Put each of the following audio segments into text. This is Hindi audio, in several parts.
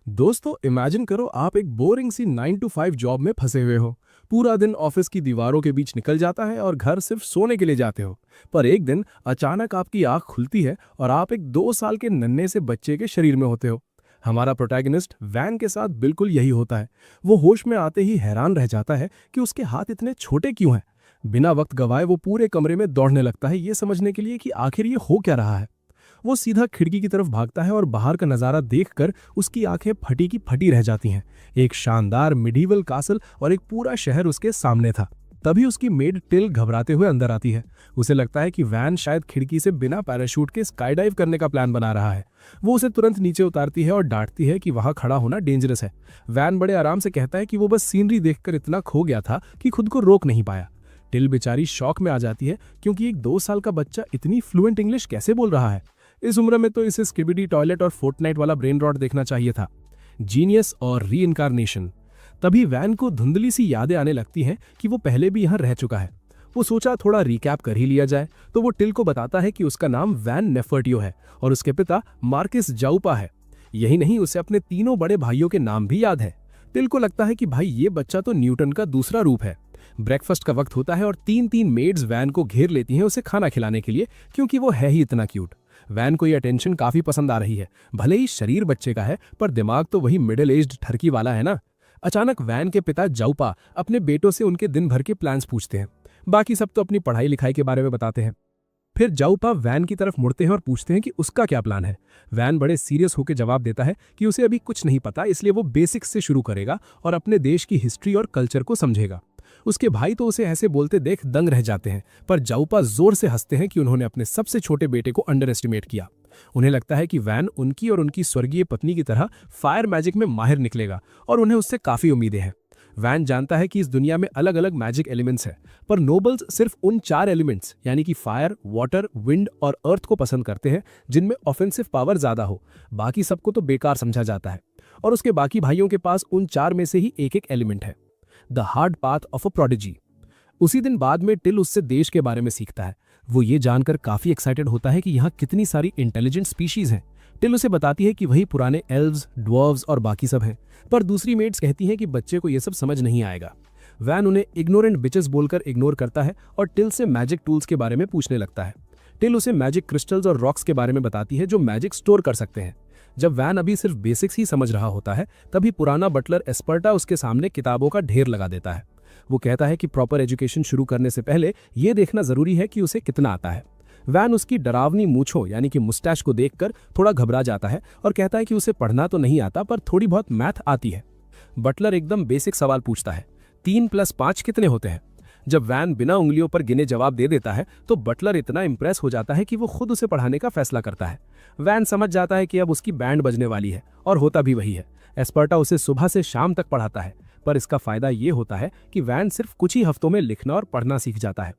दोस्तों इमेजिन करो आप एक बोरिंग सी 9 to 5 जॉब में फंसे हुए हो। पूरा दिन ऑफिस की दीवारों के बीच निकल जाता है और घर सिर्फ सोने के लिए जाते हो। पर एक दिन अचानक आपकी आंख खुलती है और आप एक 2 साल के नन्हे से बच्चे के शरीर में होते हो। हमारा प्रोटैगनिस्ट वैन के साथ बिल्कुल यही होता है। वो होश में आते ही हैरान रह जाता है कि उसके हाथ इतने छोटे क्यों हैं। बिना वक्त गवाए वो पूरे कमरे में दौड़ने लगता है ये समझने के लिए कि आखिर ये हो क्या रहा है। वो सीधा खिड़की की तरफ भागता है और बाहर का नजारा देखकर उसकी आंखें फटी की फटी रह जाती हैं। एक शानदार मिडीवल कासल और एक पूरा शहर उसके सामने था। तभी उसकी मेड टिल घबराते हुए अंदर आती है। उसे लगता है कि वैन शायद खिड़की से बिना पैराशूट के स्काई डाइव करने का प्लान बना रहा है। वो उसे तुरंत नीचे उतारती है और डांटती है कि वहां खड़ा होना डेंजरस है। वैन बड़े आराम से कहता है कि वो बस सीनरी देखकर इतना खो गया था कि खुद को रोक नहीं पाया। टिल बेचारी शॉक में आ जाती है क्योंकि एक 2 साल का बच्चा इतनी फ्लुएंट इंग्लिश कैसे बोल रहा है। इस उम्र में तो इसे स्किबिडी टॉयलेट और फोर्टनाइट वाला ब्रेन रॉट देखना चाहिए था। जीनियस और रीइंकारनेशन। तभी वैन को धुंधली सी यादें आने लगती हैं कि वो पहले भी यहाँ रह चुका है। वो सोचा थोड़ा रिकैप कर ही लिया जाए, तो वो टिल को बताता है कि उसका नाम वैन नेफर्टियो है और उसके पिता मार्किस जाउपा है। यही नहीं, उसे अपने तीनों बड़े भाइयों के नाम भी याद है। टिल को लगता है कि भाई ये बच्चा तो न्यूटन का दूसरा रूप है। ब्रेकफास्ट का वक्त होता है और तीन तीन मेड्स वैन को घेर लेती हैं उसे खाना खिलाने के लिए, क्योंकि वो है ही इतना क्यूट। वैन को ये अटेंशन काफी पसंद आ रही है। भले ही शरीर बच्चे का है पर दिमाग तो वही मिडिल एज्ड ठरकी वाला है ना। अचानक वैन के पिता जाउपा अपने बेटों से उनके दिन भर के प्लान्स पूछते हैं। बाकी सब तो अपनी पढ़ाई लिखाई के बारे में बताते हैं। फिर जाउपा वैन की तरफ मुड़ते हैं और पूछते हैं कि उसका क्या प्लान है। वैन बड़े सीरियस होकर जवाब देता है कि उसे अभी कुछ नहीं पता, इसलिए वो बेसिक्स से शुरू करेगा और अपने देश की हिस्ट्री और कल्चर को समझेगा। उसके भाई तो उसे ऐसे बोलते देख दंग रह जाते हैं, पर जाउपा जोर से हंसते हैं कि उन्होंने अपने सबसे छोटे बेटे को अंडर एस्टिमेट किया। उन्हें लगता है कि वैन उनकी और उनकी स्वर्गीय पत्नी की तरह फायर मैजिक में माहिर निकलेगा और उन्हें उससे काफी उम्मीदें हैं। वैन जानता है कि इस दुनिया में अलग अलग मैजिक एलिमेंट्स हैं, पर नोबल्स सिर्फ उन 4 एलिमेंट्स यानी कि फायर, वाटर, विंड और अर्थ को पसंद करते हैं जिनमें ऑफेंसिव पावर ज्यादा हो। बाकी सबको तो बेकार समझा जाता है। और उसके बाकी भाइयों के पास उन 4 में से ही एक एक एलिमेंट है। The hard path of a prodigy. उसी दिन बाद में टिल उससे देश के बारे में सीखता है। वो ये जानकर काफी एक्साइटेड होता है कि यहाँ कितनी सारी इंटेलिजेंट स्पीशीज हैं। टिल उसे बताती है कि वही पुराने एल्व्स, ड्वार्व्स और बाकी सब हैं, पर दूसरी मेट्स कहती हैं कि बच्चे को ये सब समझ नहीं आएगा। वैन उन्हें इग्नोरेंट बिचेस बोलकर इग्नोर करता है और टिल से मैजिक टूल्स के बारे में पूछने लगता है। टिल उसे मैजिक क्रिस्टल्स और रॉक्स के बारे में बताती है जो मैजिक स्टोर कर सकते हैं। जब वैन अभी सिर्फ बेसिक्स ही समझ रहा होता है, तभी पुराना बटलर एस्पर्टा उसके सामने किताबों का ढेर लगा देता है। वो कहता है कि प्रॉपर एजुकेशन शुरू करने से पहले ये देखना जरूरी है कि उसे कितना आता है। वैन उसकी डरावनी मूछों यानी कि मुस्टैच को देखकर थोड़ा घबरा जाता है और कहता है कि उसे पढ़ना तो नहीं आता पर थोड़ी बहुत मैथ आती है। बटलर एकदम बेसिक सवाल पूछता है, 3 + 5 कितने होते हैं? जब वैन बिना उंगलियों पर गिने जवाब दे देता है तो बटलर इतना इंप्रेस हो जाता है कि वो खुद उसे पढ़ाने का फैसला करता है। वैन समझ जाता है कि अब उसकी बैंड बजने वाली है, और होता भी वही है। एस्पर्टा उसे सुबह से शाम तक पढ़ाता है, पर इसका फायदा ये होता है कि वैन सिर्फ कुछ ही हफ्तों में लिखना और पढ़ना सीख जाता है।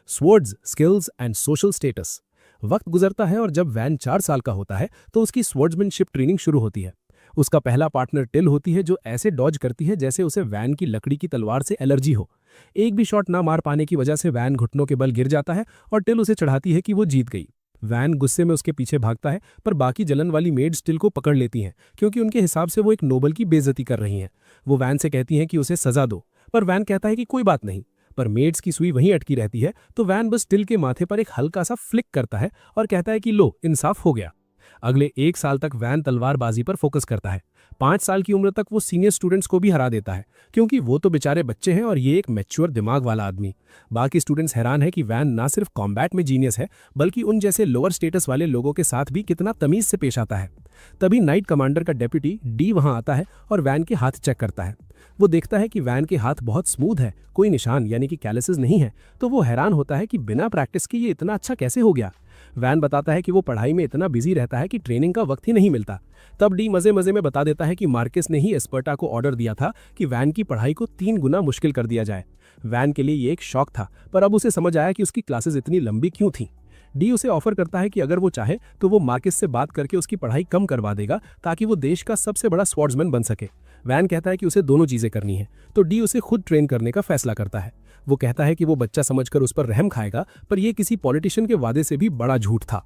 Swords, skills and social status. वक्त गुजरता है और जब वैन 4 साल का होता है तो उसकी स्वर्ड्समैनशिप ट्रेनिंग शुरू होती है। उसका पहला पार्टनर टिल होती है जो ऐसे डॉज करती है जैसे उसे वैन की लकड़ी की तलवार से एलर्जी हो। एक भी शॉट ना मार पाने की वजह से वैन घुटनों के बल गिर जाता है और टिल उसे चढ़ाती है कि वो जीत गई। वैन गुस्से में उसके पीछे भागता है, पर बाकी जलन वाली मेड्स टिल को पकड़ लेती हैं क्योंकि उनके हिसाब से वो एक नोबल की बेइज्जती कर रही हैं। वो वैन से कहती हैं कि उसे सजा दो, पर वैन कहता है कि कोई बात नहीं। पर मेड्स की सुई वहीं अटकी रहती है, तो वैन बस टिल के माथे पर एक हल्का सा फ्लिक करता है और कहता है कि लो, इंसाफ हो गया। अगले 1 साल तक वैन तलवारबाजी पर फोकस करता है। 5 साल की उम्र तक वो सीनियर स्टूडेंट्स को भी हरा देता है, क्योंकि वो तो बेचारे बच्चे हैं और ये एक मैच्योर दिमाग वाला आदमी। बाकी स्टूडेंट्स हैरान है कि वैन ना सिर्फ कॉम्बैट में जीनियस है, बल्कि उन जैसे लोअर स्टेटस वाले लोगों के साथ भी कितना तमीज से पेश आता है। तभी नाइट कमांडर का डेप्यूटी डी वहां आता है और वैन के हाथ चेक करता है। वो देखता है कि वैन के हाथ बहुत स्मूथ है, कोई निशान यानी कि कैलिसेस नहीं है, तो वो हैरान होता है कि बिना प्रैक्टिस के ये इतना अच्छा कैसे हो गया। वैन बताता है कि वो पढ़ाई में इतना बिजी रहता है कि ट्रेनिंग का वक्त ही नहीं मिलता। तब डी मजे मजे में बता देता है कि मार्किस ने ही एस्पर्टा को ऑर्डर दिया था कि वैन की पढ़ाई को 3 गुना मुश्किल कर दिया जाए। वैन के लिए ये एक शौक था, पर अब उसे समझ आया कि उसकी क्लासेस इतनी लंबी क्यों थीं। डी उसे ऑफर करता है कि अगर वो चाहे तो वो मार्किस से बात करके उसकी पढ़ाई कम करवा देगा ताकि वो देश का सबसे बड़ा स्वॉर्ड्समैन बन सके। वैन कहता है कि उसे दोनों चीजें करनी है, तो डी उसे खुद ट्रेन करने का फैसला करता है। वो कहता है कि वो बच्चा समझकर उस पर रहम खाएगा, पर यह किसी पॉलिटिशियन के वादे से भी बड़ा झूठ था।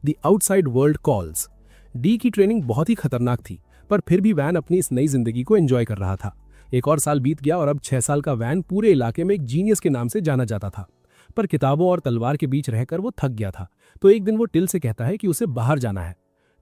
The outside world calls. D की ट्रेनिंग बहुत ही खतरनाक थी। पर फिर भी वैन अपनी इस नई जिंदगी को एंजॉय कर रहा था। एक और साल बीत गया और अब 6 साल का वैन पूरे इलाके में एक जीनियस के नाम से जाना जाता था। पर किताबों और तलवार के बीच रहकर वो थक गया था। तो एक दिन वो टिल से कहता है कि उसे बाहर जाना है।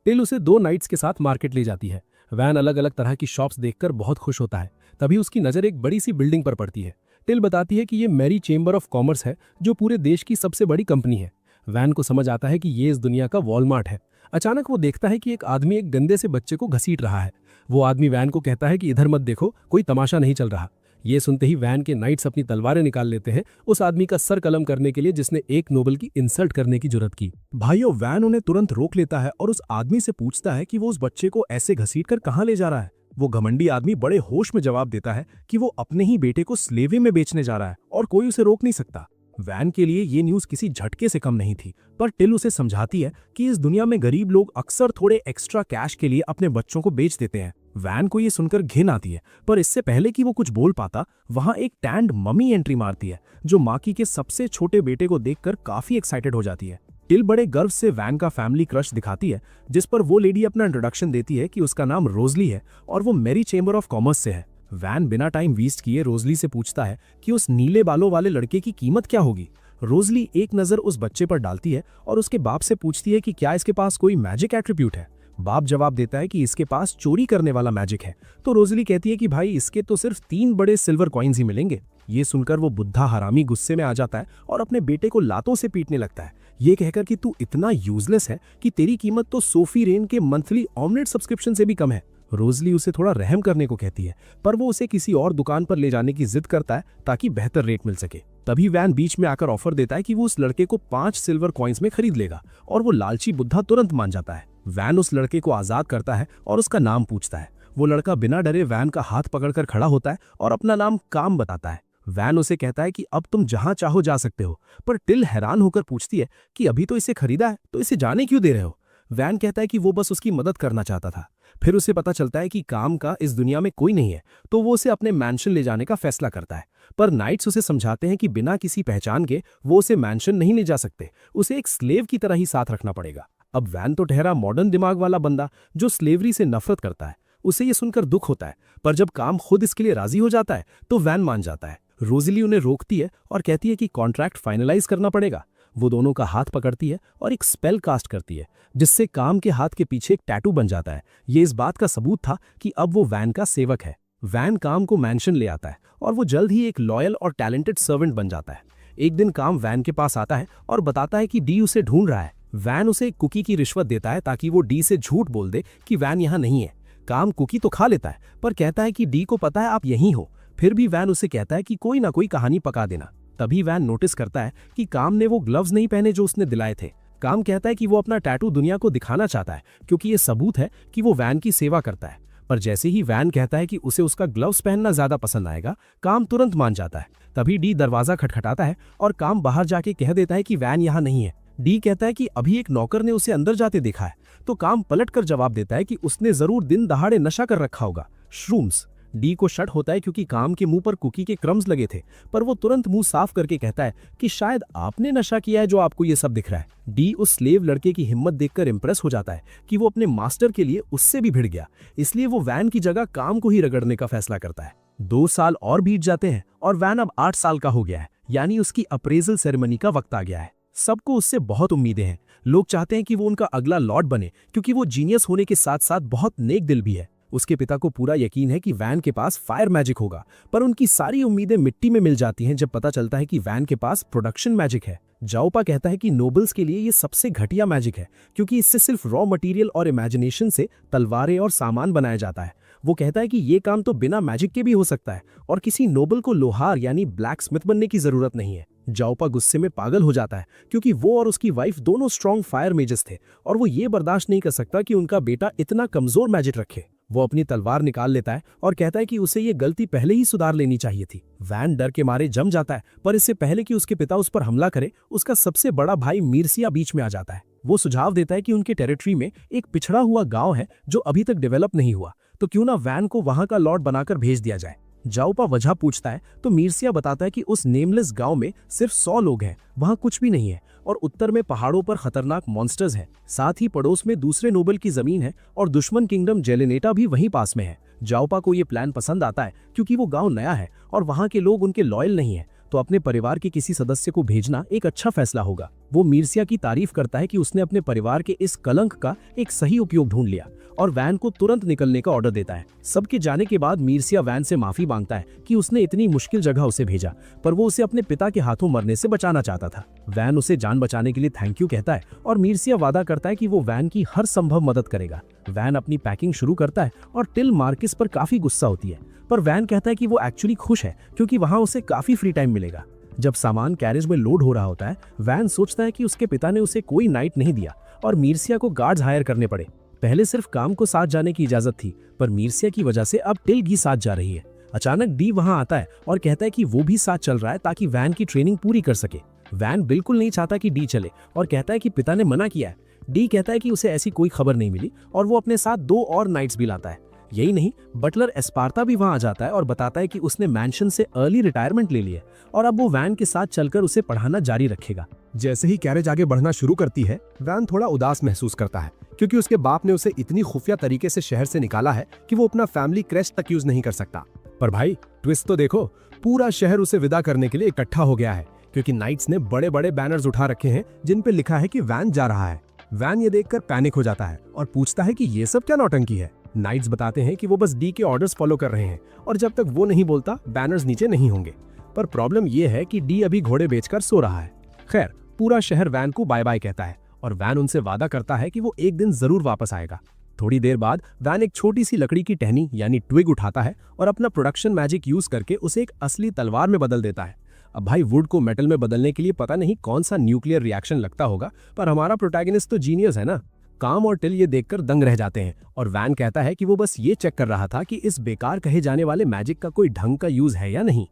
टिल उसे 2 नाइट्स के साथ मार्केट ले जाती है। वैन अलग अलग तरह की शॉप्स देखकर बहुत खुश होता है। तभी उसकी नज़र एक बड़ी सी बिल्डिंग पर पड़ती है। टिल बताती है कि ये मैरी चेंबर ऑफ कॉमर्स है, जो पूरे देश की सबसे बड़ी कंपनी है। वैन को समझ आता है कि ये इस दुनिया का वॉलमार्ट है। अचानक वो देखता है कि एक आदमी एक गंदे से बच्चे को घसीट रहा है। वो आदमी वैन को कहता है कि इधर मत देखो, कोई तमाशा नहीं चल रहा। ये सुनते ही वैन के नाइट्स अपनी तलवारें निकाल लेते हैं उस आदमी का सर कलम करने के लिए जिसने एक नोबल की इंसल्ट करने की जुर्रत की। भाइयों, वैन उन्हें तुरंत रोक लेता है और उस आदमी से पूछता है कि वो उस बच्चे को ऐसे घसीटकर कहाँ ले जा रहा है। वो घमंडी आदमी बड़े होश में जवाब देता है कि वो अपने ही बेटे को स्लेवरी में बेचने जा रहा है और कोई उसे रोक नहीं सकता। वैन के लिए ये न्यूज़ किसी झटके से कम नहीं थी, पर टिल उसे समझाती है कि इस दुनिया में गरीब लोग अक्सर थोड़े एक्स्ट्रा कैश के लिए अपने बच्चों को बेच देते हैं। वैन को ये सुनकर घिन आती है, पर इससे पहले कि वो कुछ बोल पाता, वहां एक टैंड मम्मी एंट्री मारती है, जो माकी के सबसे छोटे बेटे को देखकर काफी एक्साइटेड हो जाती है। टिल बड़े गर्व से वैन का फैमिली क्रश दिखाती है, जिस पर वो लेडी अपना इंट्रोडक्शन देती है कि उसका नाम रोजली है और वो मैरी चेंबर ऑफ कॉमर्स से है। वैन बिना टाइम वेस्ट किए रोजली से पूछता है कि उस नीले बालों वाले लड़के की कीमत क्या होगी। रोजली एक नजर उस बच्चे पर डालती है और उसके बाप से पूछती है कि क्या इसके पास कोई मैजिक एट्रीब्यूट है। बाप जवाब देता है कि इसके पास चोरी करने वाला मैजिक है। तो रोजली कहती है कि भाई, इसके तो सिर्फ 3 बड़े सिल्वर कॉइन्स ही मिलेंगे। ये सुनकर वो बुद्धा हरामी गुस्से में आ जाता है और अपने बेटे को लातों से पीटने लगता है, ये कहकर कि तू इतना यूजलेस है कि तेरी कीमत तो सोफी रेन के मंथली ऑमलेट सब्सक्रिप्शन से भी कम है। रोजली उसे थोड़ा रहम करने को कहती है, पर वो उसे किसी और दुकान पर ले जाने की जिद करता है ताकि बेहतर रेट मिल सके। तभी वैन बीच में आकर ऑफर देता है कि वो उस लड़के को 5 सिल्वर कॉइन्स में खरीद लेगा और वो लालची बुद्धा तुरंत मान जाता है। वैन उस लड़के को आजाद करता है और उसका नाम पूछता है। वो लड़का बिना डरे वैन का हाथ पकड़कर खड़ा होता है और अपना नाम काम बताता है। वैन उसे कहता है कि अब तुम जहां चाहो जा सकते हो, पर टिल हैरान होकर पूछती है कि अभी तो इसे खरीदा है, तो इसे जाने क्यों दे रहे हो। वैन कहता है कि वो बस उसकी मदद करना चाहता था। फिर उसे पता चलता है कि काम का इस दुनिया में कोई नहीं है, तो वो उसे अपने मैंशन ले जाने का फैसला करता है। पर नाइट्स उसे समझाते हैं कि बिना किसी पहचान के वो उसे मैंशन नहीं ले जा सकते, उसे एक स्लेव की तरह ही साथ रखना पड़ेगा। अब वैन तो ठहरा मॉडर्न दिमाग वाला बंदा जो स्लेवरी से नफरत करता है। उसे ये सुनकर दुख होता है, पर जब काम खुद इसके लिए राजी हो जाता है तो वैन मान जाता है। रोजली उन्हें रोकती है और कहती है कि कॉन्ट्रैक्ट फाइनलाइज करना पड़ेगा। वो दोनों का हाथ पकड़ती है और एक स्पेल कास्ट करती है, जिससे काम के हाथ के पीछे एक टैटू बन जाता है। ये इस बात का सबूत था कि अब वो वैन का सेवक है। वैन काम को मैंशन ले आता है और वो जल्द ही एक लॉयल और टैलेंटेड सर्वेंट बन जाता है। एक दिन काम वैन के पास आता है और बताता है कि डी उसे ढूंढ रहा है। वैन उसे एक कुकी की रिश्वत देता है ताकि वो डी से झूठ बोल दे कि वैन यहाँ नहीं है। काम कुकी तो खा लेता है, पर कहता है कि डी को पता है आप यहीं हो। फिर भी वैन उसे कहता है कि कोई ना कोई कहानी पका देना। तभी वैन नोटिस करता है कि काम ने वो ग्लव्स नहीं पहने जो उसने दिलाए थे। काम कहता है कि वो अपना टैटू दुनिया को दिखाना चाहता है, क्योंकि ये सबूत है कि वो वैन की सेवा करता है। पर जैसे ही वैन कहता है कि उसे उसका ग्लव्स पहनना ज्यादा पसंद आएगा, काम तुरंत मान जाता है। तभी डी दरवाजा खटखटाता है और काम बाहर जाके कह देता है कि वैन यहाँ नहीं है। डी कहता है कि अभी एक नौकर ने उसे अंदर जाते देखा है। तो काम पलटकर जवाब देता है कि उसने जरूर दिन दहाड़े नशा कर रखा होगा, श्रूम्स। डी को शक होता है क्योंकि काम के मुंह पर कुकी के क्रम्स लगे थे, पर वो तुरंत मुंह साफ करके कहता है कि शायद आपने नशा किया है जो आपको ये सब दिख रहा है। डी उस स्लेव लड़के की हिम्मत देखकर इंप्रेस हो जाता है कि वो अपने मास्टर के लिए उससे भी भिड़ गया, इसलिए वो वैन की जगह काम को ही रगड़ने का फैसला करता है। 2 साल और बीत जाते हैं और वैन अब 8 साल का हो गया है, यानी उसकी अप्रेजल सेरेमनी का वक्त आ गया है। सबको उससे बहुत उम्मीदें हैं। लोग चाहते हैं कि वो उनका अगला लॉर्ड बने, क्योंकि वो जीनियस होने के साथ साथ बहुत नेक दिल भी है। उसके पिता को पूरा यकीन है कि वैन के पास फायर मैजिक होगा, पर उनकी सारी उम्मीदें मिट्टी में मिल जाती हैं जब पता चलता है कि वैन के पास प्रोडक्शन मैजिक है। जाओपा कहता है कि नोबल्स के लिए ये सबसे घटिया मैजिक है, क्योंकि इससे सिर्फ रॉ मटेरियल और इमेजिनेशन से तलवारें और सामान बनाया जाता है। वो कहता है कि ये काम तो बिना मैजिक के भी हो सकता है और किसी नोबल को लोहार यानी ब्लैक स्मिथ बनने की जरूरत नहीं है। जाओपा गुस्से में पागल हो जाता है, क्योंकि वो और उसकी वाइफ दोनों स्ट्रॉन्ग फायर मेजर्स थे और वो ये बर्दाश्त नहीं कर सकता कि उनका बेटा इतना कमजोर मैजिक रखे। वो अपनी तलवार निकाल लेता है और कहता है कि उसे ये गलती पहले ही सुधार लेनी चाहिए थी। वैन डर के मारे जम जाता है, पर इससे पहले कि उसके पिता उस पर हमला करे, उसका सबसे बड़ा भाई मीरसिया बीच में आ जाता है। वो सुझाव देता है कि उनके टेरिटरी में एक पिछड़ा हुआ गांव है जो अभी तक डेवलप नहीं हुआ, तो क्यों ना वैन को वहां का लॉर्ड बनाकर भेज दिया जाए। जाओपा वजह पूछता है तो मीरसिया बताता है कि उस नेमलेस गांव में सिर्फ 100 लोग हैं, वहां कुछ भी नहीं है। और उत्तर में पहाड़ों पर खतरनाक मॉन्स्टर्स हैं। साथ ही पड़ोस में दूसरे नोबल की जमीन है और दुश्मन किंगडम जेलेनेटा भी वहीं पास में है। जाओपा को ये प्लान पसंद आता है क्योंकि वो गांव नया है और वहां के लोग उनके लॉयल नहीं है, तो अपने परिवार के किसी सदस्य को भेजना एक अच्छा फैसला होगा। वो मीर्सिया की तारीफ करता है कि उसने अपने परिवार के इस कलंक का एक सही उपयोग ढूंढ लिया और वैन को तुरंत निकलने का ऑर्डर देता है। सबके जाने के बाद मीर्सिया वैन से माफी मांगता है कि उसने इतनी मुश्किल जगह उसे भेजा, पर वो उसे अपने पिता के हाथों मरने से बचाना चाहता था। वैन उसे जान बचाने के लिए थैंक यू कहता है और मीर्सिया वादा करता है कि वो वैन की हर संभव मदद करेगा। वैन अपनी पैकिंग शुरू करता है और टिल मार्किस पर काफी गुस्सा होती है, पर वैन कहता है कि वो एक्चुअली खुश है क्योंकि वहां उसे काफी फ्री टाइम मिलेगा। जब सामान कैरेज में लोड हो रहा होता है, वैन सोचता है कि उसके पिता ने उसे कोई नाइट नहीं दिया और मीर्सिया को गार्ड्स हायर करने पड़े। पहले सिर्फ काम को साथ जाने की इजाजत थी, पर मीर्सिया की वजह से अब टिल भी साथ जा रही है। अचानक डी वहां आता है और कहता है कि वो भी साथ चल रहा है ताकि वैन की ट्रेनिंग पूरी कर सके। वैन बिल्कुल नहीं चाहता कि डी चले और कहता है कि पिता ने मना किया है। डी कहता है कि उसे ऐसी कोई खबर नहीं मिली और वो अपने साथ 2 और नाइट्स भी लाता है। यही नहीं, बटलर एस्पार्टा भी वहां आ जाता है और बताता है कि उसने मैंशन से अर्ली रिटायरमेंट ले लिया और अब वो वैन के साथ चलकर उसे पढ़ाना जारी रखेगा। जैसे ही कैरेज आगे बढ़ना शुरू करती है, वैन थोड़ा उदास महसूस करता है क्योंकि उसके बाप ने उसे इतनी खुफिया तरीके से शहर से निकाला है कि वो अपना फैमिली क्रेस्ट तक यूज नहीं कर सकता। पर भाई ट्विस्ट तो देखो, पूरा शहर उसे विदा करने के लिए इकट्ठा हो गया है क्योंकि नाइट्स ने बड़े बड़े बैनर्स उठा रखे हैं जिन पे लिखा है कि वैन जा रहा है। वैन ये देखकर पैनिक हो जाता है और पूछता है कि ये सब क्या नौटंकी है। नाइट्स बताते हैं कि वो बस डी के ऑर्डर्स फॉलो कर रहे हैं और जब तक वो नहीं बोलता बैनर्स नीचे नहीं होंगे। पर प्रॉब्लम ये है कि डी अभी घोड़े बेचकर सो रहा है। खैर, पूरा शहर वैन को बाय बाय कहता है और वैन उनसे वादा करता है कि वो एक दिन जरूर वापस आएगा। थोड़ी देर बाद वैन एक छोटी सी लकड़ी की टहनी यानी ट्विग उठाता है और अपना प्रोडक्शन मैजिक यूज करके उसे एक असली तलवार में बदल देता है। अब भाई, वुड को मेटल में बदलने के लिए पता नहीं कौन सा न्यूक्लियर रिएक्शन लगता होगा, पर हमारा प्रोटैगनिस्ट तो जीनियस है ना। काम और टिल ये देखकर दंग रह जाते हैं और वैन कहता है कि वो बस ये चेक कर रहा था कि इस बेकार कहे जाने वाले मैजिक का कोई ढंग का यूज है या नहीं।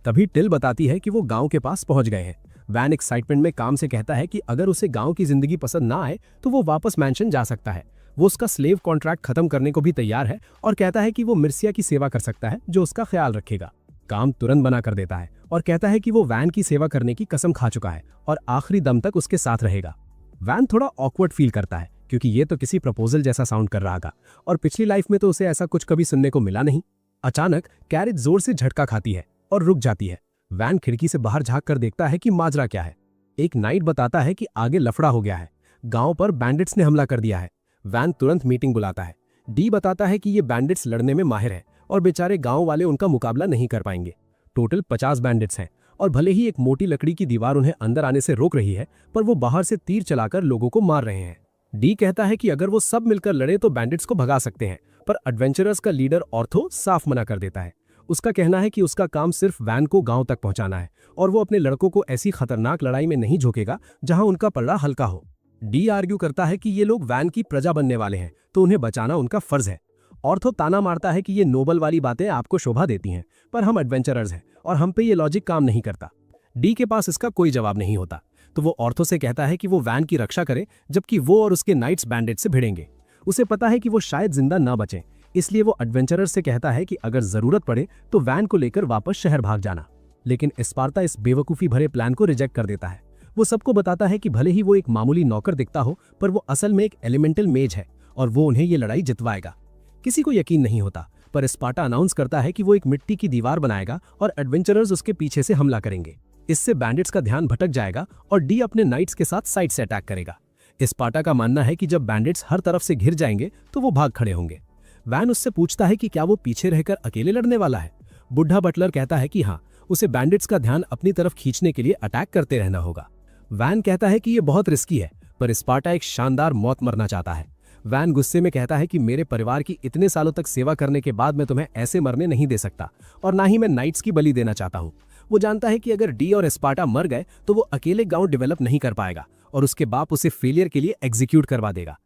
तभी टिल बताती है कि वो गांव के पास पहुंच गए हैं। वैन एक्साइटमेंट में काम से कहता है कि अगर उसे गांव की जिंदगी पसंद ना आए तो वो वापस मैंशन जा सकता है। वो उसका स्लेव कॉन्ट्रैक्ट खत्म करने को भी तैयार है और कहता है कि वो मिर्सिया की सेवा कर सकता है जो उसका ख्याल रखेगा। काम तुरंत बना कर देता है और कहता है कि वो वैन की सेवा करने की कसम खा चुका है और आखिरी दम तक उसके साथ रहेगा। वैन थोड़ा ऑकवर्ड फील करता है क्योंकि ये तो किसी प्रपोजल जैसा साउंड कर रहा था और पिछली लाइफ में तो उसे ऐसा कुछ कभी सुनने को मिला नहीं। अचानक कैरेज जोर से झटका खाती है और रुक जाती है। वैन खिड़की से बाहर झांक कर देखता है कि माजरा क्या है। एक नाइट बताता है कि आगे लफड़ा हो गया है, गांव पर बैंडिट्स ने हमला कर दिया है। वैन तुरंत मीटिंग बुलाता है। डी बताता है कि ये बैंडिट्स लड़ने में माहिर है और बेचारे गांव वाले उनका मुकाबला नहीं कर पाएंगे। टोटल 50 बैंडिट्स हैं और भले ही एक मोटी लकड़ी की दीवार उन्हें अंदर आने से रोक रही है, पर वो बाहर से तीर चलाकर लोगों को मार रहे हैं। डी कहता है कि अगर वो सब मिलकर लड़े तो बैंडिट्स को भगा सकते हैं, पर एडवेंचरर्स का लीडर ऑर्थो साफ मना कर देता है। उसका कहना है कि उसका काम सिर्फ वैन को गांव तक पहुंचाना है और वो अपने लड़कों को ऐसी खतरनाक लड़ाई में नहीं झोंकेगा जहां उनका पलड़ा हल्का हो। डी आर्ग्यू करता है कि ये लोग वैन की प्रजा बनने वाले हैं, तो उन्हें बचाना उनका फर्ज है। ऑर्थो ताना मारता है कि ये नोबल वाली बातें आपको शोभा देती हैं, पर हम एडवेंचरर्स हैं और हम पे ये लॉजिक काम नहीं करता। डी के पास इसका कोई जवाब नहीं होता, तो वो ऑर्थो से कहता है कि वो वैन की रक्षा करे, जबकि वो और उसके नाइट्स बैंडिट से भिड़ेंगे। उसे पता है कि वो शायद जिंदा ना बचे, इसलिए वो एडवेंचरर से कहता है कि अगर जरूरत पड़े तो वैन को लेकर वापस शहर भाग जाना। लेकिन एस्पार्टा इस बेवकूफी भरे प्लान को रिजेक्ट कर देता है। वो सबको बताता है कि भले ही वो एक मामूली नौकर दिखता हो, पर वो असल में एक एलिमेंटल मेज है और वो उन्हें ये लड़ाई जितवाएगा। किसी को यकीन नहीं होता, पर एस्पार्टा अनाउंस करता है कि वो एक मिट्टी की दीवार बनाएगा और एडवेंचरर्स उसके पीछे से हमला करेंगे। इससे बैंडिट्स का ध्यान भटक जाएगा और डी अपने नाइट्स के साथ साइड से अटैक करेगा। एस्पार्टा का मानना है कि जब बैंडिट्स हर तरफ से घिर जाएंगे तो वो भाग खड़े होंगे। वैन उससे पूछता है कि क्या वो पीछे रहकर अकेले लड़ने वाला है। बुढ़ा बटलर कहता है कि हाँ, उसे बैंडिट्स का ध्यान अपनी तरफ खींचने के लिए अटैक करते रहना होगा। वैन कहता है कि ये बहुत रिस्की है, पर एस्पार्टा एक शानदार मौत मरना चाहता है। वैन गुस्से में कहता है कि मेरे परिवार की इतने सालों तक सेवा करने के बाद मैं तुम्हें ऐसे मरने नहीं दे सकता और ना ही मैं नाइट्स की बलि देना चाहता हूँ। वो जानता है कि अगर डी और एस्पार्टा मर गए तो वो अकेले गांव डेवलप नहीं कर पाएगा और उसके बाप उसे फेलियर के लिए एग्जीक्यूट करवा देगा।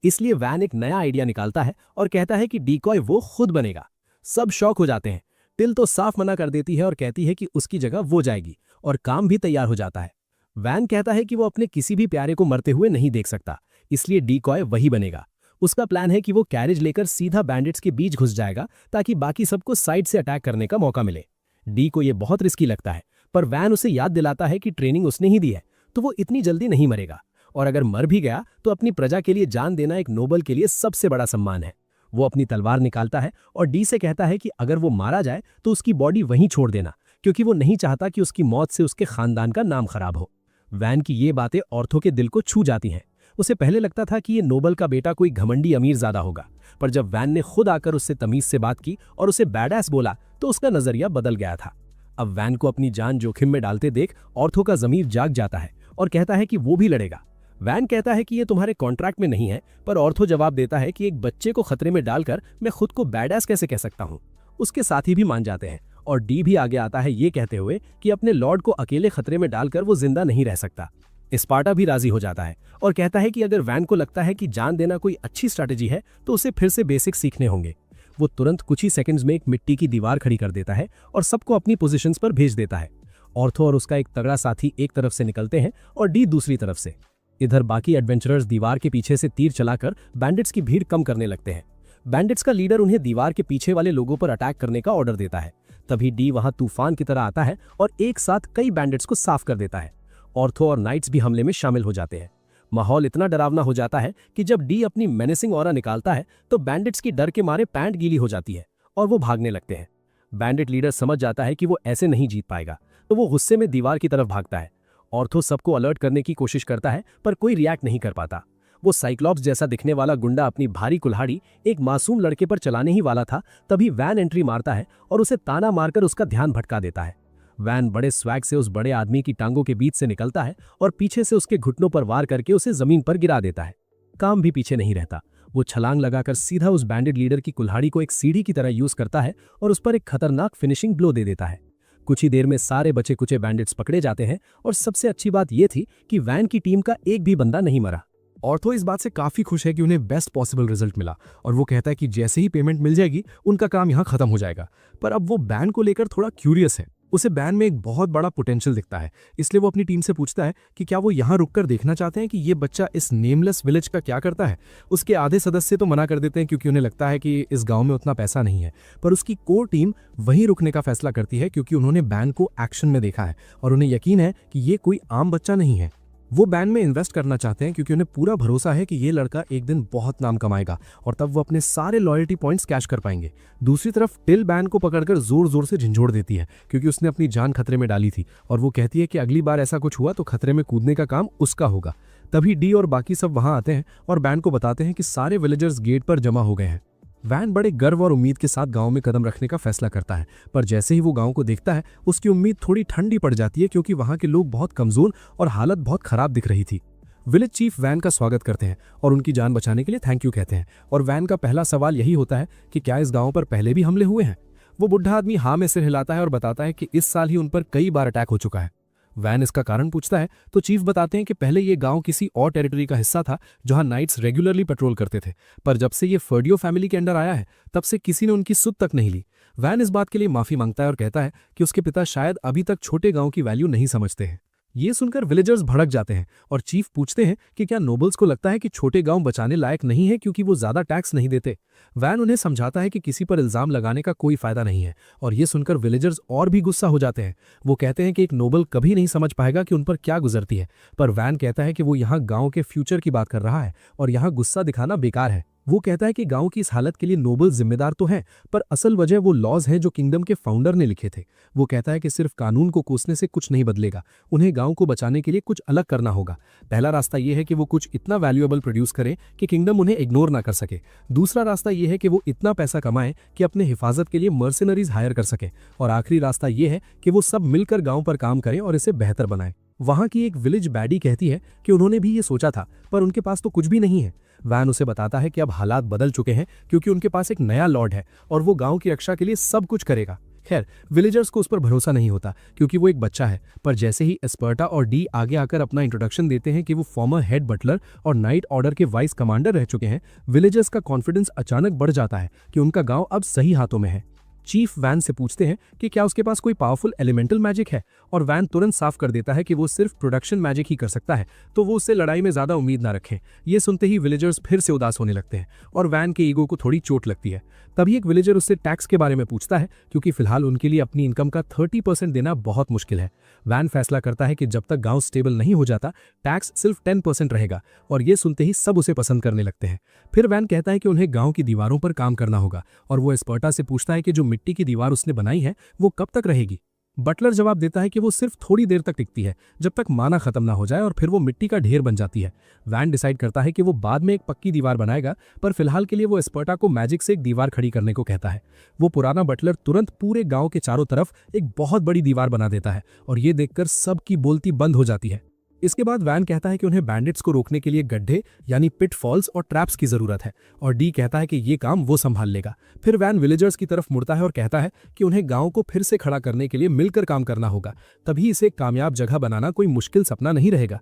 इसलिए वैन एक नया आइडिया निकालता है और कहता है कि डीकॉय वो खुद बनेगा। सब शौक हो जाते हैं। टिल तो साफ मना कर देती है और कहती है कि उसकी जगह वो जाएगी और काम भी तैयार हो जाता है। वैन कहता है कि वो अपने किसी भी प्यारे को मरते हुए नहीं देख सकता, इसलिए डीकॉय वही बनेगा। उसका प्लान है कि वो कैरेज लेकर सीधा बैंडिट्स के बीच घुस जाएगा ताकि बाकी सबको साइड से अटैक करने का मौका मिले। डी को ये बहुत रिस्की लगता है, पर वैन उसे याद दिलाता है कि ट्रेनिंग उसने ही दी है, तो वो इतनी जल्दी नहीं मरेगा, और अगर मर भी गया तो अपनी प्रजा के लिए जान देना एक नोबल के लिए सबसे बड़ा सम्मान है। वो अपनी तलवार निकालता है और डी से कहता है कि अगर वो मारा जाए तो उसकी बॉडी वहीं छोड़ देना, क्योंकि वो नहीं चाहता कि उसकी मौत से उसके खानदान का नाम खराब हो। वैन की ये बातें ऑर्थो के दिल को छू जाती हैं। उसे पहले लगता था कि ये नोबल का बेटा कोई घमंडी अमीरजादा होगा, पर जब वैन ने खुद आकर उससे तमीज से बात की और उसे बैडएस बोला तो उसका नजरिया बदल गया था। अब वैन को अपनी जान जोखिम में डालते देख ऑर्थो का जमीर जाग जाता है और कहता है कि वो भी लड़ेगा। वैन कहता है कि ये तुम्हारे कॉन्ट्रैक्ट में नहीं है, पर ऑर्थो जवाब देता है कि एक बच्चे को खतरे में डालकर मैं खुद को बैडएस कैसे कह सकता हूँ। उसके साथी भी मान जाते हैं और डी भी आगे आता है ये कहते हुए कि अपने लॉर्ड को अकेले खतरे में डालकर वो जिंदा नहीं रह सकता। स्पार्टा भी राजी हो जाता है और कहता है कि अगर वैन को लगता है कि जान देना कोई अच्छी स्ट्रैटेजी है तो उसे फिर से बेसिक सीखने होंगे। वो तुरंत कुछ ही सेकंड्स में एक मिट्टी की दीवार खड़ी कर देता है और सबको अपनी पोजीशंस पर भेज देता है। ऑर्थो और उसका एक तगड़ा साथी एक तरफ से निकलते हैं और डी दूसरी तरफ से। इधर बाकी एडवेंचरर्स दीवार के पीछे से तीर चलाकर बैंडिट्स की भीड़ कम करने लगते हैं। बैंडिट्स का लीडर उन्हें दीवार के पीछे वाले लोगों पर अटैक करने का ऑर्डर देता है। तभी डी वहां तूफान की तरह आता है और एक साथ कई बैंडिट्स को साफ कर देता है। ऑर्थो और नाइट्स भी हमले में शामिल हो जाते हैं। माहौल इतना डरावना हो जाता है कि जब डी अपनी मेनेसिंग ऑरा निकालता है तो बैंडिट्स की डर के मारे पैंट गीली हो जाती है और वो भागने लगते हैं। बैंडिट लीडर समझ जाता है कि वो ऐसे नहीं जीत पाएगा, तो वो गुस्से में दीवार की तरफ भागता है। ऑर्थो सबको अलर्ट करने की कोशिश करता है पर कोई रिएक्ट नहीं कर पाता। वो साइक्लॉप्स जैसा दिखने वाला गुंडा अपनी भारी कुल्हाड़ी एक मासूम लड़के पर चलाने ही वाला था, तभी वैन एंट्री मारता है और उसे ताना मारकर उसका ध्यान भटका देता है। वैन बड़े स्वैग से उस बड़े आदमी की टांगों के बीच से निकलता है और पीछे से उसके घुटनों पर वार करके उसे जमीन पर गिरा देता है। काम भी पीछे नहीं रहता, वो छलांग लगाकर सीधा उस बैंडेड लीडर की कुल्हाड़ी को एक सीढ़ी की तरह यूज करता है और उस पर एक खतरनाक फिनिशिंग ब्लो दे देता है। कुछ ही देर में सारे बचे कुचे बैंडिट्स पकड़े जाते हैं और सबसे अच्छी बात यह थी कि वैन की टीम का एक भी बंदा नहीं मरा। ऑर्थो इस बात से काफी खुश है कि उन्हें बेस्ट पॉसिबल रिजल्ट मिला और वो कहता है कि जैसे ही पेमेंट मिल जाएगी उनका काम यहाँ खत्म हो जाएगा। पर अब वो बैन को लेकर थोड़ा क्यूरियस है। उसे बैन में एक बहुत बड़ा पोटेंशियल दिखता है, इसलिए वो अपनी टीम से पूछता है कि क्या वो यहाँ रुककर देखना चाहते हैं कि ये बच्चा इस नेमलेस विलेज का क्या करता है। उसके आधे सदस्य तो मना कर देते हैं क्योंकि उन्हें लगता है कि इस गांव में उतना पैसा नहीं है, पर उसकी कोर टीम वहीं रुकने का फैसला करती है क्योंकि उन्होंने बैन को एक्शन में देखा है और उन्हें यकीन है कि ये कोई आम बच्चा नहीं है। वो बैन में इन्वेस्ट करना चाहते हैं क्योंकि उन्हें पूरा भरोसा है कि ये लड़का एक दिन बहुत नाम कमाएगा और तब वो अपने सारे लॉयल्टी पॉइंट्स कैश कर पाएंगे। दूसरी तरफ टिल बैन को पकड़कर जोर जोर से झंझोड़ देती है क्योंकि उसने अपनी जान खतरे में डाली थी और वो कहती है कि अगली बार ऐसा कुछ हुआ तो खतरे में कूदने का काम उसका होगा। तभी डी और बाकी सब वहां आते हैं और बैन को बताते हैं कि सारे विलेजर्स गेट पर जमा हो गए हैं। वैन बड़े गर्व और उम्मीद के साथ गांव में कदम रखने का फैसला करता है, पर जैसे ही वो गांव को देखता है उसकी उम्मीद थोड़ी ठंडी पड़ जाती है क्योंकि वहां के लोग बहुत कमजोर और हालत बहुत खराब दिख रही थी। विलेज चीफ वैन का स्वागत करते हैं और उनकी जान बचाने के लिए थैंक यू कहते हैं और वैन का पहला सवाल यही होता है कि क्या इस गांव पर पहले भी हमले हुए हैं। वो बुढ़ा आदमी हाँ में सिर हिलाता है और बताता है कि इस साल ही उन पर कई बार अटैक हो चुका है। वैन इसका कारण पूछता है तो चीफ बताते हैं कि पहले ये गांव किसी और टेरिटरी का हिस्सा था जहां नाइट्स रेगुलरली पेट्रोल करते थे, पर जब से ये फर्डियो फैमिली के अंडर आया है तब से किसी ने उनकी सुध तक नहीं ली। वैन इस बात के लिए माफी मांगता है और कहता है कि उसके पिता शायद अभी तक छोटे गांव की वैल्यू नहीं समझते हैं। ये सुनकर विलेजर्स भड़क जाते हैं और चीफ पूछते हैं कि क्या नोबल्स को लगता है कि छोटे गांव बचाने लायक नहीं है क्योंकि वो ज्यादा टैक्स नहीं देते। वैन उन्हें समझाता है कि किसी पर इल्जाम लगाने का कोई फायदा नहीं है और ये सुनकर विलेजर्स और भी गुस्सा हो जाते हैं। वो कहते हैं कि एक नोबल कभी नहीं समझ पाएगा कि उन पर क्या गुजरती है, पर वैन कहता है कि वो यहाँ गाँव के फ्यूचर की बात कर रहा है और यहाँ गुस्सा दिखाना बेकार है। वो कहता है कि गांव की इस हालत के लिए नोबल जिम्मेदार तो हैं, पर असल वजह वो लॉज हैं जो किंगडम के फाउंडर ने लिखे थे। वो कहता है कि सिर्फ कानून को कोसने से कुछ नहीं बदलेगा, उन्हें गांव को बचाने के लिए कुछ अलग करना होगा। पहला रास्ता ये है कि वो कुछ इतना वैल्यूएबल प्रोड्यूस करें कि किंगडम उन्हें इग्नोर ना कर सके। दूसरा रास्ता ये है कि वो इतना पैसा कमाएं कि अपने हिफाजत के लिए मर्सिनरीज हायर कर सके। और आखिरी रास्ता ये है कि वो सब मिलकर गाँव पर काम करें और इसे बेहतर बनाएं। वहां की एक विलेज बैडी कहती है कि उन्होंने भी ये सोचा था, पर उनके पास तो कुछ भी नहीं है। वैन उसे बताता है कि अब हालात बदल चुके हैं क्योंकि उनके पास एक नया लॉर्ड है और वो गांव की रक्षा के लिए सब कुछ करेगा। खैर, विलेजर्स को उस पर भरोसा नहीं होता क्योंकि वो एक बच्चा है, पर जैसे ही स्पर्टा और डी आगे आकर अपना इंट्रोडक्शन देते हैं कि वो फॉर्मर हेड बटलर और नाइट ऑर्डर के वाइस कमांडर रह चुके हैं, विलेजर्स का कॉन्फिडेंस अचानक बढ़ जाता है कि उनका गाँव अब सही हाथों में है। चीफ वैन से पूछते हैं कि क्या उसके पास कोई पावरफुल एलिमेंटल मैजिक है, और वैन तुरंत साफ कर देता है कि वो सिर्फ प्रोडक्शन मैजिक ही कर सकता है, तो वो उससे लड़ाई में ज्यादा उम्मीद ना रखें। ये सुनते ही विलेजर्स फिर से उदास होने लगते हैं और वैन के ईगो को थोड़ी चोट लगती है। तभी एक विलेजर उससे टैक्स के बारे में पूछता है, क्योंकि फिलहाल उनके लिए अपनी इनकम का 30% देना बहुत मुश्किल है। वैन फैसला करता है कि जब तक गांव स्टेबल नहीं हो जाता, टैक्स सिर्फ 10% रहेगा, और ये सुनते ही सब उसे पसंद करने लगते हैं। फिर वैन कहता है कि उन्हें गांव की दीवारों पर काम करना होगा, और वो एस्पर्टा से पूछता है कि जो मिट्टी की दीवार उसने बनाई है वो कब तक रहेगी। बटलर जवाब देता है कि वो सिर्फ थोड़ी देर तक टिकती है, जब तक माना खत्म ना हो जाए, और फिर वो मिट्टी का ढेर बन जाती है। वैन डिसाइड करता है कि वो बाद में एक पक्की दीवार बनाएगा, पर फिलहाल के लिए वो एस्पर्टा को मैजिक से एक दीवार खड़ी करने को कहता है। वो पुराना बटलर तुरंत पूरे गांव के चारों तरफ एक बहुत बड़ी दीवार बना देता है, और ये देखकर सबकी बोलती बंद हो जाती है। इसके बाद वैन कहता है कि उन्हें बैंडिट्स को रोकने के लिए गड्ढे यानी पिट फॉल्स और ट्रैप्स की जरूरत है, और डी कहता है कि ये काम वो संभाल लेगा। फिर वैन विलेजर्स की तरफ मुड़ता है और कहता है कि उन्हें गांव को फिर से खड़ा करने के लिए मिलकर काम करना होगा, तभी इसे एक कामयाब जगह बनाना कोई मुश्किल सपना नहीं रहेगा।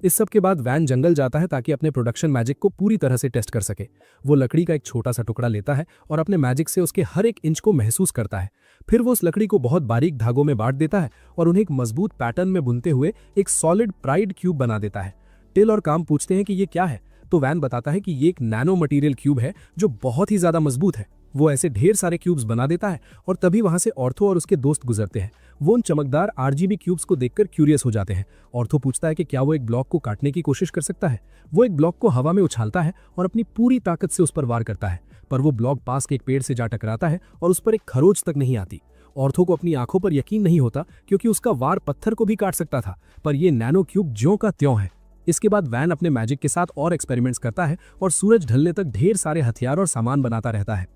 इस सब के बाद वैन जंगल जाता है ताकि अपने प्रोडक्शन मैजिक को पूरी तरह से टेस्ट कर सके। वो लकड़ी का एक छोटा सा टुकड़ा लेता है और अपने मैजिक से उसके हर एक इंच को महसूस करता है। फिर वो उस लकड़ी को बहुत बारीक धागों में बांट देता है और उन्हें एक मजबूत पैटर्न में बुनते हुए एक सॉलिड प्राइड क्यूब बना देता है। टिल और काम पूछते हैं कि ये क्या है, तो वैन बताता है कि ये एक नैनो मटेरियल क्यूब है जो बहुत ही ज्यादा मजबूत है। वो ऐसे ढेर सारे क्यूब्स बना देता है, और तभी वहां से ऑर्थो और उसके दोस्त गुजरते हैं। वो उन चमकदार आरजीबी क्यूब्स को देखकर क्यूरियस हो जाते हैं। ऑर्थो पूछता है कि क्या वो एक ब्लॉक को काटने की कोशिश कर सकता है। वो एक ब्लॉक को हवा में उछालता है और अपनी पूरी ताकत से उस पर वार करता है, पर वो ब्लॉक पास के एक पेड़ से जा टकराता है और उस पर एक खरोच तक नहीं आती। ऑर्थो को अपनी आंखों पर यकीन नहीं होता, क्योंकि उसका वार पत्थर को भी काट सकता था, पर ये नैनो क्यूब ज्यों का त्यों है। इसके बाद वैन अपने मैजिक के साथ और एक्सपेरिमेंट्स करता है और सूरज ढलने तक ढेर सारे हथियार और सामान बनाता रहता है।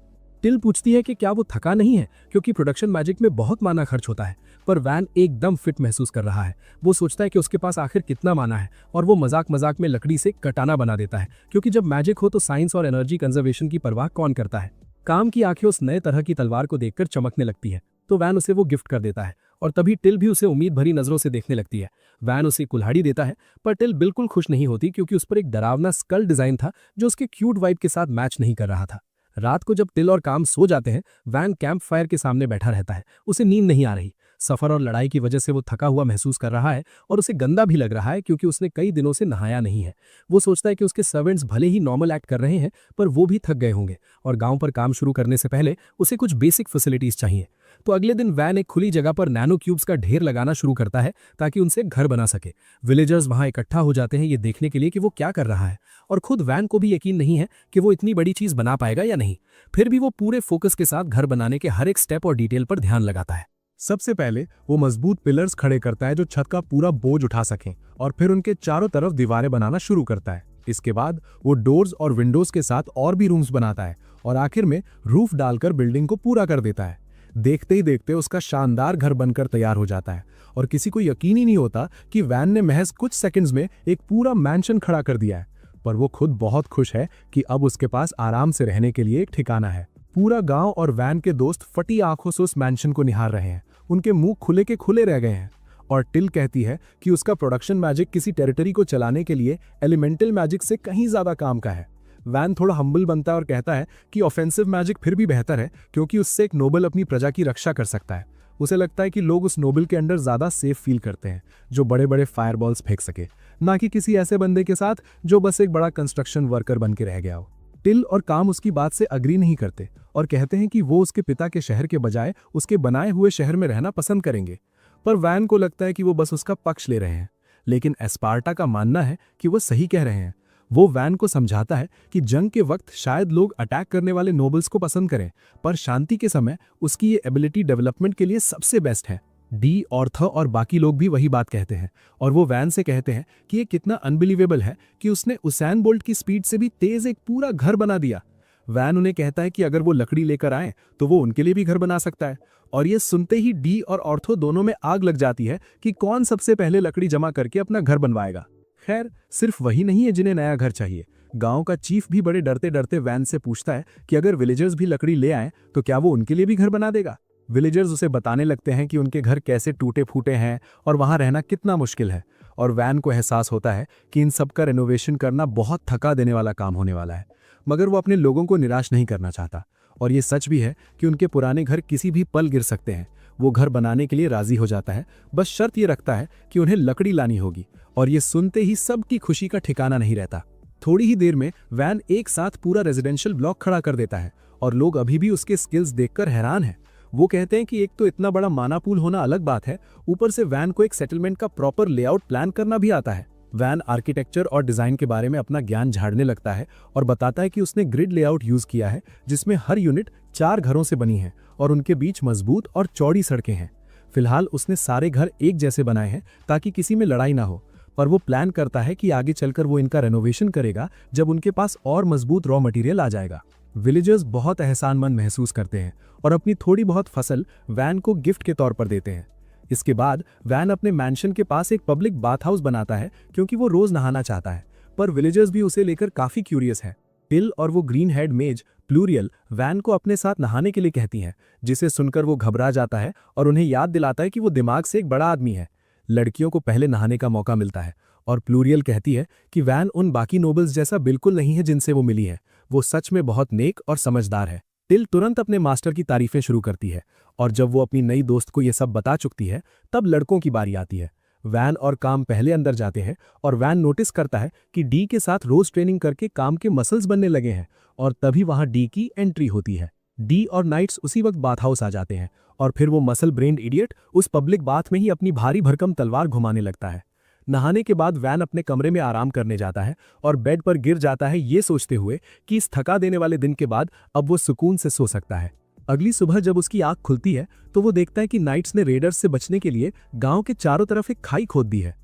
टिल पूछती है कि क्या वो थका नहीं है, क्योंकि प्रोडक्शन मैजिक में बहुत माना खर्च होता है, पर वैन एकदम फिट महसूस कर रहा है। वो सोचता है कि उसके पास आखिर कितना माना है, और वो मजाक मजाक में लकड़ी से कटाना बना देता है, क्योंकि जब मैजिक हो तो साइंस और एनर्जी कंजर्वेशन की परवाह कौन करता है। काम की आंखें उस नए तरह की तलवार को देखकर चमकने लगती है, तो वैन उसे वो गिफ्ट कर देता है, और तभी टिल भी उसे उम्मीद भरी नजरों से देखने लगती है। वैन उसे कुल्हाड़ी देता है, पर टिल बिल्कुल खुश नहीं होती, क्योंकि उस पर एक डरावना स्कल डिजाइन था जो उसके क्यूट वाइब के साथ मैच नहीं कर रहा था। रात को जब टिल और काम सो जाते हैं, वैन कैंप फायर के सामने बैठा रहता है। उसे नींद नहीं आ रही। सफर और लड़ाई की वजह से वो थका हुआ महसूस कर रहा है, और उसे गंदा भी लग रहा है, क्योंकि उसने कई दिनों से नहाया नहीं है। वो सोचता है कि उसके सर्वेंट्स भले ही नॉर्मल एक्ट कर रहे हैं, पर वो भी थक गए होंगे, और गांव पर काम शुरू करने से पहले उसे कुछ बेसिक फैसिलिटीज चाहिए। तो अगले दिन वैन एक खुली जगह पर नैनो क्यूब्स का ढेर लगाना शुरू करता है ताकि उनसे घर बना सके। विलेजर्स वहां इकट्ठा हो जाते हैं ये देखने के लिए कि वो क्या कर रहा है, और खुद वैन को भी यकीन नहीं है कि वो इतनी बड़ी चीज बना पाएगा या नहीं। फिर भी वो पूरे फोकस के साथ घर बनाने के हर एक स्टेप और डिटेल पर ध्यान लगाता है। सबसे पहले वो मजबूत पिलर्स खड़े करता है जो छत का पूरा बोझ उठा सकें, और फिर उनके चारों तरफ दीवारें बनाना शुरू करता है। इसके बाद वो डोर्स और विंडोज के साथ और भी रूम्स बनाता है, और आखिर में रूफ डालकर बिल्डिंग को पूरा कर देता है। देखते ही देखते उसका शानदार घर बनकर तैयार हो जाता है, और किसी को यकीन ही नहीं होता कि वैन ने महज कुछ सेकंड्स में एक पूरा मैंशन खड़ा कर दिया है। पर वो खुद बहुत खुश है कि अब उसके पास आराम से रहने के लिए एक ठिकाना है। पूरा गांव और वैन के दोस्त फटी आंखों से उस मैंशन को निहार रहे हैं। उनके मुंह खुले के खुले रह गए हैं, और टिल कहती है कि उसका प्रोडक्शन मैजिक किसी टेरिटरी को चलाने के लिए एलिमेंटल मैजिक से कहीं ज्यादा काम का है। वैन थोड़ा हम्बल बनता है और कहता है कि ऑफेंसिव मैजिक फिर भी बेहतर है, क्योंकि उससे एक नोबल अपनी प्रजा की रक्षा कर सकता है। उसे लगता है कि लोग उस नोबल के अंडर ज्यादा सेफ फील करते हैं, जो बड़े बड़े फायरबॉल्स फेंक सके, ना कि किसी ऐसे बंदे के साथ जो बस एक बड़ा कंस्ट्रक्शन वर्कर बन के रह गया हो। टिल और काम उसकी बात से अग्री नहीं करते और कहते हैं कि वो उसके पिता के शहर के बजाय उसके बनाए हुए शहर में रहना पसंद करेंगे। पर वैन को लगता है कि वो बस उसका पक्ष ले रहे हैं, लेकिन एस्पार्टा का मानना है कि वो सही कह रहे हैं। वो वैन को समझाता है कि जंग के वक्त शायद लोग अटैक करने वाले नोबल्स को पसंद करें, पर शांति के समय उसकी ये एबिलिटी डेवलपमेंट के लिए सबसे बेस्ट है। डी, ऑर्थर और बाकी लोग भी वही बात कहते हैं, और वो वैन से कहते हैं कि ये कितना अनबिलीवेबल है कि उसने उसैन बोल्ट की स्पीड से भी तेज एक पूरा घर बना दिया। वैन उन्हें कहता है कि अगर वो लकड़ी लेकर आए तो वो उनके लिए भी घर बना सकता है, और ये सुनते ही डी और ऑर्थो दोनों में आग लग जाती है कि कौन सबसे पहले लकड़ी जमा करके अपना घर बनवाएगा। खैर, सिर्फ वही नहीं है जिन्हें नया घर चाहिए। गांव का चीफ भी बड़े डरते डरते वैन से पूछता है कि अगर विलेजर्स भी लकड़ी ले आए तो क्या वो उनके लिए भी घर बना देगा। विलेजर्स उसे बताने लगते हैं कि उनके घर कैसे टूटे फूटे हैं और वहां रहना कितना मुश्किल है, और वैन को एहसास होता है कि इन सब का रेनोवेशन करना बहुत थका देने वाला काम होने वाला है। मगर वो अपने लोगों को निराश नहीं करना चाहता, और ये सच भी है कि उनके पुराने घर किसी भी पल गिर सकते हैं। वो घर बनाने के लिए राजी हो जाता है, बस शर्त ये रखता है कि उन्हें लकड़ी लानी होगी, और ये सुनते ही सबकी खुशी का ठिकाना नहीं रहता। थोड़ी ही देर में वैन एक साथ पूरा रेजिडेंशियल ब्लॉक खड़ा कर देता है और लोग अभी भी उसके स्किल्स देखकर हैरान हैं। वो कहते हैं कि एक तो इतना बड़ा माना पूल होना अलग बात है, ऊपर से वैन को एक सेटलमेंट का प्रॉपर लेआउट प्लान करना भी आता है। वैन आर्किटेक्चर और डिजाइन के बारे में अपना ज्ञान झाड़ने लगता है और बताता है कि उसने ग्रिड लेआउट यूज किया है, जिसमें हर यूनिट 4 घरों से बनी है और उनके बीच मजबूत और चौड़ी सड़कें हैं। फिलहाल उसने सारे घर एक जैसे बनाए हैं ताकि किसी में लड़ाई ना हो, पर वो प्लान करता है कि आगे चलकर वो इनका रेनोवेशन करेगा जब उनके पास और मजबूत रॉ मटेरियल आ जाएगा। विलेजर्स बहुत एहसानमंद महसूस करते हैं और अपनी थोड़ी बहुत फसल वैन को गिफ्ट के तौर पर देते हैं। इसके बाद वैन अपने मैंशन के पास एक पब्लिक बाथ हाउस बनाता है क्योंकि वो रोज नहाना चाहता है, पर विलेजर्स भी उसे लेकर काफी क्यूरियस है। टिल और वो ग्रीन हेड मेज प्लूरियल वैन को अपने साथ नहाने के लिए कहती हैं, जिसे सुनकर वो घबरा जाता है और उन्हें याद दिलाता है कि वो दिमाग से एक बड़ा आदमी है। लड़कियों को पहले नहाने का मौका मिलता है और प्लूरियल कहती है कि वैन उन बाकी नोबल्स जैसा बिल्कुल नहीं है जिनसे वो मिली है, वो सच में बहुत नेक और समझदार है। टिल तुरंत अपने मास्टर की तारीफें शुरू करती है और जब वो अपनी नई दोस्त को ये सब बता चुकती है, तब लड़कों की बारी आती है। वैन और काम पहले अंदर जाते हैं और वैन नोटिस करता है कि डी के साथ रोज ट्रेनिंग करके काम के मसल्स बनने लगे हैं, और तभी वहां डी की एंट्री होती है। डी और नाइट्स उसी वक्त बाथ हाउस आ जाते हैं और फिर वो मसल ब्रेन्ड इडियट उस पब्लिक बाथ में ही अपनी भारी भरकम तलवार घुमाने लगता है। नहाने के बाद वैन अपने कमरे में आराम करने जाता है और बेड पर गिर जाता है, ये सोचते हुए कि इस थका देने वाले दिन के बाद अब वो सुकून से सो सकता है। अगली सुबह जब उसकी आंख खुलती है तो वो देखता है कि नाइट्स ने रेडर्स से बचने के लिए गांव के चारों तरफ एक खाई खोद दी है,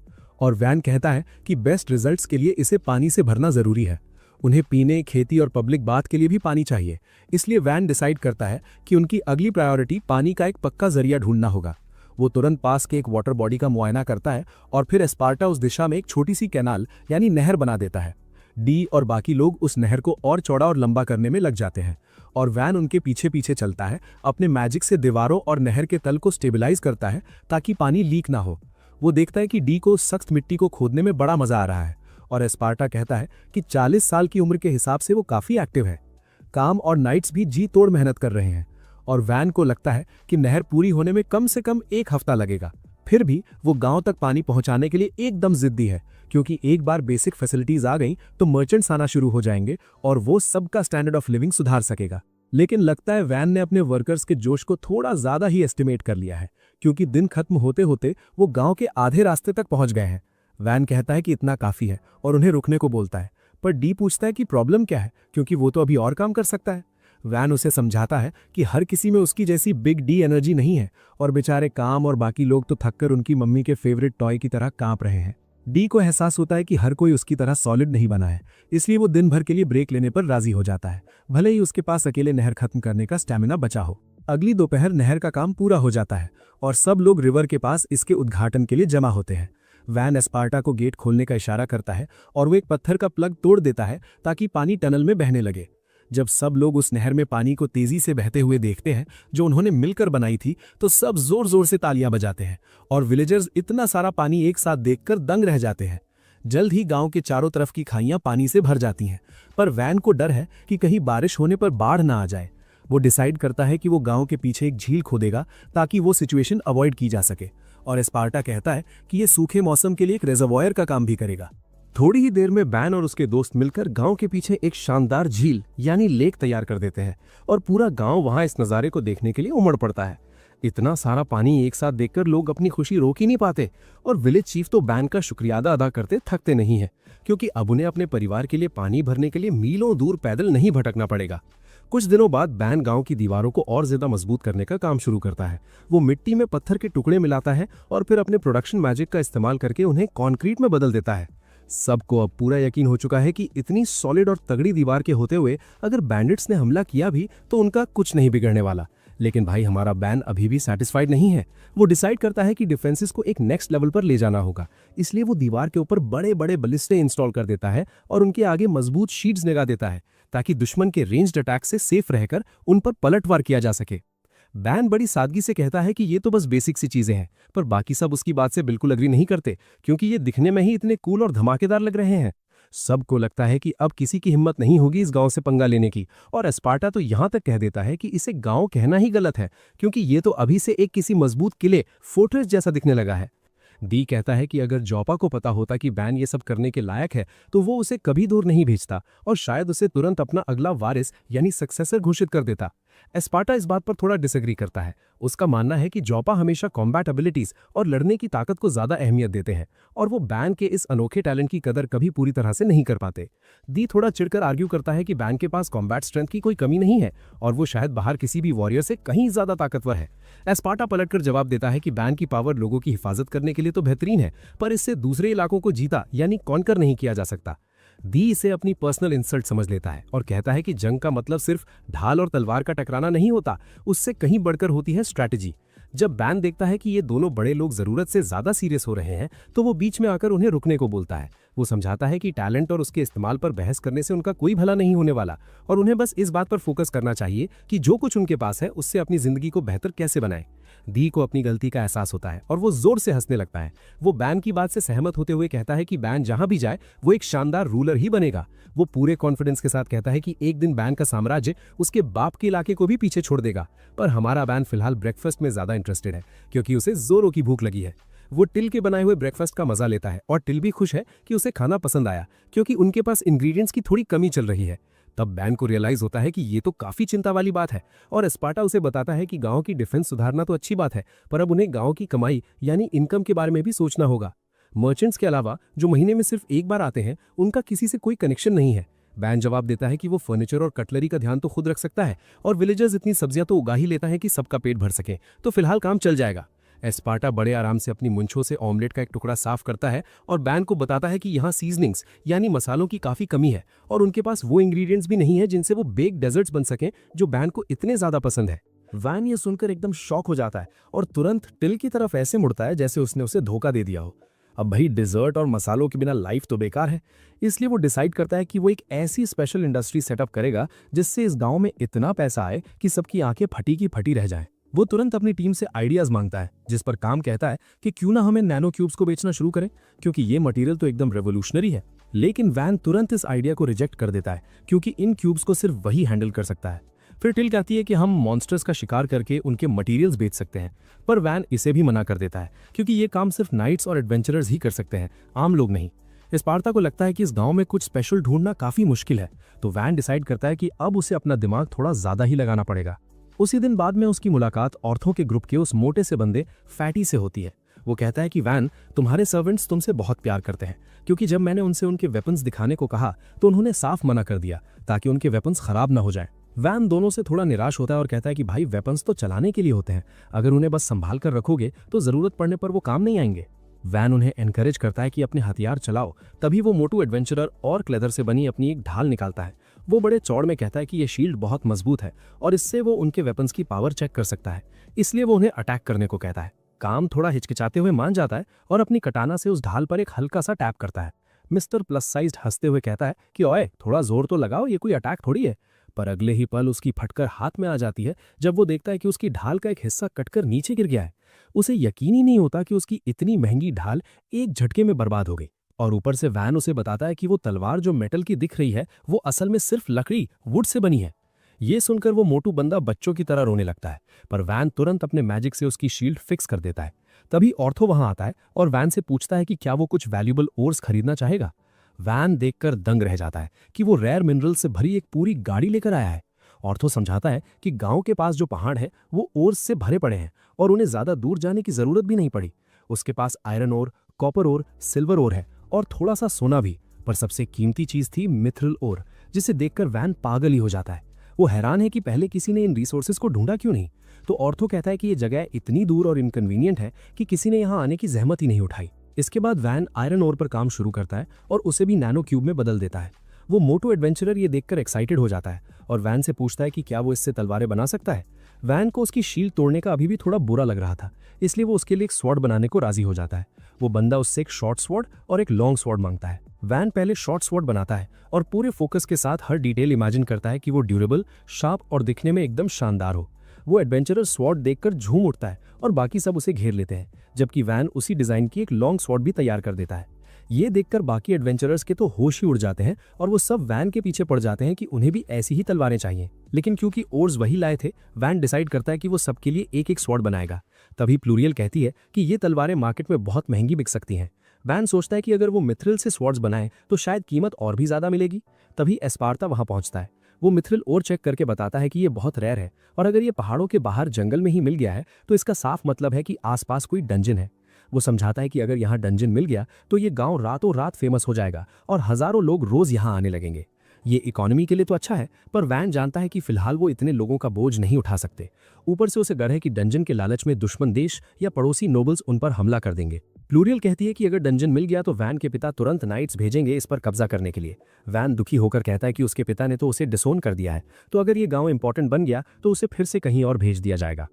और वैन कहता है कि बेस्ट रिजल्ट्स के लिए इसे पानी से भरना जरूरी है। उन्हें पीने, खेती और पब्लिक बाथ के लिए भी पानी चाहिए, इसलिए वैन डिसाइड करता है कि उनकी अगली प्रायोरिटी पानी का एक पक्का जरिया ढूंढना होगा। वो तुरंत पास के एक वाटर बॉडी का मुआयना करता है और फिर एस्पार्टा उस दिशा में एक छोटी सी कैनाल यानी नहर बना देता है। डी और बाकी लोग उस नहर को और चौड़ा और लंबा करने में लग जाते हैं और वैन उनके पीछे पीछे चलता है, अपने मैजिक से दीवारों और नहर के तल को स्टेबलाइज करता है ताकि पानी लीक ना हो। वो देखता है कि डी को सख्त मिट्टी को खोदने में बड़ा मजा आ रहा है और एस्पार्टा कहता है कि 40 साल की उम्र के हिसाब से वो काफी एक्टिव है। काम और नाइट्स भी जी तोड़ मेहनत कर रहे हैं और वैन को लगता है कि नहर पूरी होने में कम से कम 1 हफ्ता लगेगा। फिर भी वो गांव तक पानी पहुंचाने के लिए एकदम जिद्दी है, क्योंकि एक बार बेसिक फैसिलिटीज आ गई तो मर्चेंट्स आना शुरू हो जाएंगे और वो सबका स्टैंडर्ड ऑफ लिविंग सुधार सकेगा। लेकिन लगता है वैन ने अपने वर्कर्स के जोश को थोड़ा ज्यादा ही एस्टिमेट कर लिया है, क्योंकि दिन खत्म होते होते वो गांव के आधे रास्ते तक पहुंच गए हैं। वैन कहता है कि इतना काफी है और उन्हें रुकने को बोलता है, पर डी पूछता है कि प्रॉब्लम क्या है, क्योंकि वो तो अभी और काम कर सकता है। वैन उसे समझाता है कि हर किसी में उसकी जैसी बिग डी एनर्जी नहीं है और बेचारे काम और बाकी लोग तो थककर उनकी मम्मी के फेवरेट टॉय की तरह कांप रहे हैं। डी को एहसास होता है कि हर कोई उसकी तरह सॉलिड नहीं बना है, इसलिए वो दिन भर के लिए ब्रेक लेने पर राजी हो जाता है, भले ही उसके पास अकेले नहर खत्म करने का स्टैमिना बचा हो। अगली दोपहर नहर का काम पूरा हो जाता है और सब लोग रिवर के पास इसके उद्घाटन के लिए जमा होते हैं। वैन एस्पार्टा को गेट खोलने का इशारा करता है और वो एक पत्थर का प्लग तोड़ देता है ताकि पानी टनल में बहने लगे। जब सब लोग उस नहर में पानी को तेजी से बहते हुए देखते हैं जो उन्होंने मिलकर बनाई थी, तो सब जोर जोर से तालियां बजाते हैं और विलेजर्स इतना सारा पानी एक साथ देखकर दंग रह जाते हैं। जल्द ही गांव के चारों तरफ की खाइयां पानी से भर जाती हैं, पर वैन को डर है कि कहीं बारिश होने पर बाढ़ ना आ जाए। वो डिसाइड करता है कि वो गांव के पीछे एक झील खोदेगा ताकि वो सिचुएशन अवॉइड की जा सके, और एस्पार्टा कहता है कि ये सूखे मौसम के लिए एक रिजर्वॉयर का काम भी करेगा। थोड़ी ही देर में बैन और उसके दोस्त मिलकर गांव के पीछे एक शानदार झील यानी लेक तैयार कर देते हैं और पूरा गांव वहां इस नज़ारे को देखने के लिए उमड़ पड़ता है। इतना सारा पानी एक साथ देखकर लोग अपनी खुशी रोक ही नहीं पाते और विलेज चीफ तो बैन का शुक्रिया अदा करते थकते नहीं है, क्योंकि अब उन्हें अपने परिवार के लिए पानी भरने के लिए मीलों दूर पैदल नहीं भटकना पड़ेगा। कुछ दिनों बाद बैन गांव की दीवारों को और ज्यादा मजबूत करने का काम शुरू करता है। वो मिट्टी में पत्थर के टुकड़े मिलाता है और फिर अपने प्रोडक्शन मैजिक का इस्तेमाल करके उन्हें कॉन्क्रीट में बदल देता है। सबको अब पूरा यकीन हो चुका है कि इतनी सॉलिड और तगड़ी दीवार के होते हुए अगर बैंडिट्स ने हमला किया भी तो उनका कुछ नहीं बिगड़ने वाला। लेकिन भाई हमारा बैन अभी भी सेटिस्फाइड नहीं है। वो डिसाइड करता है कि डिफेंसेस को एक नेक्स्ट लेवल पर ले जाना होगा, इसलिए वो दीवार के ऊपर बड़े बड़े बलिस्टे इंस्टॉल कर देता है और उनके आगे मजबूत शीट्स लगा देता है ताकि दुश्मन के रेंज्ड अटैक से सेफ रहकर उन पर पलटवार किया जा सके। बैन बड़ी सादगी से कहता है कि ये तो बस बेसिक सी चीजें हैं, पर बाकी सब उसकी बात से बिल्कुल अग्री नहीं करते, क्योंकि ये दिखने में ही इतने कूल और धमाकेदार लग रहे हैं। सबको लगता है कि अब किसी की हिम्मत नहीं होगी इस गांव से पंगा लेने की, और एस्पार्टा तो यहां तक कह देता है कि इसे गांव कहना ही गलत है, क्योंकि ये तो अभी से एक किसी मजबूत किले फोर्ट्रेस जैसा दिखने लगा है। डी कहता है कि अगर जॉपा को पता होता कि वैन ये सब करने के लायक है तो वो उसे कभी दूर नहीं भेजता और शायद उसे तुरंत अपना अगला वारिस यानी सक्सेसर घोषित कर देता। एस्पार्टा इस बात पर थोड़ा डिसएग्री करता है। उसका मानना है कि जॉपा हमेशा कॉम्बैट एबिलिटीज और लड़ने की ताकत को ज्यादा अहमियत देते हैं और वो बैन के इस अनोखे टैलेंट की कदर कभी पूरी तरह से नहीं कर पाते। दी थोड़ा चिढ़कर आर्ग्यू करता है कि बैन के पास कॉम्बैट स्ट्रेंथ की कोई कमी नहीं है और वो शायद बाहर किसी भी वॉरियर से कहीं ज्यादा ताकतवर है। एस्पार्टा पलटकर जवाब देता है कि बैन की पावर लोगों की हिफाजत करने के लिए तो बेहतरीन है, पर इससे दूसरे इलाकों को जीता यानी कॉन्कर नहीं किया जा सकता। दी इसे अपनी पर्सनल इंसल्ट समझ लेता है और कहता है कि जंग का मतलब सिर्फ ढाल और तलवार का टकराना नहीं होता, उससे कहीं बढ़कर होती है स्ट्रैटेजी। जब बैन देखता है कि ये दोनों बड़े लोग जरूरत से ज्यादा सीरियस हो रहे हैं तो वो बीच में आकर उन्हें रुकने को बोलता है। वो समझाता है कि टैलेंट और उसके इस्तेमाल पर बहस करने से उनका कोई भला नहीं होने वाला और उन्हें बस इस बात पर फोकस करना चाहिए कि जो कुछ उनके पास है उससे अपनी जिंदगी को बेहतर कैसे बनाएं। दी को अपनी गलती का एहसास होता है और वो जोर से हंसने लगता है। वो बैन की बात से सहमत होते हुए कहता है कि बैन जहां भी जाए वो एक शानदार रूलर ही बनेगा। वो पूरे कॉन्फिडेंस के साथ कहता है कि एक दिन बैन का साम्राज्य उसके बाप के इलाके को भी पीछे छोड़ देगा, पर हमारा बैन फिलहाल ब्रेकफास्ट में ज्यादा इंटरेस्टेड है क्योंकि उसे जोरों की भूख लगी है। वो टिल के बनाए हुए ब्रेकफास्ट का मजा लेता है और टिल भी खुश है कि उसे खाना पसंद आया क्योंकि उनके पास इंग्रेडिएंट्स की थोड़ी कमी चल रही है। तब बैन को रियलाइज होता है कि ये तो काफी चिंता वाली बात है और एस्पार्टा उसे बताता है कि गांव की डिफेंस सुधारना तो अच्छी बात है, पर अब उन्हें गांव की कमाई यानी इनकम के बारे में भी सोचना होगा। मर्चेंट्स के अलावा जो महीने में सिर्फ एक बार आते हैं उनका किसी से कोई कनेक्शन नहीं है। बैन जवाब देता है कि वो फर्नीचर और कटलरी का ध्यान तो खुद रख सकता है और विलेजर्स इतनी सब्जियां तो उगा ही लेता है कि सबका पेट भर सके, तो फिलहाल काम चल जाएगा। एस्पार्टा बड़े आराम से अपनी मुंछों से ऑमलेट का एक टुकड़ा साफ करता है और बैन को बताता है कि यहाँ सीजनिंग्स यानी मसालों की काफी कमी है और उनके पास वो इंग्रेडिएंट्स भी नहीं है जिनसे वो बेक डेजर्ट्स बन सकें जो बैन को इतने ज्यादा पसंद है। वैन ये सुनकर एकदम शॉक हो जाता है और तुरंत टिल की तरफ ऐसे मुड़ता है जैसे उसने उसे धोखा दे दिया हो। अब भाई डिजर्ट और मसालों के बिना लाइफ तो बेकार है, इसलिए वो डिसाइड करता है कि वो एक ऐसी स्पेशल इंडस्ट्री सेटअप करेगा जिससे इस गांव में इतना पैसा आए कि सबकी आंखें फटी की फटी रह जाएं। वो तुरंत अपनी टीम से आइडियाज मांगता है, जिस पर काम कहता है कि क्यों ना हमें नैनो क्यूब्स को बेचना शुरू करें क्योंकि ये मटेरियल तो एकदम रेवोल्यूशनरी है। लेकिन वैन तुरंत इस आइडिया को रिजेक्ट कर देता है क्योंकि इन क्यूब्स को सिर्फ वही हैंडल कर सकता है। फिर टिल कहती है कि हम मॉन्स्टर्स का शिकार करके उनके मटेरियल्स बेच सकते हैं, पर वैन इसे भी मना कर देता है क्योंकि ये काम सिर्फ नाइट्स और एडवेंचरर्स ही कर सकते हैं, आम लोग नहीं। एस्पार्टा को लगता है कि इस गांव में कुछ स्पेशल ढूंढना काफी मुश्किल है, तो वैन डिसाइड करता है कि अब उसे अपना दिमाग थोड़ा ज्यादा ही लगाना पड़ेगा। उसी दिन बाद में उसकी मुलाकात औरतों के ग्रुप के उस मोटे से बंदे फैटी से होती है। वो कहता है कि वैन, तुम्हारे सर्वेंट्स तुमसे बहुत प्यार करते हैं क्योंकि जब मैंने उनसे उनके वेपन्स दिखाने को कहा तो उन्होंने साफ मना कर दिया ताकि उनके वेपन्स खराब ना हो जाएं। वैन दोनों से थोड़ा निराश होता है और कहता है कि भाई वेपन्स तो चलाने के लिए होते हैं, अगर उन्हें बस संभाल कर रखोगे तो जरूरत पड़ने पर वो काम नहीं आएंगे। वैन उन्हें एनकरेज करता है कि अपने हथियार चलाओ। तभी वो मोटू एडवेंचरर और क्लेदर से बनी अपनी एक ढाल निकालता है। वो बड़े चौड़ में कहता है कि ये शील्ड बहुत मजबूत है और इससे वो उनके वेपन्स की पावर चेक कर सकता है, इसलिए वो उन्हें अटैक करने को कहता है। काम थोड़ा हिचकिचाते हुए मान जाता है और अपनी कटाना से उस ढाल पर एक हल्का सा टैप करता है। मिस्टर प्लस साइज्ड हंसते हुए कहता है कि ओए थोड़ा जोर तो लगाओ, ये कोई अटैक थोड़ी है। पर अगले ही पल उसकी फटकर हाथ में आ जाती है जब वो देखता है कि उसकी ढाल का एक हिस्सा कटकर नीचे गिर गया है। उसे यकीन ही नहीं होता कि उसकी इतनी महंगी ढाल एक झटके में बर्बाद हो गई। और ऊपर से वैन उसे बताता है कि वो तलवार जो मेटल की दिख रही है वो असल में सिर्फ लकड़ी वुड से बनी है। ये सुनकर वो मोटू बंदा बच्चों की तरह रोने लगता है, पर वैन तुरंत अपने मैजिक से उसकी शील्ड फिक्स कर देता है। तभी ऑर्थो वहां आता है और वैन से पूछता है कि क्या वो कुछ वैल्यूएबल ओर्स खरीदना चाहेगा। वैन देखकर दंग रह जाता है कि वो रेयर मिनरल से भरी एक पूरी गाड़ी लेकर आया है। ऑर्थो समझाता है कि गांव के पास जो पहाड़ है वो ओर्स से भरे पड़े हैं और उन्हें ज्यादा दूर जाने की जरूरत भी नहीं पड़ी। उसके पास iron ore, copper ore, silver ore है और थोड़ा सा सोना भी, पर सबसे कीमती चीज थी मिथ्रिल ओर, जिसे देखकर वैन पागल ही हो जाता है। वो हैरान है कि पहले किसी ने इन रिसोर्सेज को ढूंढा क्यों नहीं। तो ऑर्थो कहता है कि ये जगह इतनी दूर और इनकन्वीनियंट है कि किसी ने यहाँ आने की जहमत ही नहीं उठाई। इसके बाद वैन आयरन ओर पर काम शुरू करता है और उसे भी नैनो क्यूब में बदल देता है। वो मोटो एडवेंचरर ये देखकर एक्साइटेड हो जाता है और वैन से पूछता है कि क्या वो इससे तलवारें बना सकता है। वैन को उसकी शील्ड तोड़ने का अभी भी थोड़ा बुरा लग रहा था, इसलिए वो उसके लिए एक स्वॉर्ड बनाने को राजी हो जाता है। वो बंदा उससे एक शॉर्ट स्वॉर्ड और एक लॉन्ग स्वॉर्ड मांगता है। वैन पहले शॉर्ट स्वॉर्ड बनाता है और पूरे फोकस के साथ हर डिटेल इमेजिन करता है कि वो ड्यूरेबल, शार्प और दिखने में एकदम शानदार हो। वो एडवेंचरर स्वॉर्ड देखकर झूम उठता है और बाकी सब उसे घेर लेते हैं, जबकि वैन उसी डिजाइन की एक लॉन्ग स्वॉर्ड भी तैयार कर देता है। ये देखकर बाकी एडवेंचरर्स के तो होश ही उड़ जाते हैं और वो सब वैन के पीछे पड़ जाते हैं कि उन्हें भी ऐसी ही तलवारें चाहिए। लेकिन क्योंकि ओर्स वही लाए थे, वैन डिसाइड करता है कि वो सबके लिए एक एक स्वॉर्ड बनाएगा। तभी प्लूरियल कहती है कि ये तलवारें मार्केट में बहुत महंगी बिक सकती हैं। वैन सोचता है कि अगर वो मिथ्रिल से स्वॉर्ड्स बनाए तो शायद कीमत और भी ज्यादा मिलेगी। तभी एस्पार्टा वहां पहुंचता है। वो मिथ्रिल और चेक करके बताता है कि ये बहुत रेयर है और अगर ये पहाड़ों के बाहर जंगल में ही मिल गया है तो इसका साफ मतलब है कि आसपास कोई डंजन है। वो समझाता है कि अगर यहाँ डंजन मिल गया तो ये गांव रातों रात फेमस हो जाएगा और हजारों लोग रोज यहाँ आने लगेंगे। ये इकोनॉमी के लिए तो अच्छा है, पर वैन जानता है कि फिलहाल वो इतने लोगों का बोझ नहीं उठा सकते। ऊपर से उसे डर है कि डंजन के लालच में दुश्मन देश या पड़ोसी नोबल्स उन पर हमला कर देंगे। प्लूरियल कहती है कि अगर डंजन मिल गया तो वैन के पिता तुरंत नाइट्स भेजेंगे इस पर कब्जा करने के लिए। वैन दुखी होकर कहता है कि उसके पिता ने तो उसे डिसोन कर दिया है, तो अगर ये गांव इंपॉर्टेंट बन गया तो उसे फिर से कहीं और भेज दिया जाएगा।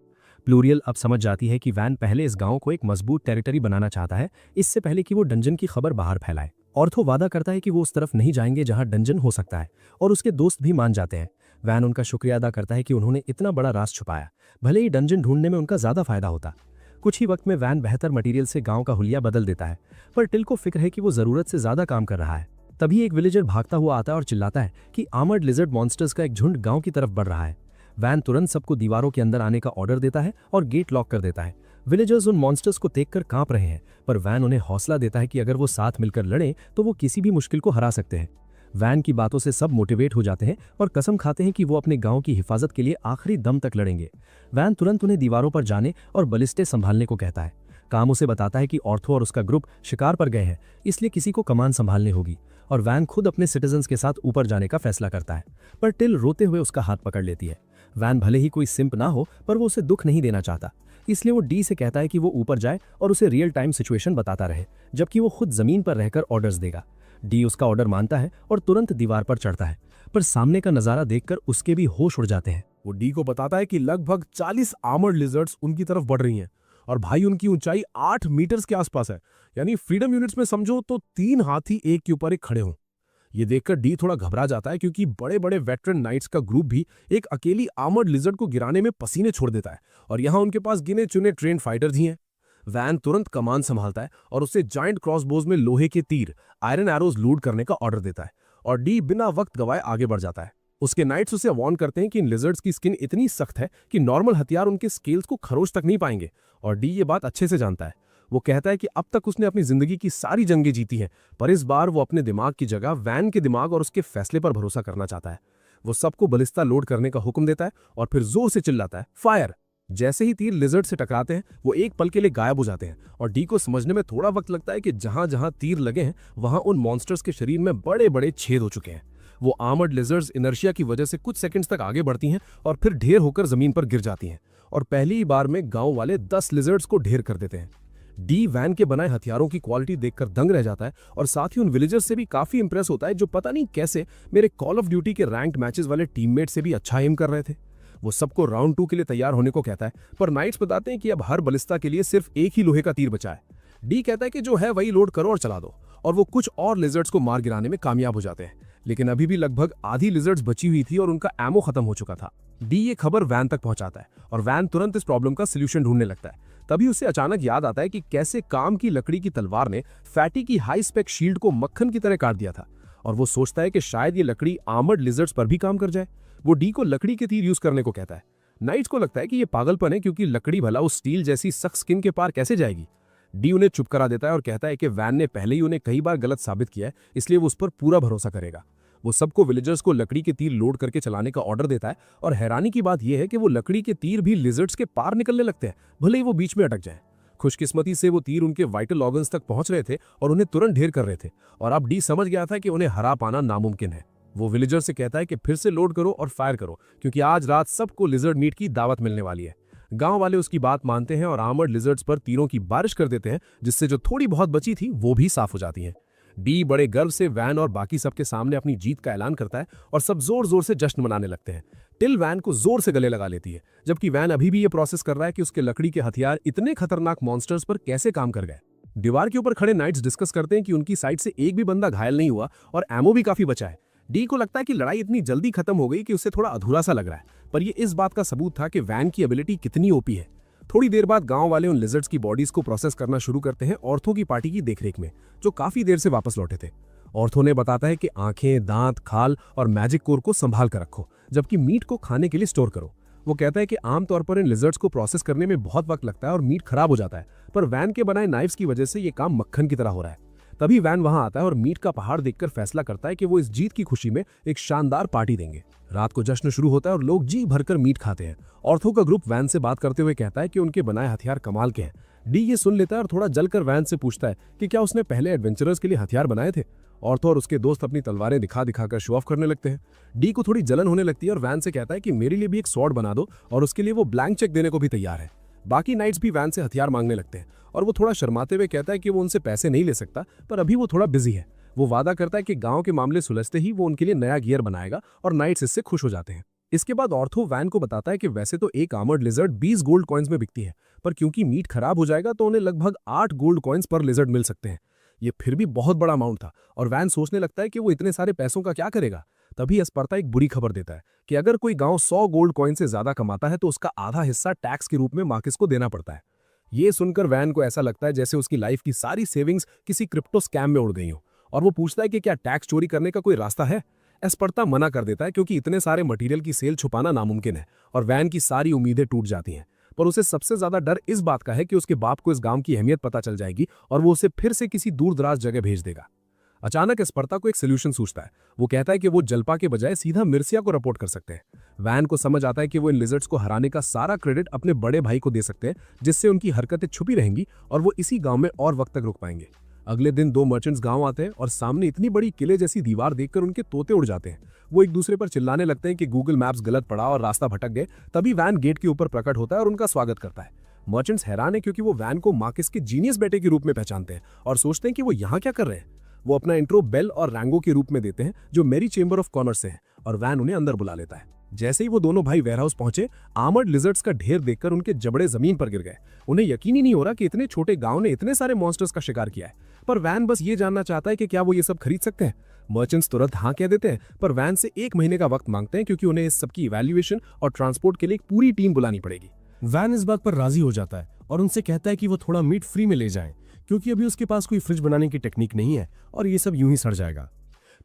प्लूरियल अब समझ जाती है कि वैन पहले इस गांव को एक मजबूत टेरिटरी बनाना चाहता है, इससे पहले कि वो डंजन की खबर बाहर फैलाए। ऑर्थो वादा करता है कि वो उस तरफ नहीं जाएंगे जहां डंजन हो सकता है और उसके दोस्त भी मान जाते हैं। वैन उनका शुक्रिया अदा करता है कि उन्होंने इतना बड़ा राज छुपाया, भले ही डंजन ढूंढने में उनका ज्यादा फायदा होता। कुछ ही वक्त में वैन बेहतर मटेरियल से गांव का हुलिया बदल देता है, पर टिल को फिक्र है कि वो जरूरत से ज्यादा काम कर रहा है। तभी एक विलेजर भागता हुआ आता है और चिल्लाता है कि आर्मर्ड लिजर्ड मॉन्स्टर्स का एक झुंड गांव की तरफ बढ़ रहा है। वैन तुरंत सबको दीवारों के अंदर आने का ऑर्डर देता है और गेट लॉक कर देता है। विलेजर्स उन मॉन्स्टर्स को देखकर कांप रहे हैं, पर वैन उन्हें हौसला देता है कि अगर वो साथ मिलकर लड़ें तो वो किसी भी मुश्किल को हरा सकते हैं। वैन की बातों से सब मोटिवेट हो जाते हैं और कसम खाते हैं कि वो अपने गांव की हिफाजत के लिए आखिरी दम तक लड़ेंगे। वैन तुरंत उन्हें दीवारों पर जाने और बलिस्टे संभालने को कहता है। काम उसे बताता है कि ऑर्थो और उसका ग्रुप शिकार पर गए हैं, इसलिए किसी को कमान संभालनी होगी और वैन खुद अपने सिटीजन्स के साथ ऊपर जाने का फैसला करता है, पर टिल रोते हुए उसका हाथ पकड़ लेती है। वैन भले ही कोई सिंप ना हो, पर वो उसे दुख नहीं देना चाहता, इसलिए वो डी से कहता है कि वो ऊपर जाए और उसे रियल टाइम सिचुएशन बताता रहे, जबकि वो खुद जमीन पर रहकर ऑर्डर्स देगा। डी उसका ऑर्डर मानता है और तुरंत दीवार पर चढ़ता है, पर सामने का नजारा देखकर उसके भी होश उड़ जाते हैं। वो डी को बताता है कि लगभग 40 आर्मर्ड लिजर्ड्स उनकी तरफ बढ़ रही हैं और भाई उनकी ऊंचाई 8 मीटर्स के आसपास है, यानी फ्रीडम यूनिट्स में समझो तो 3 हाथी एक के ऊपर एक खड़े हों। ये देखकर डी थोड़ा घबरा जाता है क्योंकि बड़े बड़े वेटरन नाइट्स का ग्रुप भी एक अकेली आर्मर्ड लिजर्ड को गिराने में पसीने छोड़ देता है और यहाँ उनके पास गिने चुने ट्रेन फाइटर्स ही हैं। वैन तुरंत कमान संभालता है और उसे जायंट क्रॉसबोज में लोहे के तीर आयरन एरोज लूट करने का ऑर्डर देता है और डी बिना वक्त गवाए आगे बढ़ जाता है। उसके नाइट्स उसे वार्न करते हैं कि इन लिजर्ड्स की स्किन इतनी सख्त है कि नॉर्मल हथियार उनके स्केल्स को खरोच तक नहीं पाएंगे और डी ये बात अच्छे से जानता है। वो कहता है कि अब तक उसने अपनी जिंदगी की सारी जंगें जीती हैं, पर इस बार वो अपने दिमाग की जगह वैन के दिमाग और उसके फैसले पर भरोसा करना चाहता है। वो सबको बलिस्ता लोड करने का हुक्म देता है और फिर जोर से चिल्लाता है, फायर। जैसे ही तीर लिजर्ड से टकराते हैं वो एक पल के लिए गायब हो जाते हैं और डी को समझने में थोड़ा वक्त लगता है कि जहां जहां तीर लगे हैं वहां उन मॉन्स्टर्स के शरीर में बड़े बड़े छेद हो चुके हैं। वो आर्मर्ड लिजर्ड्स इनर्शिया की वजह से कुछ सेकंड्स तक आगे बढ़ती हैं और फिर ढेर होकर जमीन पर गिर जाती हैं और पहली बार में गांव वाले 10 लिजर्ड्स को ढेर कर देते हैं। डी वैन के बनाए हथियारों की क्वालिटी देखकर दंग रह जाता है और साथ ही उन विलेजर्स से भी काफी इंप्रेस होता है जो पता नहीं कैसे मेरे कॉल ऑफ ड्यूटी के रैंक्ड मैचेस वाले टीममेट से भी अच्छा एम कर रहे थे। वो सबको राउंड 2 के लिए तैयार होने को कहता है, पर नाइट्स बताते हैं कि अब हर बलिस्ता के लिए सिर्फ एक ही लोहे का तीर बचा है। डी कहता है कि जो है वही लोड करो और चला दो और वो कुछ और लिजर्ड्स को मार गिराने में कामयाब हो जाते हैं, लेकिन अभी भी लगभग आधी लिजर्ड्स बची हुई थी और उनका एमो खत्म हो चुका था। डी ये खबर वैन तक पहुंचाता है और वैन तुरंत इस प्रॉब्लम का सोल्यूशन ढूंढने लगता है। तभी उसे अचानक याद आता है कि कैसे काम की लकड़ी की तलवार ने फैटी की हाई स्पेक शील्ड को मक्खन की तरह काट दिया था और वो सोचता है कि शायद ये लकड़ी आर्मर्ड लिजर्ड्स पर भी काम कर जाए। वो डी को लकड़ी के तीर यूज करने को कहता है। नाइट्स को लगता है कि ये पागलपन है क्योंकि लकड़ी भला उस स्टील जैसी सख्त स्किन के पार कैसे जाएगी। डी उन्हें चुप करा देता है और कहता है कि वैन ने पहले ही उन्हें कई बार गलत साबित किया है, इसलिए वो उस पर पूरा भरोसा करेगा। वो सबको विलेजर्स को लकड़ी के तीर लोड करके चलाने का ऑर्डर देता है और हैरानी की बात यह है कि वो लकड़ी के तीर भी लिजर्ड्स के पार निकलने लगते हैं, भले ही वो बीच में अटक जाए। खुशकिस्मती से वो तीर उनके वाइटल ऑर्गन्स तक पहुंच रहे थे और उन्हें तुरंत ढेर कर रहे थे और अब डी समझ गया था कि उन्हें हरा पाना नामुमकिन है। वो विलेजर से कहता है कि फिर से लोड करो और फायर करो क्योंकि आज रात सबको लिजर्ड मीट की दावत मिलने वाली है। गांव वाले उसकी बात मानते हैं और आर्मर्ड लिजर्ड्स पर तीरों की बारिश कर देते हैं, जिससे जो थोड़ी बहुत बची थी वो भी साफ हो जाती हैं। डी बड़े गर्व से वैन और बाकी सबके सामने अपनी जीत का ऐलान करता है और सब जोर जोर से जश्न मनाने लगते हैं। टिल वैन को जोर से गले लगा लेती है, जबकि वैन अभी भी ये प्रोसेस कर रहा है कि उसके लकड़ी के हथियार इतने खतरनाक मॉन्स्टर्स पर कैसे काम कर गए। दीवार के ऊपर खड़े नाइट्स डिस्कस करते हैं कि उनकी साइड से एक भी बंदा घायल नहीं हुआ और एमो भी काफी बचा है। डी को लगता है कि लड़ाई इतनी जल्दी खत्म हो गई कि उसे थोड़ा अधूरा सा लग रहा है, पर यह इस बात का सबूत था कि वैन की एबिलिटी कितनी ओपी है। थोड़ी देर बाद गांव वाले उन लिजर्ड्स की बॉडीज को प्रोसेस करना शुरू करते हैं ऑर्थो की पार्टी की देखरेख में, जो काफी देर से वापस लौटे थे। ऑर्थो ने बताता है कि आंखें, दांत, खाल और मैजिक कोर को संभाल कर रखो, जबकि मीट को खाने के लिए स्टोर करो। वो कहता है कि आमतौर पर इन लिजर्ड्स को प्रोसेस करने में बहुत वक्त लगता है और मीट खराब हो जाता है, पर वैन के बनाए नाइफ्स की वजह से ये काम मक्खन की तरह हो रहा है। तभी वैन वहां आता है और मीट का पहाड़ देखकर फैसला करता है कि वो इस जीत की खुशी में एक शानदार पार्टी देंगे। रात को जश्न शुरू होता है और लोग जी भरकर मीट खाते हैं। ऑर्थो का ग्रुप वैन से बात करते हुए कहता है कि उनके बनाए हथियार कमाल के हैं। डी ये सुन लेता है और थोड़ा जलकर वैन से पूछता है कि क्या उसने पहले एडवेंचरर्स के लिए हथियार बनाए थे। ऑर्थो और उसके दोस्त अपनी तलवारें दिखा दिखाकर शो ऑफ करने लगते हैं। डी को थोड़ी जलन होने लगती है और वैन से कहता है कि मेरे लिए भी एक स्वॉर्ड बना दो, और उसके लिए वो ब्लैंक चेक देने को भी तैयार है। बाकी नाइट्स भी वैन से हथियार मांगने लगते हैं और वो थोड़ा शर्माते हुए कहता है कि वो उनसे पैसे नहीं ले सकता, पर अभी वो थोड़ा बिजी है। वो वादा करता है कि गांव के मामले सुलझते ही वो उनके लिए नया गियर बनाएगा और नाइट्स इससे खुश हो जाते हैं। इसके बाद ऑर्थो वैन को बताता है कि वैसे तो एक आर्मर्ड लिजर्ड 20 गोल्ड कॉइन्स में बिकती है, पर क्योंकि मीट खराब हो जाएगा तो उन्हें लगभग 8 गोल्ड कॉइन्स पर लिजर्ड मिल सकते हैं। ये फिर भी बहुत बड़ा अमाउंट था और वैन सोचने लगता है कि वो इतने सारे पैसों का क्या करेगा। तभी एस्पर्ता एक बुरी खबर देता है कि अगर कोई गांव 100 गोल्ड कॉइन से ज्यादा कमाता है तो उसका आधा हिस्सा टैक्स के रूप में मार्किस को देना पड़ता है। ये सुनकर वैन को ऐसा लगता है जैसे उसकी लाइफ की सारी सेविंग्स किसी क्रिप्टो स्कैम में उड़ गई हो, और वो पूछता है कि क्या टैक्स चोरी करने का कोई रास्ता है। एस्पर्ता मना कर देता है क्योंकि इतने सारे मटेरियल की सेल छुपाना नामुमकिन है और वैन की सारी उम्मीदें टूट जाती हैं। पर उसे सबसे ज्यादा डर इस बात का है कि उसके बाप को इस गांव की अहमियत पता चल जाएगी और वो उसे फिर से किसी दूर दराज जगह भेज देगा। अचानक एस्पर्ता को एक सोल्यूशन सूझता है। वो कहता है कि वो जल्पा के बजाय सीधा मिर्सिया को रिपोर्ट कर सकते हैं। वैन को समझ आता है कि वो इन लिजर्ड्स को हराने का सारा क्रेडिट अपने बड़े भाई को दे सकते हैं, जिससे उनकी हरकतें छुपी रहेंगी और वो इसी गांव में और वक्त तक रुक पाएंगे। अगले दिन 2 मर्चेंट्स गांव आते हैं और सामने इतनी बड़ी किले जैसी दीवार देखकर उनके तोते उड़ जाते हैं। वो एक दूसरे पर चिल्लाने लगते हैं कि गूगल मैप्स गलत पड़ा और रास्ता भटक गए। तभी वैन गेट के ऊपर प्रकट होता है और उनका स्वागत करता है। मर्चेंट्स हैरान है क्योंकि वो वैन को मार्किस के जीनियस बेटे के रूप में पहचानते हैं और सोचते हैं कि वो यहाँ क्या कर रहे हैं। वो अपना इंट्रो बेल और रैंगो के रूप में देते हैं, जो मेरी चेंबर ऑफ कॉमर्स से है, और वैन उन्हें अंदर बुला लेता है। जैसे ही वो दोनों भाई वेयरहाउस पहुंचे, आर्मर्ड लिजर्ड्स का ढेर देखकर उनके जबड़े जमीन पर गिर गए। उन्हें यकीन ही नहीं हो रहा कि इतने छोटे गांव ने इतने सारे मॉन्स्टर्स का शिकार किया है। पर वैन बस ये जानना चाहता है कि क्या वो ये सब खरीद सकते हैं। मर्चेंट्स तुरंत हाँ कह देते हैं, पर वैन से 1 महीने का वक्त मांगते हैं क्योंकि उन्हें इस सब की इवैल्यूएशन और ट्रांसपोर्ट के लिए एक पूरी टीम बुलानी पड़ेगी। वैन इस बात पर राजी हो जाता है और उनसे कहता है कि वो थोड़ा मीट फ्री में ले जाएं, क्योंकि अभी उसके पास कोई फ्रिज बनाने की टेक्निक नहीं है और ये सब यूं ही सड़ जाएगा।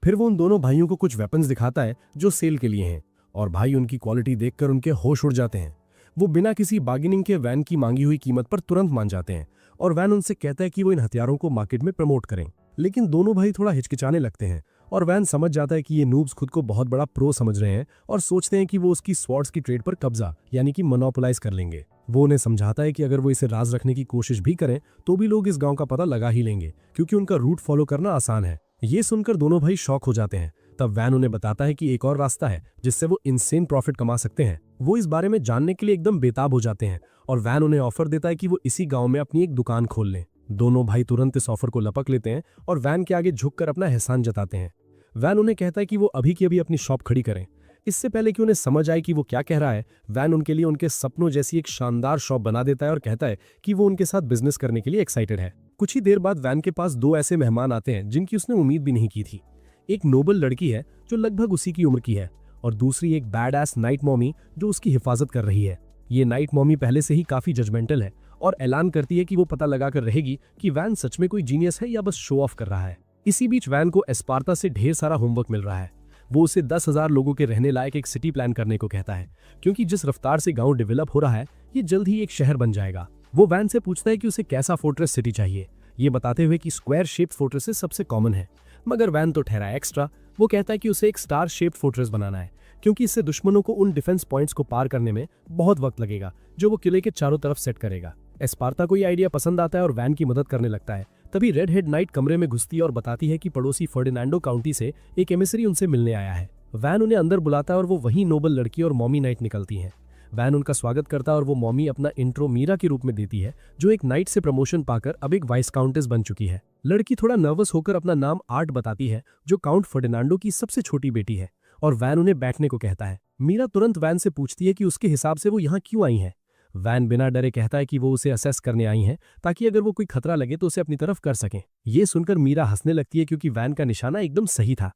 फिर वो उन दोनों भाइयों को कुछ वेपन्स दिखाता है जो सेल के लिए हैं, और भाई उनकी क्वालिटी देखकर उनके होश उड़ जाते हैं। वो बिना किसी बार्गेनिंग के वैन की मांगी हुई कीमत पर तुरंत मान जाते हैं और वैन उनसे कहता है कि वो इन हथियारों को मार्केट में प्रमोट करें। लेकिन दोनों भाई थोड़ा हिचकिचाने लगते हैं और वैन समझ जाता है कि ये नूब्स खुद को बहुत बड़ा प्रो समझ रहे हैं और सोचते हैं कि वो उसकी स्वॉर्ड्स की ट्रेड पर कब्जा यानी कि मोनोपोलाइज कर लेंगे। वो उन्हें समझाता है कि अगर वो इसे राज रखने की कोशिश भी करें तो भी लोग इस गांव का पता लगा ही लेंगे, क्योंकि उनका रूट फॉलो करना आसान है। ये सुनकर दोनों भाई शॉक हो जाते हैं। तब वैन उन्हें बताता है कि एक और रास्ता है जिससे वो इनसेन प्रॉफिट कमा सकते हैं। वो इस बारे में जानने के लिए एकदम बेताब हो जाते हैं और वैन उन्हें ऑफर देता है कि वो इसी गांव में अपनी एक दुकान खोल लें। दोनों भाई तुरंत इस ऑफर को लपक लेते हैं और वैन के आगे झुककर अपना एहसान जताते हैं। वैन उन्हें कहता है कि वो अभी की अभी अपनी शॉप खड़ी करें। इससे पहले कि उन्हें समझ आए कि वो क्या कह रहा है, वैन उनके लिए उनके सपनों जैसी एक शानदार शॉप बना देता है और कहता है कि वो उनके साथ बिजनेस करने के लिए एक्साइटेड है। कुछ ही देर बाद वैन के पास 2 ऐसे मेहमान आते हैं जिनकी उसने उम्मीद भी नहीं की थी। एक नोबल लड़की है जो लगभग उसी की उम्र की है, और दूसरी एक बैड एस नाइट मॉमी जो उसकी हिफाजत कर रही है। ये नाइट मॉमी पहले से ही काफी जजमेंटल है और ऐलान करती है कि वो पता लगाकर रहेगी कि वैन सच में कोई जीनियस है या बस शो ऑफ कर रहा है। इसी बीच वैन को एस्पार्ता से ढेर सारा होमवर्क मिल रहा है। वो उसे 10,000 लोगों के रहने लायक एक सिटी प्लान करने को कहता है, क्योंकि जिस रफ्तार से गांव डेवलप हो रहा है ये जल्द ही एक शहर बन जाएगा। वो वैन से पूछता है कि उसे कैसा फोर्ट्रेस सिटी चाहिए, ये बताते हुए कि स्क्वायर शेप्ड फोर्ट्रेसेस सबसे कॉमन है। मगर वैन तो ठहरा एक्स्ट्रा। वो कहता है कि उसे एक स्टार शेप्ड फोर्ट्रेस बनाना है, क्योंकि इससे दुश्मनों को उन डिफेंस पॉइंट्स को पार करने में बहुत वक्त लगेगा जो वो किले के चारों तरफ सेट करेगा। एस्पार्ता को ये आइडिया पसंद आता है और वैन की मदद करने लगता है। तभी रेड हेड नाइट कमरे में घुसती है और बताती है कि पड़ोसी फर्डिनांडो काउंटी से एक एमिसरी उनसे मिलने आया है। वैन उन्हें अंदर बुलाता है और वो वही नोबल लड़की और मॉमी नाइट निकलती हैं। वैन उनका स्वागत करता है और वो मॉमी अपना इंट्रो मीरा के रूप में देती है, जो एक नाइट से प्रमोशन पाकर अब एक वाइस काउंटेस बन चुकी है। लड़की थोड़ा नर्वस होकर अपना नाम आर्ट बताती है, जो काउंट फर्डिनांडो की सबसे छोटी बेटी है, और वैन उन्हें बैठने को कहता है। मीरा तुरंत वैन से पूछती है कि उसके हिसाब से वो यहाँ क्यों आई है। वैन बिना डरे कहता है कि वो उसे असेस करने आई हैं, ताकि अगर वो कोई खतरा लगे तो उसे अपनी तरफ कर सकें। ये सुनकर मीरा हंसने लगती है क्योंकि वैन का निशाना एकदम सही था।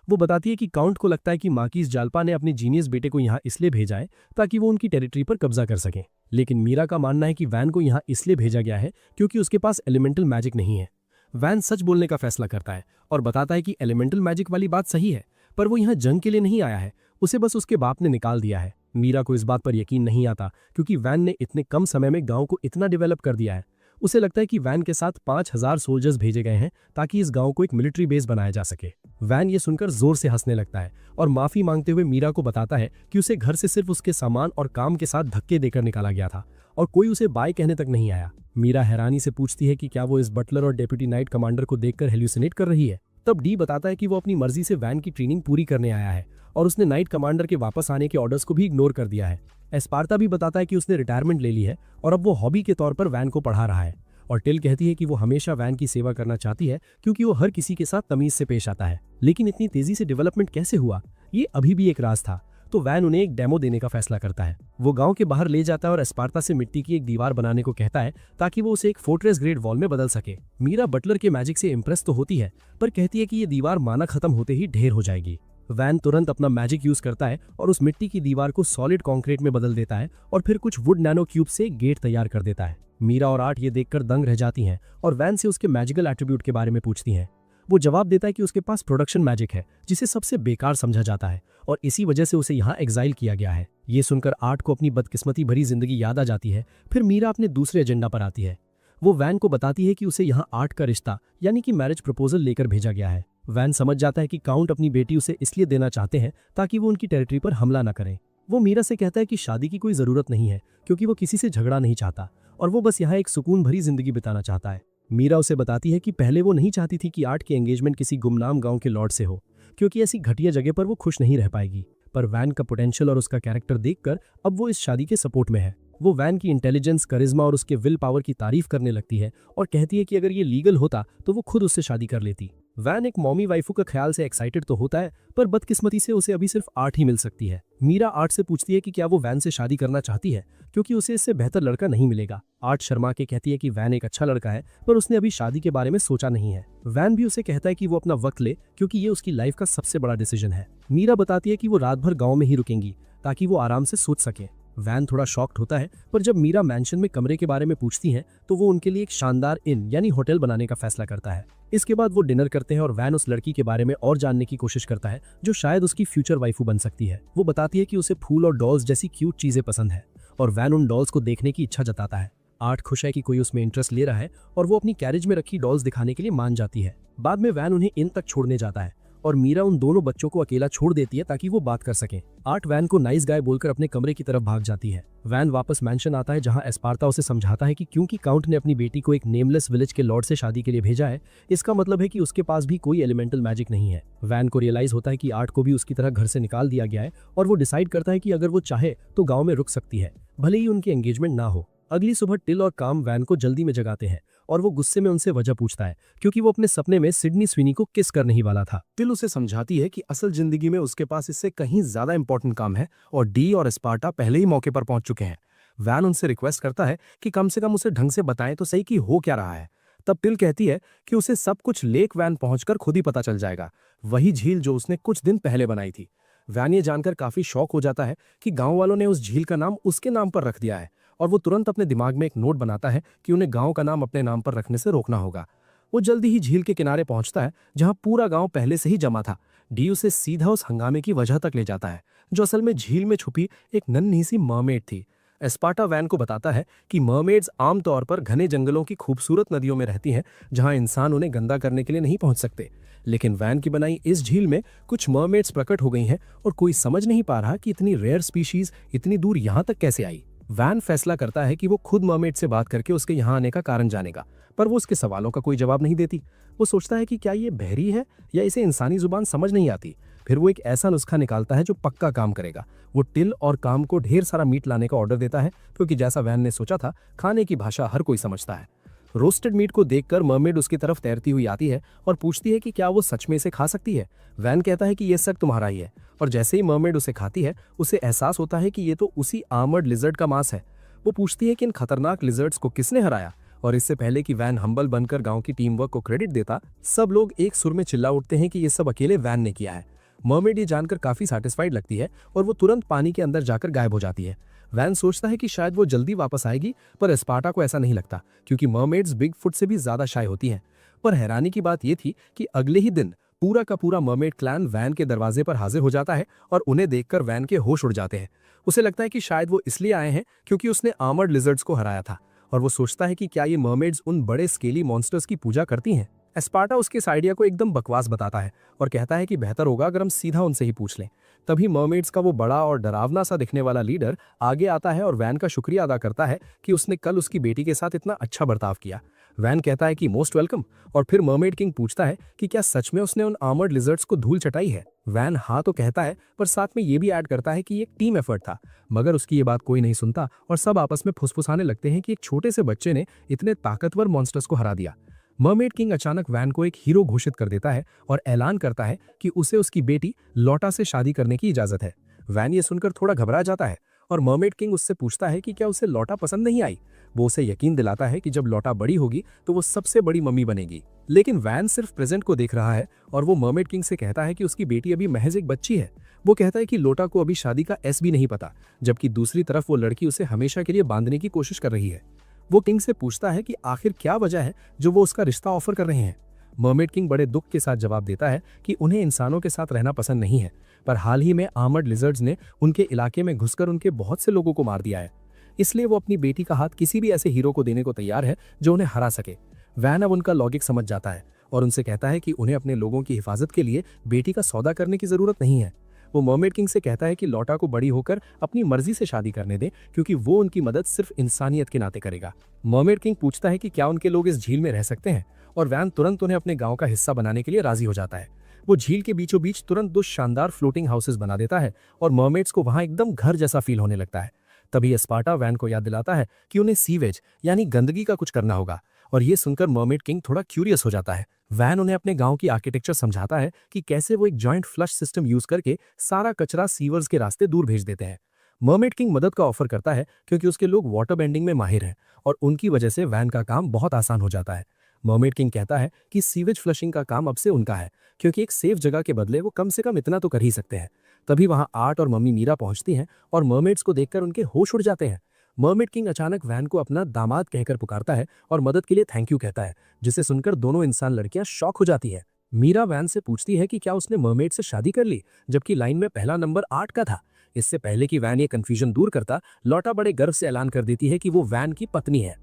वो बताती है कि काउंट को लगता है कि मार्किस जाल्पा ने अपने जीनियस बेटे को यहाँ इसलिए भेजा है ताकि वो उनकी टेरिटरी पर कब्जा कर सकें। लेकिन मीरा का मानना है कि वैन को यहाँ इसलिए भेजा गया है क्योंकि उसके पास एलिमेंटल मैजिक नहीं है। वैन सच बोलने का फैसला करता है और बताता है कि एलिमेंटल मैजिक वाली बात सही है, पर वो यहाँ जंग के लिए नहीं आया है, उसे बस उसके बाप ने निकाल दिया है। मीरा को इस बात पर यकीन नहीं आता क्योंकि वैन ने इतने कम समय में गांव को इतना डेवलप कर दिया है। उसे लगता है कि वैन के साथ 5000 सोल्जर्स भेजे गए हैं ताकि इस गांव को एक मिलिट्री बेस बनाया जा सके। वैन ये सुनकर जोर से हंसने लगता है और माफी मांगते हुए मीरा को बताता है कि उसे घर से सिर्फ उसके सामान और काम के साथ धक्के देकर निकाला गया था और कोई उसे बाय कहने तक नहीं आया। मीरा हैरानी से पूछती है कि क्या वो इस बटलर और डेप्यूटी नाइट कमांडर को देखकर हेल्यूसिनेट कर रही है। तब डी बताता है कि वो अपनी मर्जी से वैन की ट्रेनिंग पूरी करने आया है और उसने नाइट कमांडर के वापस आने के ऑर्डर्स को भी इग्नोर कर दिया है। एस्पार्टा भी बताता है कि उसने रिटायरमेंट ले ली है और अब वो हॉबी के तौर पर वैन को पढ़ा रहा है। और टिल कहती है कि वो हमेशा वैन की सेवा करना चाहती है क्योंकि वो हर किसी के साथ तमीज से पेश आता है। लेकिन इतनी तेजी से डेवलपमेंट कैसे हुआ, ये अभी भी एक राज था। तो वैन उन्हें एक डेमो देने का फैसला करता है। वो गांव के बाहर ले जाता है और एस्पार्टा से मिट्टी की एक दीवार बनाने को कहता है ताकि वो उसे एक फोर्ट्रेस ग्रेड वॉल में बदल सके। मीरा बटलर के मैजिक से इंप्रेस तो होती है, पर कहती है कि ये दीवार माना खत्म होते ही ढेर हो जाएगी। वैन तुरंत अपना मैजिक यूज करता है और उस मिट्टी की दीवार को सॉलिड कंक्रीट में बदल देता है और फिर कुछ वुड नैनो क्यूब से एक गेट तैयार कर देता है। मीरा और आर्ट ये देखकर दंग रह जाती हैं और वैन से उसके मैजिकल एट्रीब्यूट के बारे में पूछती हैं। वो जवाब देता है कि उसके पास प्रोडक्शन मैजिक है जिसे सबसे बेकार समझा जाता है और इसी वजह से उसे यहाँ एग्जाइल किया गया है। ये सुनकर आर्ट को अपनी बदकिस्मती भरी जिंदगी याद आ जाती है। फिर मीरा अपने दूसरे एजेंडा पर आती है। वो वैन को बताती है कि उसे यहाँ आर्ट का रिश्ता यानी कि मैरिज प्रपोजल लेकर भेजा गया है। वैन समझ जाता है कि काउंट अपनी बेटी उसे इसलिए देना चाहते हैं ताकि वो उनकी टेरिटरी पर हमला न करें। वो मीरा से कहता है कि शादी की कोई जरूरत नहीं है क्योंकि वो किसी से झगड़ा नहीं चाहता और वो बस यहाँ एक सुकून भरी जिंदगी बिताना चाहता है। मीरा उसे बताती है कि पहले वो नहीं चाहती थी कि आर्ट की एंगेजमेंट किसी गुमनाम गांव के लॉर्ड से हो क्योंकि ऐसी घटिया जगह पर वो खुश नहीं रह पाएगी। पर वैन का पोटेंशियल और उसका कैरेक्टर देखकर अब वो इस शादी के सपोर्ट में है। वो वैन की इंटेलिजेंस, करिश्मा और उसके विल पावर की तारीफ करने लगती है और कहती है कि अगर ये लीगल होता तो वो खुद उससे शादी कर लेती। वैन एक मॉमी वाइफू का ख्याल से एक्साइटेड तो होता है, पर बदकिस्मती से उसे अभी सिर्फ आर्ट ही मिल सकती है। मीरा आर्ट से पूछती है कि क्या वो वैन से शादी करना चाहती है क्योंकि उसे इससे बेहतर लड़का नहीं मिलेगा। आर्ट शर्मा के कहती है कि वैन एक अच्छा लड़का है, पर उसने अभी शादी के बारे में सोचा नहीं है। वैन भी उसे कहता है कि वो अपना वक्त ले क्योंकि ये उसकी लाइफ का सबसे बड़ा डिसीजन है। मीरा बताती है कि वो रात भर गाँव में ही रुकेंगी ताकि वो आराम से सोच सके। वैन थोड़ा शॉक्ड होता है, पर जब मीरा मैंशन में कमरे के बारे में पूछती है तो वो उनके लिए एक शानदार इन यानी होटल बनाने का फैसला करता है। इसके बाद वो डिनर करते हैं और वैन उस लड़की के बारे में और जानने की कोशिश करता है जो शायद उसकी फ्यूचर वाइफू बन सकती है। वो बताती है कि उसे फूल और डॉल्स जैसी क्यूट चीजें पसंद है और वैन उन डॉल्स को देखने की इच्छा जताता है। आर्ट खुश है कि कोई उसमें इंटरेस्ट ले रहा है और वो अपनी कैरेज में रखी डॉल्स दिखाने के लिए मान जाती है। बाद में वैन उन्हें इन तक छोड़ने जाता है और मीरा उन दोनों बच्चों को अकेला छोड़ देती है ताकि वो बात कर सकें। आर्ट वैन को नाइस गाय बोलकर अपने कमरे की तरफ भाग जाती है। वैन वापस मैंशन आता है जहां एस्पार्टा उसे समझाता है कि क्योंकि काउंट ने अपनी बेटी को एक नेमलेस विलेज के लॉर्ड से शादी के लिए भेजा है, इसका मतलब है कि उसके पास भी कोई एलिमेंटल मैजिक नहीं है। वैन को रियलाइज होता है कि आर्ट को भी उसकी तरह घर से निकाल दिया गया है और वो डिसाइड करता है कि अगर वो चाहे तो गाँव में रुक सकती है, भले ही उनकी एंगेजमेंट ना हो। अगली सुबह टिल और काम वैन को जल्दी में जगाते हैं और वो गुस्से में उनसे वजह पूछता है क्योंकि वो अपने सपने में सिडनी स्विनी को किस करने ही वाला था। टिल उसे समझाती है कि असल जिंदगी में उसके पास इससे कहीं ज्यादा इंपॉर्टेंट काम है और डी और एस्पार्टा पहले ही मौके पर पहुंच चुके हैं। वैन उनसे रिक्वेस्ट करता है कि कम से कम उसे ढंग से बताएं तो सही कि हो क्या रहा है। तब टिल कहती है कि उसे सब कुछ लेक वैन पहुंचकर खुद ही पता चल जाएगा, वही झील जो उसने कुछ दिन पहले बनाई थी। वैन ये जानकर काफी शॉक हो जाता है कि गांव वालों ने उस झील का नाम उसके नाम पर रख दिया है और वो तुरंत अपने दिमाग में एक नोट बनाता है कि उन्हें गांव का नाम अपने नाम पर रखने से रोकना होगा। वो जल्दी ही झील के किनारे पहुंचता है जहां पूरा गांव पहले से ही जमा था। डी उसे सीधा उस हंगामे की वजह तक ले जाता है जो असल में झील में छुपी एक नन्ही सी मरमेड थी। एस्पार्टा वैन को बताता है कि मरमेड्स आमतौर पर घने जंगलों की खूबसूरत नदियों में रहती हैं जहां इंसान उन्हें गंदा करने के लिए नहीं पहुंच सकते। लेकिन वैन की बनाई इस झील में कुछ मरमेड्स प्रकट हो गई हैं और कोई समझ नहीं पा रहा कि इतनी रेयर स्पीशीज इतनी दूर यहां तक कैसे आई। वैन फैसला करता है कि वो खुद मरमेड से बात करके उसके यहाँ आने का कारण जानेगा, पर वो उसके सवालों का कोई जवाब नहीं देती। वो सोचता है कि क्या ये बहरी है या इसे इंसानी जुबान समझ नहीं आती। फिर वो एक ऐसा नुस्खा निकालता है जो पक्का काम करेगा। वो टिल और काम को ढेर सारा मीट लाने का ऑर्डर देता है क्योंकि जैसा वैन ने सोचा था, खाने की भाषा हर कोई समझता है। रोस्टेड मीट को देखकर मरमेड उसकी तरफ तैरती हुई आती है और पूछती है कि क्या वो सच में इसे खा सकती है। वैन कहता है कि ये शक तुम्हारा ही है और जैसे ही मरमेड उसे खाती है उसे एहसास होता है कि ये तो उसी आर्मर्ड लिजर्ड का मांस है। वो पूछती है कि इन खतरनाक लिजर्ड्स को किसने हराया और इससे पहले कि वैन हम्बल बनकर गांव की टीम वर्क को क्रेडिट देता, सब लोग एक सुर में चिल्ला उठते हैं कि ये सब अकेले वैन ने किया है। मर्मेड ये जानकर काफी सैटिस्फाइड लगती है और वो तुरंत पानी के अंदर जाकर गायब हो जाती है। वैन सोचता है कि शायद वो जल्दी वापस आएगी, पर एस्पार्टा को ऐसा नहीं लगता क्योंकि मर्मेड्स बिग फुट से भी ज्यादा शाय होती हैं। पर हैरानी की बात यह थी कि अगले ही दिन पूरा का पूरा मर्मेड क्लैन वैन के दरवाजे पर हाजिर हो जाता है और उन्हें देखकर वैन के होश उड़ जाते हैं। उसे लगता है कि शायद वो इसलिए आए हैं क्योंकि उसने आर्मर्ड लिजर्ड्स को हराया था, और वो सोचता है कि क्या ये मर्मेड्स उन बड़े स्केली मॉन्स्टर्स की पूजा करती हैं। एस्पार्टा उसके इस आइडिया को एकदम बकवास बताता है और कहता है कि बेहतर होगा अगर हम सीधा उनसे ही पूछ लें। तभी मर्मेड्स का वो बड़ा और डरावना सा दिखने वाला लीडर आगे आता है और वैन का शुक्रिया अदा करता है कि उसने कल उसकी बेटी के साथ इतना अच्छा बर्ताव किया। वैन कहता है कि मोस्ट वेलकम, और फिर मर्मेड किंग पूछता है कि क्या सच में उसने उन आर्मर्ड लिजर्ड्स को धूल चटाई है। वैन हाँ तो कहता है, पर साथ में ये भी ऐड करता है कि ये एक टीम एफर्ट था। मगर उसकी ये बात कोई नहीं सुनता और सब आपस में फुसफुसाने लगते हैं कि एक छोटे से बच्चे ने इतने ताकतवर मॉन्स्टर्स को हरा दिया। मर्मेड किंग अचानक वैन को एक हीरो घोषित कर देता है और ऐलान करता है कि उसे उसकी बेटी लोटा से शादी करने की इजाजत है। वैन ये सुनकर थोड़ा घबरा जाता है और मर्मेड किंग उससे पूछता है कि क्या उसे लोटा पसंद नहीं आई। वो उसे यकीन दिलाता है कि जब लोटा बड़ी होगी तो वो सबसे बड़ी मम्मी बनेगी। लेकिन वैन सिर्फ प्रेजेंट को देख रहा है और वो मर्मेड किंग से कहता है कि उसकी बेटी अभी महज एक बच्ची है। वो कहता है कि लोटा को अभी शादी का एस भी नहीं पता, जबकि दूसरी तरफ वो लड़की उसे हमेशा के लिए बांधने की कोशिश कर रही है। वो किंग से पूछता है कि आखिर क्या वजह है जो वो उसका रिश्ता ऑफर कर रहे हैं। मर्मेड किंग बड़े दुख के साथ जवाब देता है कि उन्हें इंसानों के साथ रहना पसंद नहीं है, पर हाल ही में आर्मर्ड लिजर्ड्स ने उनके इलाके में घुसकर उनके बहुत से लोगों को मार दिया है, इसलिए वो अपनी बेटी का हाथ किसी भी ऐसे हीरो को देने को तैयार है जो उन्हें हरा सके। वैन अब उनका लॉजिक समझ जाता है और उनसे कहता है कि उन्हें अपने लोगों की हिफाजत के लिए बेटी का सौदा करने की जरूरत नहीं है। वो मर्मेड किंग से कहता है कि लोटा को बड़ी होकर अपनी मर्जी से शादी करने दे, क्योंकि वो उनकी मदद सिर्फ इंसानियत के नाते करेगा। मर्मेड किंग पूछता है कि क्या उनके लोग इस झील में रह सकते हैं, और वैन तुरंत उन्हें अपने गांव का हिस्सा बनाने के लिए राजी हो जाता है। वो झील के बीचों बीच तुरंत 2 शानदार फ्लोटिंग हाउसेस बना देता है और मर्मेड्स को वहां एकदम घर जैसा फील होने लगता है। तभी एस्पार्टा वैन को याद दिलाता है कि उन्हें सीवेज यानी गंदगी का कुछ करना होगा, और ये सुनकर मर्मेड किंग थोड़ा क्यूरियस हो जाता है। वैन उन्हें अपने गांव की आर्किटेक्चर समझाता है कि कैसे वो एक जॉइंट फ्लश सिस्टम यूज करके सारा कचरा सीवर्स के रास्ते दूर भेज देते हैं। मर्मेड किंग मदद का ऑफर करता है क्योंकि उसके लोग वाटर बेंडिंग में माहिर हैं और उनकी वजह से वैन का काम बहुत आसान हो जाता है। मर्मेड किंग कहता है कि सीवेज फ्लशिंग का काम अब से उनका है, क्योंकि एक सेफ जगह के बदले वो कम से कम इतना तो कर ही सकते हैं। तभी वहां आर्ट और मम्मी मीरा पहुंचती हैं और मर्मेड्स को देखकर उनके होश उड़ जाते हैं। मर्मेड किंग अचानक वैन को अपना दामाद कहकर पुकारता है और मदद के लिए थैंक यू कहता है, जिसे सुनकर दोनों इंसान लड़कियां शॉक हो जाती है। मीरा वैन से पूछती है कि क्या उसने मर्मेड से शादी कर ली, जबकि लाइन में पहला नंबर 8 का था। इससे पहले कि वैन ये कंफ्यूजन दूर करता, लोटा बड़े गर्व से ऐलान कर देती है कि वो वैन की पत्नी है।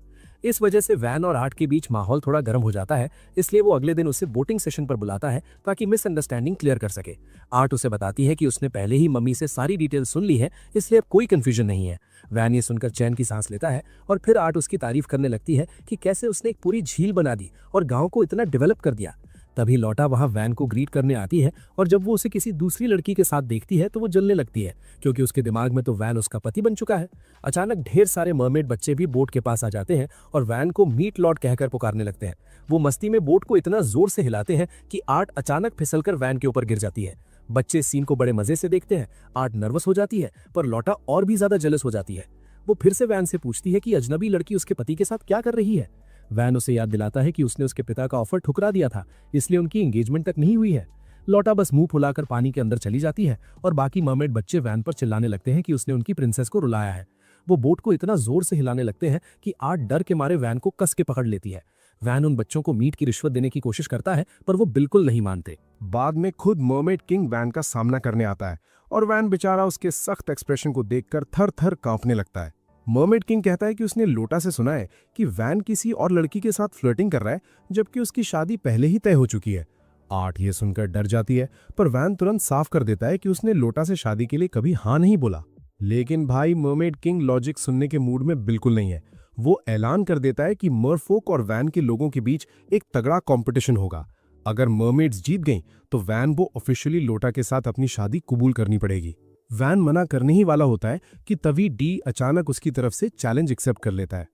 इस वजह से वैन और आर्ट के बीच माहौल थोड़ा गर्म हो जाता है, इसलिए वो अगले दिन उसे बोटिंग सेशन पर बुलाता है ताकि मिसअंडरस्टैंडिंग क्लियर कर सके। आर्ट उसे बताती है कि उसने पहले ही मम्मी से सारी डिटेल सुन ली है, इसलिए अब कोई कंफ्यूजन नहीं है। वैन ये सुनकर चैन की सांस लेता है और फिर आर्ट उसकी तारीफ करने लगती है कि कैसे उसने एक पूरी झील बना दी और गांव को इतना डेवलप कर दिया। तभी लोटा वहां वैन को ग्रीट करने आती है और जब वो उसे किसी दूसरी लड़की के साथ देखती है तो वो जलने लगती है, क्योंकि उसके दिमाग में तो वैन उसका पति बन चुका है। अचानक ढेर सारे मर्मेड बच्चे भी बोट के पास आ जाते हैं और वैन को मीट लॉर्ड कहकर पुकारने लगते हैं। वो मस्ती में बोट को इतना जोर से हिलाते हैं कि आर्ट अचानक फिसलकर वैन के ऊपर गिर जाती है। बच्चे सीन को बड़े मजे से देखते हैं। आर्ट नर्वस हो जाती है, पर लोटा और भी ज्यादा जेलस हो जाती है। वो फिर से वैन से पूछती है कि अजनबी लड़की उसके पति के साथ क्या कर रही है। वैन उसे याद दिलाता है कि उसने उसके पिता का ऑफर ठुकरा दिया था, इसलिए उनकी एंगेजमेंट तक नहीं हुई है। लोटा बस मुंह फुलाकर पानी के अंदर चली जाती है और बाकी मर्मेड बच्चे वैन पर चिल्लाने लगते हैं कि उसने उनकी प्रिंसेस को रुलाया है। वो बोट को इतना जोर से हिलाने लगते हैं कि आर्ट डर के मारे वैन को कस के पकड़ लेती है। वैन उन बच्चों को मीट की रिश्वत देने की कोशिश करता है, पर वो बिल्कुल नहीं मानते। बाद में खुद मर्मेड किंग वैन का सामना करने आता है और वैन बेचारा उसके सख्त एक्सप्रेशन को देखकर थर थर कांपने लगता है। मर्मेड किंग कहता है कि उसने लोटा से सुना है कि वैन किसी और लड़की के साथ फ्लर्टिंग कर रहा है, जबकि उसकी शादी पहले ही तय हो चुकी है। आर्ट ये सुनकर डर जाती है, पर वैन तुरंत साफ कर देता है कि उसने लोटा से शादी के लिए कभी हाँ नहीं बोला। लेकिन भाई मर्मेड किंग लॉजिक सुनने के मूड में बिल्कुल नहीं है। वो ऐलान कर देता है कि मर्फोक और वैन के लोगों के बीच एक तगड़ा कंपटीशन होगा। अगर मर्मेड्स जीत गईं तो वैन को ऑफिशियली लोटा के साथ अपनी शादी कबूल करनी पड़ेगी। वैन मना करने ही वाला होता है कि तभी डी अचानक उसकी तरफ से चैलेंज एक्सेप्ट कर लेता है।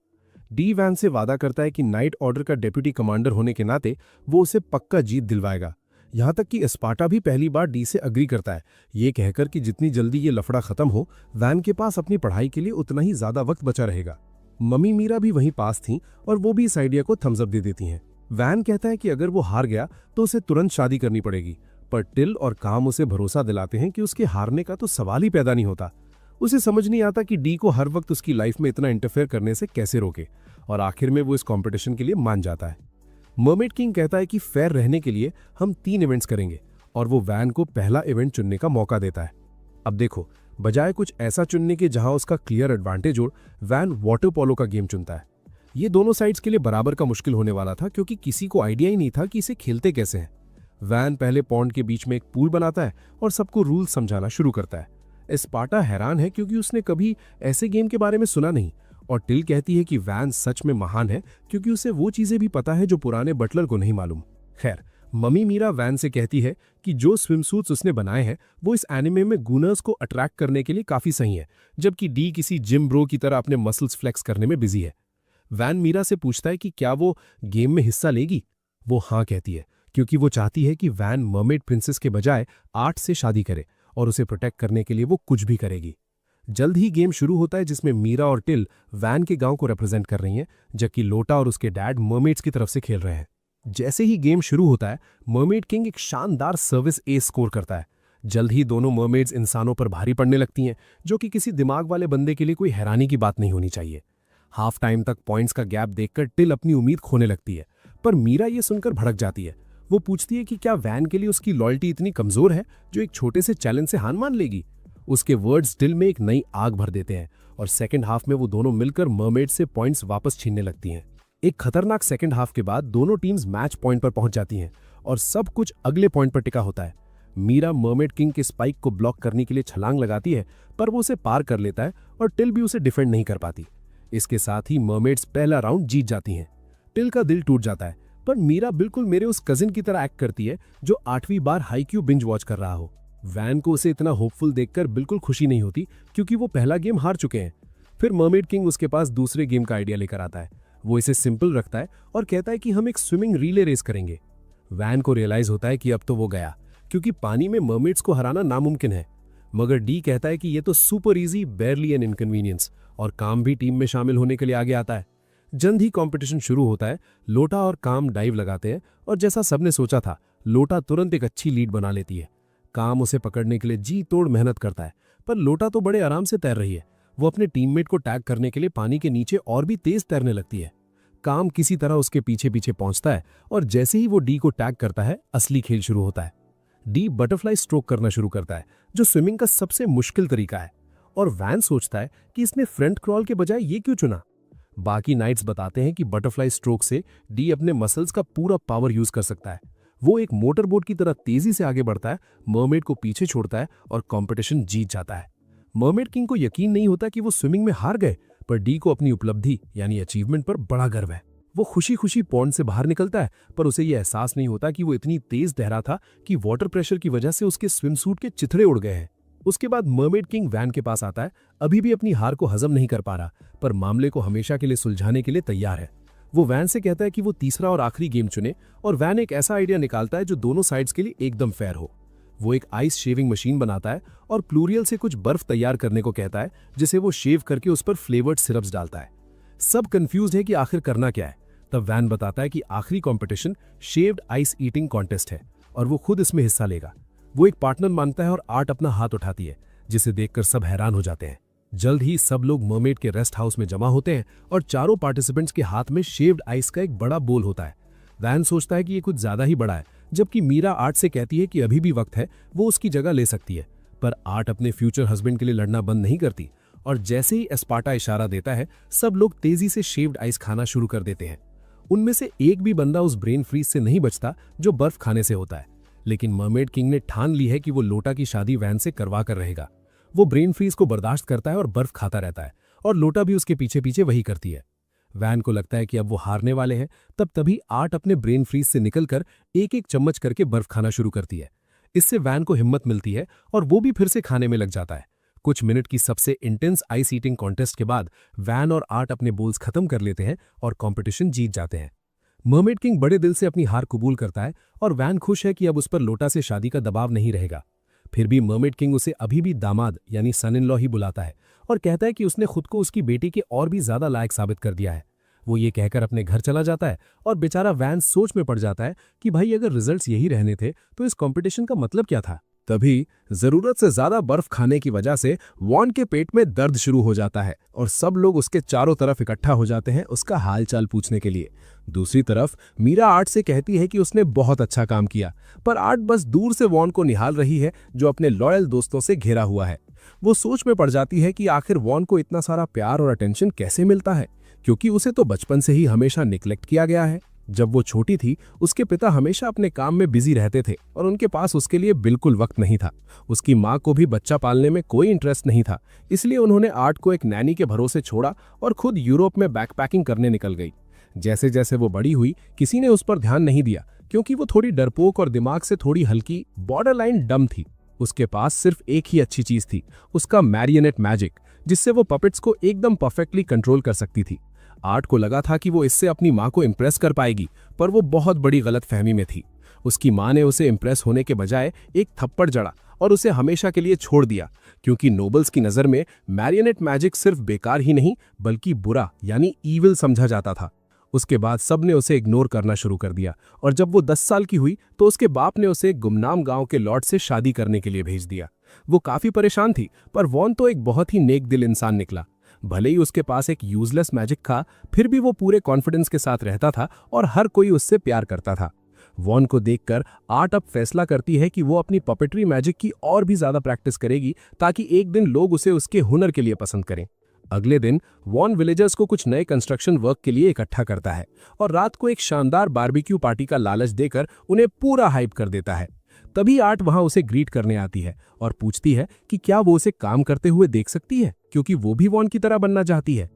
डी वैन से वादा करता है कि नाइट ऑर्डर का डेप्यूटी कमांडर होने के नाते वो उसे पक्का जीत दिलवाएगा। यहां तक कि एस्पार्टा भी पहली बार डी से अग्री करता है, ये कहकर कि जितनी जल्दी ये लफड़ा खत्म हो, वैन के पास अपनी पढ़ाई के लिए उतना ही ज्यादा वक्त बचा रहेगा। मम्मी मीरा भी वहीं पास थीं और वो भी इस आइडिया को थम्स अप दे देती हैं। वैन कहता है कि अगर वो हार गया तो उसे तुरंत शादी करनी पड़ेगी, पर टिल और काम उसे भरोसा दिलाते हैं कि उसके हारने का तो सवाल ही पैदा नहीं होता। उसे समझ नहीं आता कि डी को हर वक्त उसकी लाइफ में इतना इंटरफेयर करने से कैसे रोके, और आखिर में वो इस कंपटीशन के लिए मान जाता है। मर्मेड किंग कहता है कि फेयर रहने के लिए हम 3 इवेंट्स करेंगे, और वो वैन को पहला इवेंट चुनने का मौका देता है। अब देखो, बजाय कुछ ऐसा चुनने के जहां उसका क्लियर एडवांटेज हो, वैन वाटर पोलो का गेम चुनता है। ये दोनों साइड्स के लिए बराबर का मुश्किल होने वाला था, क्योंकि किसी को आइडिया ही नहीं था कि इसे खेलते कैसे हैं। वैन पहले पॉन्ड के बीच में एक पूल बनाता है और सबको रूल समझाना शुरू करता है। स्पार्टा हैरान है क्योंकि उसने कभी ऐसे गेम के बारे में सुना नहीं, और टिल कहती है कि वैन सच में महान है क्योंकि उसे वो चीजें भी पता है जो पुराने बटलर को नहीं मालूम। खैर, मम्मी मीरा वैन से कहती है कि जो स्विमसूट्स उसने बनाए हैं वो इस एनिमे में गूनर्स को अट्रैक्ट करने के लिए काफी सही है, जबकि डी किसी जिम ब्रो की तरह अपने मसल्स फ्लेक्स करने में बिजी है। वैन मीरा से पूछता है कि क्या वो गेम में हिस्सा लेगी। वो हाँ कहती है, क्योंकि वो चाहती है कि वैन मर्मेड प्रिंसेस के बजाय आर्ट से शादी करे, और उसे प्रोटेक्ट करने के लिए वो कुछ भी करेगी। जल्द ही गेम शुरू होता है, जिसमें मीरा और टिल वैन के गांव को रिप्रेजेंट कर रही हैं, जबकि लोटा और उसके डैड मर्मेड्स की तरफ से खेल रहे हैं। जैसे ही गेम शुरू होता है, मर्मेड किंग एक शानदार सर्विस एस स्कोर करता है। जल्द ही दोनों मर्मेड्स इंसानों पर भारी पड़ने लगती हैं, जो कि किसी दिमाग वाले बंदे के लिए कोई हैरानी की बात नहीं होनी चाहिए। हाफ टाइम तक पॉइंट्स का गैप देखकर टिल अपनी उम्मीद खोने लगती है, पर मीरा ये सुनकर भड़क जाती है। वो पूछती है कि क्या वैन के लिए उसकी लॉयल्टी इतनी कमजोर है जो एक छोटे से चैलेंज से हार मान लेगी। उसके वर्ड्स टिल में एक नई आग भर देते हैं, और सेकंड हाफ में वो दोनों मिलकर मर्मेड से पॉइंट्स वापस छीनने लगती हैं। एक खतरनाक सेकंड हाफ के बाद दोनों टीम्स मैच पॉइंट पर पहुंच जाती हैं, और सब कुछ अगले पॉइंट पर टिका होता है। मीरा मर्मेड किंग के स्पाइक को ब्लॉक करने के लिए छलांग लगाती है, पर वो उसे पार कर लेता है और टिल भी उसे डिफेंड नहीं कर पाती। इसके साथ ही मर्मेड्स पहला राउंड जीत जाती हैं। टिल का दिल टूट जाता है, पर मीरा बिल्कुल मेरे उस कजिन की तरह एक्ट करती है जो 8वीं बार हाईक्यू बिंज वॉच कर रहा हो। वैन को उसे इतना होपफुल देखकर बिल्कुल खुशी नहीं होती, क्योंकि वो पहला गेम हार चुके हैं। फिर मर्मेड किंग उसके पास दूसरे गेम का आइडिया लेकर आता है। वो इसे सिंपल रखता है और कहता है कि हम एक स्विमिंग रिले रेस करेंगे। वैन को रियलाइज होता है कि अब तो वो गया, क्योंकि पानी में मर्मेड्स को हराना नामुमकिन है। मगर डी कहता है कि ये तो सुपर इजी, बेयरली एन इनकन्वीनियंस, और काम भी टीम में शामिल होने के लिए आगे आता है। जल्द ही कंपटीशन शुरू होता है। लोटा और काम डाइव लगाते हैं, और जैसा सबने सोचा था, लोटा तुरंत एक अच्छी लीड बना लेती है। काम उसे पकड़ने के लिए जी तोड़ मेहनत करता है, पर लोटा तो बड़े आराम से तैर रही है। वो अपने टीममेट को टैग करने के लिए पानी के नीचे और भी तेज तैरने लगती है। काम किसी तरह उसके पीछे पीछे पहुंचता है, और जैसे ही वो डी को टैग करता है, असली खेल शुरू होता है। डी बटरफ्लाई स्ट्रोक करना शुरू करता है, जो स्विमिंग का सबसे मुश्किल तरीका है, और वैन सोचता है कि इसने फ्रंट क्रॉल के बजाय ये क्यों चुना। बाकी नाइट्स बताते हैं कि बटरफ्लाई स्ट्रोक से डी अपने मसल्स का पूरा पावर यूज कर सकता है। वो एक मोटर बोट की तरह तेजी से आगे बढ़ता है, मर्मेड को पीछे छोड़ता है और कंपटीशन जीत जाता है। मर्मेड किंग को यकीन नहीं होता कि वो स्विमिंग में हार गए, पर डी को अपनी उपलब्धि यानी अचीवमेंट पर बड़ा गर्व है। वो खुशी खुशी पॉन्ड से बाहर निकलता है, पर उसे यह एहसास नहीं होता कि वो इतनी तेज तैरा था कि वाटर प्रेशर की वजह से उसके स्विमसूट के चिथड़े उड़ गए हैं। उसके बाद मर्मेड किंग वैन के पास आता है। अभी भी अपनी हार को हजम नहीं कर पा रहा, पर मामले को हमेशा के लिए सुलझाने के लिए तैयार है। वो वैन से कहता है कि वो तीसरा और आखिरी गेम चुने, और वैन एक ऐसा आइडिया निकालता है जो दोनों साइड्स के लिए एकदम फेयर हो। वो एक आइस शेविंग मशीन बनाता है और प्लूरियल से कुछ बर्फ तैयार करने को कहता है, जिसे वो शेव करके उस पर फ्लेवर्ड सिरप्स डालता है। सब कंफ्यूज है कि आखिर करना क्या है। तब वैन बताता है कि आखिरी competition shaved ice eating contest है, और वो खुद इसमें हिस्सा लेगा। वो एक पार्टनर मानता है और आर्ट अपना हाथ उठाती है, जिसे देखकर सब हैरान हो जाते हैं। जल्द ही सब लोग मर्मेड के रेस्ट हाउस में जमा होते हैं, और चारों पार्टिसिपेंट्स के हाथ में शेव्ड आइस का एक बड़ा बोल होता है। वैन सोचता है कि ये कुछ ज्यादा ही बड़ा है, जबकि मीरा आर्ट से कहती है कि अभी भी वक्त है, वो उसकी जगह ले सकती है। पर आर्ट अपने फ्यूचर हस्बैंड के लिए लड़ना बंद नहीं करती, और जैसे ही स्पार्टा इशारा देता है, सब लोग तेजी से शेव्ड आइस खाना शुरू कर देते हैं। उनमें से एक भी बंदा उस ब्रेन फ्रीज से नहीं बचता जो बर्फ खाने से होता है, लेकिन मर्मेड किंग ने ठान ली है कि वो लोटा की शादी वैन से करवा कर रहेगा। वो ब्रेन फ्रीज को बर्दाश्त करता है और बर्फ खाता रहता है, और लोटा भी उसके पीछे पीछे वही करती है। वैन को लगता है कि अब वो हारने वाले हैं, तभी आर्ट अपने ब्रेन फ्रीज से निकलकर एक एक चम्मच करके बर्फ खाना शुरू करती है। इससे वैन को हिम्मत मिलती है, और वो भी फिर से खाने में लग जाता है। कुछ मिनट की सबसे इंटेंस आइस ईटिंग कॉन्टेस्ट के बाद वैन और आर्ट अपने बोल्स खत्म कर लेते हैं और कॉम्पिटिशन जीत जाते हैं। मर्मेड किंग बड़े दिल से अपनी हार कबूल करता है, और वैन खुश है कि अब उस पर लोटा से शादी का दबाव नहीं रहेगा। फिर भी मर्मेड किंग उसे अभी भी दामाद यानी सन इन लॉ ही बुलाता है, और कहता है कि उसने खुद को उसकी बेटी के और भी ज्यादा लायक साबित कर दिया है। वो ये कहकर अपने घर चला जाता है और बेचारा वैन सोच में पड़ जाता है कि भाई अगर रिजल्ट्स यही रहने थे तो इस कंपटीशन का मतलब क्या था। तभी जरूरत से ज्यादा बर्फ खाने की वजह से वॉन के पेट में दर्द शुरू हो जाता है और सब लोग उसके चारों तरफ इकट्ठा हो जाते हैं उसका हालचाल पूछने के लिए। दूसरी तरफ मीरा आर्ट से कहती है कि उसने बहुत अच्छा काम किया, पर आर्ट बस दूर से वॉन को निहाल रही है जो अपने लॉयल दोस्तों से घिरा हुआ है। वो सोच में पड़ जाती है कि आखिर वॉन को इतना सारा प्यार और अटेंशन कैसे मिलता है, क्योंकि उसे तो बचपन से ही हमेशा निग्लेक्ट किया गया है। जब वो छोटी थी उसके पिता हमेशा अपने काम में बिजी रहते थे और उनके पास उसके लिए बिल्कुल वक्त नहीं था। उसकी माँ को भी बच्चा पालने में कोई इंटरेस्ट नहीं था, इसलिए उन्होंने आर्ट को एक नैनी के भरोसे छोड़ा और खुद यूरोप में बैकपैकिंग करने निकल गई। जैसे जैसे वो बड़ी हुई किसी ने उस पर ध्यान नहीं दिया, क्योंकि वो थोड़ी डरपोक और दिमाग से थोड़ी हल्की बॉर्डरलाइन डम थी। उसके पास सिर्फ एक ही अच्छी चीज थी, उसका मैरियनेट मैजिक, जिससे वो पपेट्स को एकदम परफेक्टली कंट्रोल कर सकती थी। आर्ट को लगा था कि वो इससे अपनी माँ को इम्प्रेस कर पाएगी, पर वो बहुत बड़ी गलतफहमी में थी। उसकी माँ ने उसे इम्प्रेस होने के बजाय एक थप्पड़ जड़ा और उसे हमेशा के लिए छोड़ दिया, क्योंकि नोबल्स की नज़र में मैरियनेट मैजिक सिर्फ बेकार ही नहीं बल्कि बुरा यानी ईविल समझा जाता था। उसके बाद सबने उसे इग्नोर करना शुरू कर दिया और जब वो 10 साल की हुई तो उसके बाप ने उसे गुमनाम गांव के लॉर्ड से शादी करने के लिए भेज दिया। वो काफी परेशान थी, पर वॉन तो एक बहुत ही नेक दिल इंसान निकला। भले ही उसके पास एक यूजलेस मैजिक था, फिर भी वो पूरे कॉन्फिडेंस के साथ रहता था और हर कोई उससे प्यार करता था। वॉन को देखकर आर्ट अब फैसला करती है कि वो अपनी पपेट्री मैजिक की और भी ज्यादा प्रैक्टिस करेगी, ताकि एक दिन लोग उसे उसके हुनर के लिए पसंद करें। अगले दिन वॉन विलेजर्स को कुछ नए कंस्ट्रक्शन वर्क के लिए इकट्ठा करता है और रात को एक शानदार बारबेक्यू पार्टी का लालच देकर उन्हें पूरा हाइप कर देता है। तभी आर्ट वहां उसे ग्रीट करने आती है और पूछती है कि क्या वो उसे काम करते हुए देख सकती है, क्योंकि वो भी वॉन की तरह बनना चाहती है।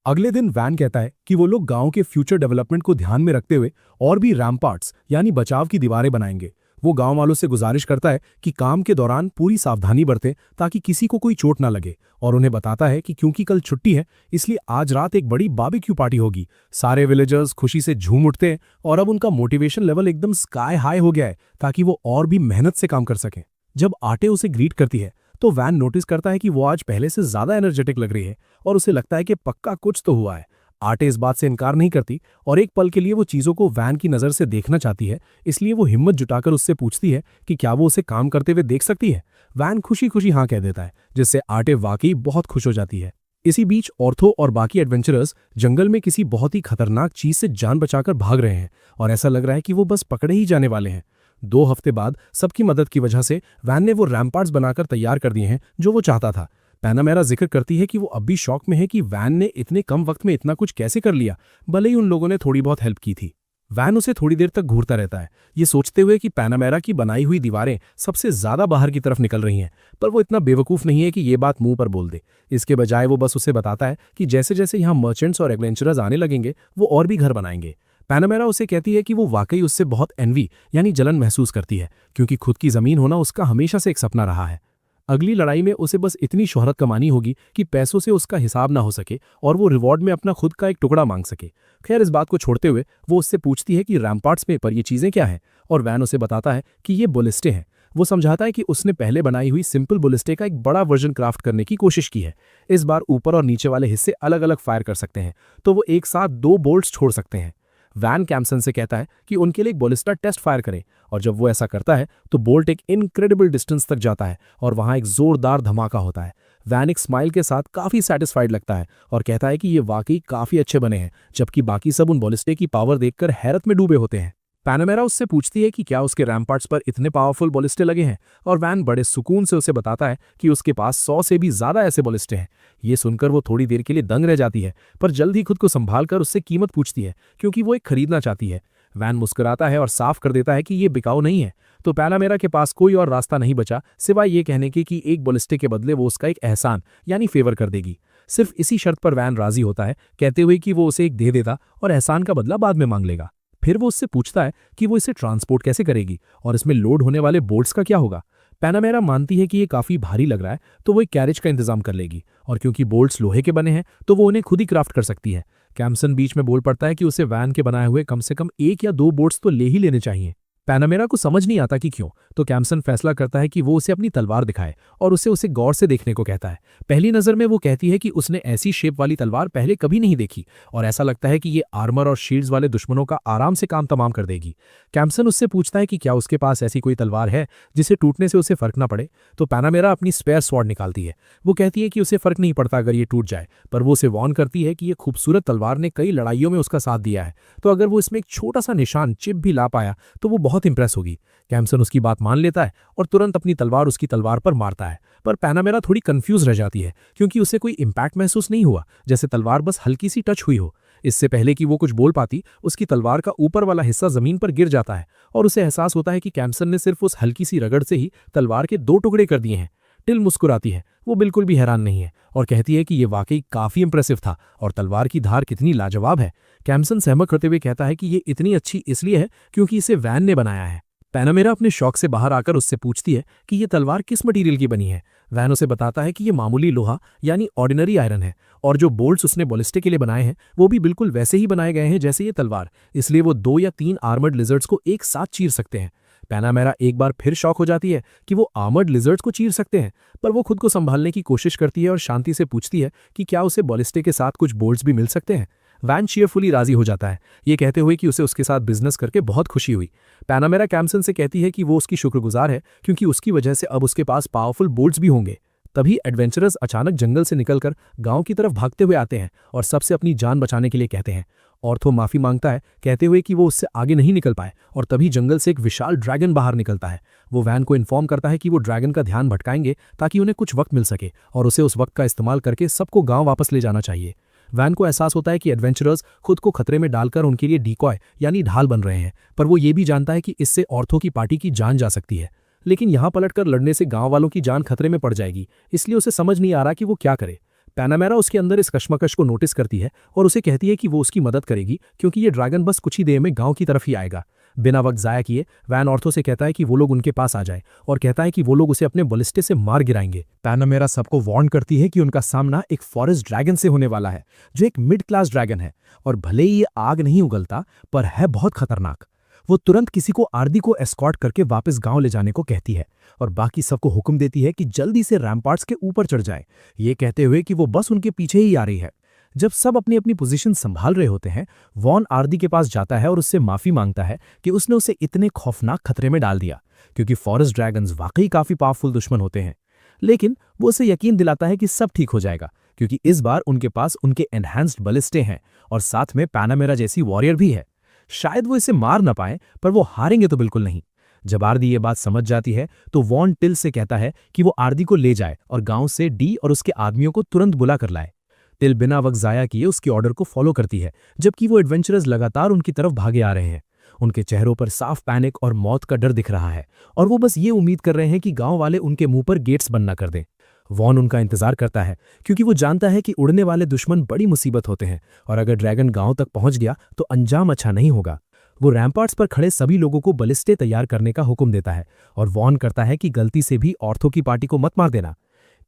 अगले दिन वैन कहता है कि वो लोग गांव के फ्यूचर डेवलपमेंट को ध्यान में रखते हुए और भी रैम्पार्ट्स यानी बचाव की दीवारें बनाएंगे। वो गांव वालों से गुजारिश करता है कि काम के दौरान पूरी सावधानी बरतें ताकि किसी को कोई चोट ना लगे, और उन्हें बताता है कि क्योंकि कल छुट्टी है इसलिए आज रात एक बड़ी बारबेक्यू पार्टी होगी। सारे विलेजर्स खुशी से झूम उठते हैं और अब उनका मोटिवेशन लेवल एकदम स्काई हाई हो गया है ताकि वो और भी मेहनत से काम कर सकें। जब आटे उसे ग्रीट करती है तो वैन नोटिस करता है कि वो आज पहले से ज्यादा एनर्जेटिक लग रही है और उसे लगता है कि पक्का कुछ तो हुआ है। आटे इस बात से इनकार नहीं करती और एक पल के लिए वो चीजों को वैन की नजर से देखना चाहती है, इसलिए वो हिम्मत जुटाकर उससे पूछती है कि क्या वो उसे काम करते हुए देख सकती है। वैन खुशी खुशी हाँ कह देता है, जिससे आटे वाकई बहुत खुश हो जाती है। इसी बीच ऑर्थो और बाकी एडवेंचरर्स जंगल में किसी बहुत ही खतरनाक चीज से जान बचाकर भाग रहे हैं और ऐसा लग रहा है कि वो बस पकड़े ही जाने वाले हैं। 2 हफ्ते बाद सबकी मदद की वजह से वैन ने वो रैम्पार्ट्स बनाकर तैयार कर दिए हैं जो वो चाहता था। पैनामेरा जिक्र करती है कि वो अब भी शौक में है कि वैन ने इतने कम वक्त में इतना कुछ कैसे कर लिया, भले ही उन लोगों ने थोड़ी बहुत हेल्प की थी। वैन उसे थोड़ी देर तक घूरता रहता है, ये सोचते हुए कि पैनामेरा की बनाई हुई दीवारें सबसे ज्यादा बाहर की तरफ निकल रही हैं, पर वो इतना बेवकूफ नहीं है कि ये बात मुंह पर बोल दे। इसके बजाय वो बस उसे बताता है कि जैसे जैसे यहाँ मर्चेंट्स और एडवेंचरर्स आने लगेंगे वो और भी घर बनाएंगे। पैनामेरा उसे कहती है कि वो वाकई उससे बहुत एनवी यानी जलन महसूस करती है, क्योंकि खुद की जमीन होना उसका हमेशा से एक सपना रहा है। अगली लड़ाई में उसे बस इतनी शोहरत कमानी होगी कि पैसों से उसका हिसाब ना हो सके और वो रिवॉर्ड में अपना खुद का एक टुकड़ा मांग सके। खैर, इस बात को छोड़ते हुए वो उससे पूछती है कि रैम्पार्ट्स में पर ये चीजें क्या हैं, और वैन उसे बताता है कि ये बुलिस्टे हैं। वो समझाता है कि उसने पहले बनाई हुई सिंपल बुलिस्टे का एक बड़ा वर्जन क्राफ्ट करने की कोशिश की है। इस बार ऊपर और नीचे वाले हिस्से अलग अलग फायर कर सकते हैं, तो वो एक साथ 2 बोल्ट्स छोड़ सकते हैं। वैन कैम्सन से कहता है कि उनके लिए एक बॉलिस्टा टेस्ट फायर करें, और जब वो ऐसा करता है तो बोल्ट एक इनक्रेडिबल डिस्टेंस तक जाता है और वहां एक जोरदार धमाका होता है। वैन एक स्माइल के साथ काफी सेटिस्फाइड लगता है और कहता है कि ये वाकई काफी अच्छे बने हैं, जबकि बाकी सब उन बॉलिस्टे की पावर देखकर हैरत में डूबे होते हैं। पैनामेरा उससे पूछती है कि क्या उसके रैम्पार्ट्स पर इतने पावरफुल बॉलिस्टे लगे हैं, और वैन बड़े सुकून से उसे बताता है कि उसके पास 100 से भी ज्यादा ऐसे बॉलिस्टे हैं। ये सुनकर वो थोड़ी देर के लिए दंग रह जाती है, पर जल्द ही खुद को संभालकर उससे कीमत पूछती है, क्योंकि वो एक खरीदना चाहती है। वैन मुस्कुराता है और साफ कर देता है कि ये बिकाऊ नहीं है, तो पैनामेरा के पास कोई और रास्ता नहीं बचा सिवाय ये कहने के कि एक बॉलिस्टे के बदले वो उसका एक एहसान यानी फेवर कर देगी। सिर्फ इसी शर्त पर वैन राजी होता है, कहते हुए कि वो उसे एक दे देता और एहसान का बदला बाद में मांग लेगा। फिर वो उससे पूछता है कि वो इसे ट्रांसपोर्ट कैसे करेगी और इसमें लोड होने वाले बोल्ट्स का क्या होगा। पैनामेरा मानती है कि ये काफी भारी लग रहा है, तो वो एक कैरेज का इंतजाम कर लेगी, और क्योंकि बोल्ट्स लोहे के बने हैं तो वो उन्हें खुद ही क्राफ्ट कर सकती है। कैम्सन बीच में बोल पड़ता है कि उसे वैन के बनाए हुए कम से कम 1 या 2 बोट्स तो ले ही लेने चाहिए। पैनामेरा को समझ नहीं आता कि क्यों, तो कैम्सन फैसला करता है कि वो उसे अपनी तलवार दिखाए और उसे गौर से देखने को कहता है। पहली नज़र में वो कहती है कि उसने ऐसी शेप वाली तलवार पहले कभी नहीं देखी और ऐसा लगता है कि ये आर्मर और शील्ड्स वाले दुश्मनों का आराम से काम तमाम कर देगी। कैम्सन उससे पूछता है कि क्या उसके पास ऐसी कोई तलवार है जिसे टूटने से उसे फर्क ना पड़े, तो पैनामेरा अपनी स्पेयर स्वॉर्ड निकालती है। वो कहती है कि उसे फर्क नहीं पड़ता अगर ये टूट जाए, पर वो उसे वार्न करती है कि ये खूबसूरत तलवार ने कई लड़ाइयों में उसका साथ दिया है, तो अगर वो इसमें एक छोटा सा निशान चिप भी ला पाया तो वो बहुत इंप्रेस होगी। कैम्सन उसकी बात मान लेता है और तुरंत अपनी तलवार उसकी तलवार पर मारता है, पर पैनामेरा थोड़ी कंफ्यूज रह जाती है क्योंकि उसे कोई इंपैक्ट महसूस नहीं हुआ, जैसे तलवार बस हल्की सी टच हुई हो। इससे पहले कि वो कुछ बोल पाती, उसकी तलवार का ऊपर वाला हिस्सा जमीन पर गिर जाता है और उसे एहसास होता है कि कैम्सन ने सिर्फ उस हल्की सी रगड़ से ही तलवार के 2 टुकड़े कर दिए हैं। टिल मुस्कुराती है, वो बिल्कुल भी हैरान नहीं है और कहती है कि ये वाकई काफी इंप्रेसिव था और तलवार की धार कितनी लाजवाब है। कैम्सन सहमत करते हुए कहता है कि ये इतनी अच्छी इसलिए है क्योंकि इसे वैन ने बनाया है। पैनामेरा अपने शौक से बाहर आकर उससे पूछती है कि ये तलवार किस मटेरियल की बनी है। वैन उसे बताता है कि ये मामूली लोहा यानी ऑर्डिनरी आयरन है और जो बोल्ट्स उसने बॉलिस्टिक के लिए बनाए हैं वो भी बिल्कुल वैसे ही बनाए गए हैं जैसे ये तलवार, इसलिए वो 2 या 3 आर्मर्ड लिजर्ड्स को एक साथ चीर सकते हैं। पैनामेरा एक बार फिर शॉक हो जाती है कि वो आर्मर्ड लिजर्ड्स को चीर सकते हैं, पर वो खुद को संभालने की कोशिश करती है और शांति से पूछती है कि क्या उसे बॉलिस्टिक के साथ कुछ बोल्ट्स भी मिल सकते हैं। वैन चीयरफुली राजी हो जाता है, ये कहते हुए कि उसे उसके साथ बिजनेस करके बहुत खुशी हुई। पैनामेरा कैम्सन से कहती है कि वो उसकी शुक्रगुजार है क्योंकि उसकी वजह से अब उसके पास पावरफुल बोल्ट्स भी होंगे। तभी एडवेंचरर्स अचानक जंगल से निकलकर गांव की तरफ भागते हुए आते हैं और सबसे अपनी जान बचाने के लिए कहते हैं। ऑर्थो माफी मांगता है, कहते हुए कि वो उससे आगे नहीं निकल पाए, और तभी जंगल से एक विशाल ड्रैगन बाहर निकलता है। वो वैन को इन्फॉर्म करता है कि वो ड्रैगन का ध्यान भटकाएंगे ताकि उन्हें कुछ वक्त मिल सके और उसे उस वक्त का इस्तेमाल करके सबको गांव वापस ले जाना चाहिए। वैन को एहसास होता है कि एडवेंचरर्स खुद को खतरे में डालकर उनके लिए डिकॉय यानी ढाल बन रहे हैं, पर वो ये भी जानता है कि इससे ऑर्थो की पार्टी की जान जा सकती है। लेकिन यहां पलटकर लड़ने से गांव वालों की जान खतरे में पड़ जाएगी, इसलिए उसे समझ नहीं आ रहा कि वो क्या करे। पैनामेरा उसके अंदर इस कश्मकश को नोटिस करती है और उसे कहती है कि वो उसकी मदद करेगी क्योंकि ये ड्रैगन बस कुछ ही देर में गांव की तरफ ही आएगा। बिना वक्त जाया किए वैन ऑर्थो से कहता है कि वो लोग उनके पास आ जाए और कहता है कि वो लोग उसे अपने बलिस्टे से मार गिराएंगे। पैनामेरा सबको वार्न करती है कि उनका सामना एक फॉरेस्ट ड्रैगन से होने वाला है जो एक मिड क्लास ड्रैगन है और भले ही ये आग नहीं उगलता पर है बहुत खतरनाक। वो तुरंत किसी को आरदी को एस्कॉर्ट करके वापस गांव ले जाने को कहती है और बाकी सबको हुक्म देती है कि जल्दी से रैम्पार्ट्स के ऊपर चढ़ जाए, ये कहते हुए कि वो बस उनके पीछे ही आ रही है। जब सब अपनी अपनी पोजीशन संभाल रहे होते हैं, वॉन आरदी के पास जाता है और उससे माफी मांगता है कि उसने उसे इतने खौफनाक खतरे में डाल दिया, क्योंकि फॉरेस्ट ड्रैगन्स वाकई काफी पावरफुल दुश्मन होते हैं। लेकिन वो उसे यकीन दिलाता है कि सब ठीक हो जाएगा क्योंकि इस बार उनके पास उनके एनहांस्ड बलिस्टे हैं और साथ में पैनामेरा जैसी वॉरियर भी है। शायद वो इसे मार ना पाए, पर वो हारेंगे तो बिल्कुल नहीं। जब आरदी ये बात समझ जाती है तो वॉन टिल से कहता है कि वो आरदी को ले जाए और गांव से डी और उसके आदमियों को तुरंत बुला कर लाए। टिल बिना वक्त जाया किए उसके ऑर्डर को फॉलो करती है, जबकि वो एडवेंचरर्स लगातार उनकी तरफ भागे आ रहे हैं। उनके चेहरों पर साफ पैनिक और मौत का डर दिख रहा है और वो बस ये उम्मीद कर रहे हैं कि गांव वाले उनके मुंह पर गेट्स बंद न कर दें। वॉन उनका इंतजार करता है क्योंकि वो जानता है कि उड़ने वाले दुश्मन बड़ी मुसीबत होते हैं और अगर ड्रैगन गांव तक पहुंच गया तो अंजाम अच्छा नहीं होगा। वो रैम्पार्ट्स पर खड़े सभी लोगों को बलिस्टे तैयार करने का हुक्म देता है और वॉर्न करता है कि गलती से भी ऑर्थो की पार्टी को मत मार देना।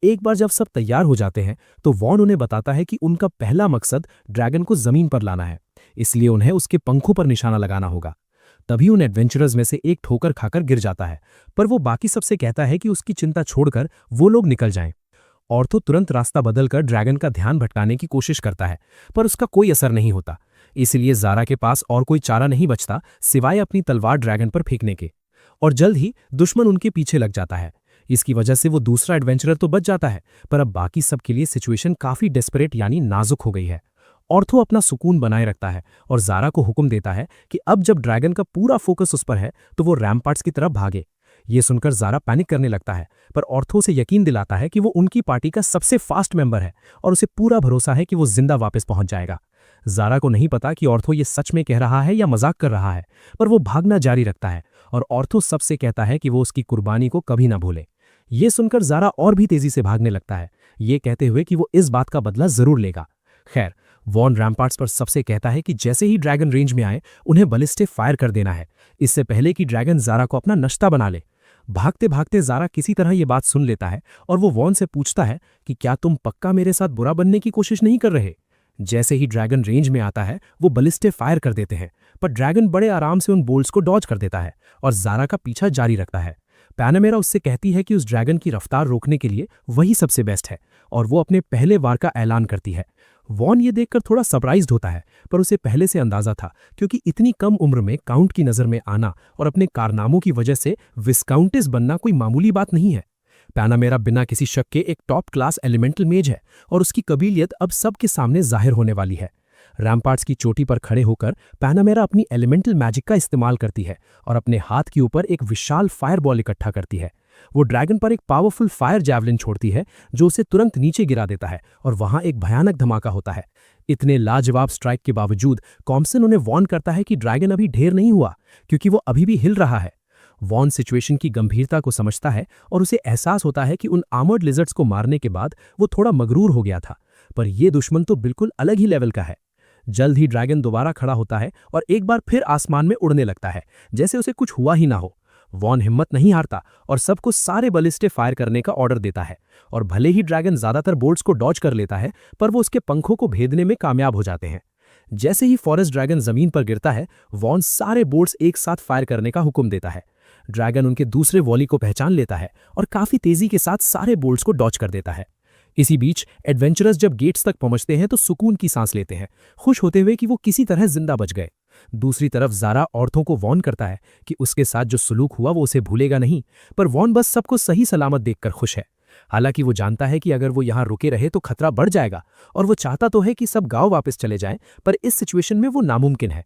एक बार जब सब तैयार हो जाते हैं तो वॉर्न उन्हें बताता है कि उनका पहला मकसद ड्रैगन को जमीन पर लाना है, इसलिए उन्हें उसके पंखों पर निशाना लगाना होगा। तभी उन एडवेंचरर्स में से एक ठोकर खाकर गिर जाता है, पर वो बाकी सबसे कहता है कि उसकी चिंता छोड़कर वो लोग निकल जाएं। ऑर्थो तुरंत रास्ता बदलकर ड्रैगन का ध्यान भटकाने की कोशिश करता है, पर उसका कोई असर नहीं होता। इसलिए ज़ारा के पास और कोई चारा नहीं बचता सिवाय अपनी तलवार ड्रैगन पर फेंकने के, और जल्द ही दुश्मन उनके पीछे लग जाता है। इसकी वजह से वो दूसरा एडवेंचरर तो बच जाता है, पर अब बाकी सबके लिए सिचुएशन काफी डेस्परेट यानी नाजुक हो गई है। ऑर्थो अपना सुकून बनाए रखता है और ज़ारा को हुक्म देता है कि अब जब ड्रैगन का पूरा फोकस उस पर है तो वो रैम्पार्ट्स की तरफ भागे। ये सुनकर ज़ारा पैनिक करने लगता है, पर ऑर्थो से यकीन दिलाता है कि वो उनकी पार्टी का सबसे फास्ट मेंबर है और उसे पूरा भरोसा है कि वो जिंदा वापस पहुंच जाएगा। ज़ारा को नहीं पता कि ऑर्थो ये सच में कह रहा है या मजाक कर रहा है, पर वो भागना जारी रखता है और ऑर्थो सबसे कहता है कि वो उसकी कुर्बानी को कभी ना भूले। ये सुनकर ज़ारा और भी तेजी से भागने लगता है, ये कहते हुए कि वो इस बात का बदला जरूर लेगा। खैर, वॉन रैम्पार्ट्स पर सबसे कहता है कि जैसे ही ड्रैगन रेंज में आए उन्हें बलिस्टे फायर कर देना है, इससे पहले कि ड्रैगन ज़ारा को अपना नश्ता बना ले। भागते भागते ज़ारा किसी तरह ये बात सुन लेता है और वो वॉन से पूछता है कि क्या तुम पक्का मेरे साथ बुरा बनने की कोशिश नहीं कर रहे। जैसे ही ड्रैगन रेंज में आता है वो बलिस्टे फायर कर देते हैं, पर ड्रैगन बड़े आराम से उन बोल्ट्स को डॉज कर देता है और ज़ारा का पीछा जारी रखता है। पैनामेरा उससे कहती है कि उस ड्रैगन की रफ्तार रोकने के लिए वही सबसे बेस्ट है और वो अपने पहले वार का ऐलान करती है। वॉन ये देखकर थोड़ा सरप्राइज्ड होता है, पर उसे पहले से अंदाजा था, क्योंकि इतनी कम उम्र में काउंट की नज़र में आना और अपने कारनामों की वजह से विस्काउंटेस बनना कोई मामूली बात नहीं है। पैनामेरा बिना किसी शक के एक टॉप क्लास एलिमेंटल मेज है और उसकी कबीलियत अब सबके सामने जाहिर होने वाली है। रैम्पार्ट्स की चोटी पर खड़े होकर पैनामेरा अपनी एलिमेंटल मैजिक का इस्तेमाल करती है और अपने हाथ के ऊपर एक विशाल फायरबॉल इकट्ठा करती है। वो ड्रैगन पर एक पावरफुल फायर जैवलिन छोड़ती है जो उसे तुरंत नीचे गिरा देता है और वहां एक भयानक धमाका होता है। इतने लाजवाब स्ट्राइक के बावजूद कॉम्सन उन्हें वार्न करता है कि ड्रैगन अभी ढेर नहीं हुआ, क्योंकि वो अभी भी हिल रहा है। वॉन सिचुएशन की गंभीरता को समझता है और उसे एहसास होता है कि उन आर्मर्ड लिजर्ड्स को मारने के बाद वो थोड़ा मगरूर हो गया था, पर ये दुश्मन तो बिल्कुल अलग ही लेवल का है। जल्द ही ड्रैगन दोबारा खड़ा होता है और एक बार फिर आसमान में उड़ने लगता है, जैसे उसे कुछ हुआ ही ना हो। वॉन हिम्मत नहीं हारता और सबको सारे बलिस्टे फायर करने का ऑर्डर देता है, और भले ही ड्रैगन ज्यादातर बोल्ट्स को डॉज कर लेता है, पर वो उसके पंखों को भेदने में कामयाब हो जाते हैं। जैसे ही फॉरेस्ट ड्रैगन जमीन पर गिरता है, वॉन सारे बोल्ट्स एक साथ फायर करने का हुक्म देता है। ड्रैगन उनके दूसरे वॉली को पहचान लेता है और काफी तेजी के साथ सारे बोल्ट्स को डॉज कर देता है। इसी बीच एडवेंचरर्स जब गेट्स तक पहुंचते हैं तो सुकून की सांस लेते हैं, खुश होते हुए कि वो किसी तरह जिंदा बच गए। दूसरी तरफ ज़ारा औरतों को वॉर्न करता है कि उसके साथ जो सुलूक हुआ वो उसे भूलेगा नहीं, पर वॉन बस सबको सही सलामत देखकर खुश है। हालांकि वो जानता है कि अगर वो यहाँ रुके रहे तो खतरा बढ़ जाएगा, और वो चाहता तो है कि सब गांव वापस चले जाएं, पर इस सिचुएशन में वो नामुमकिन है।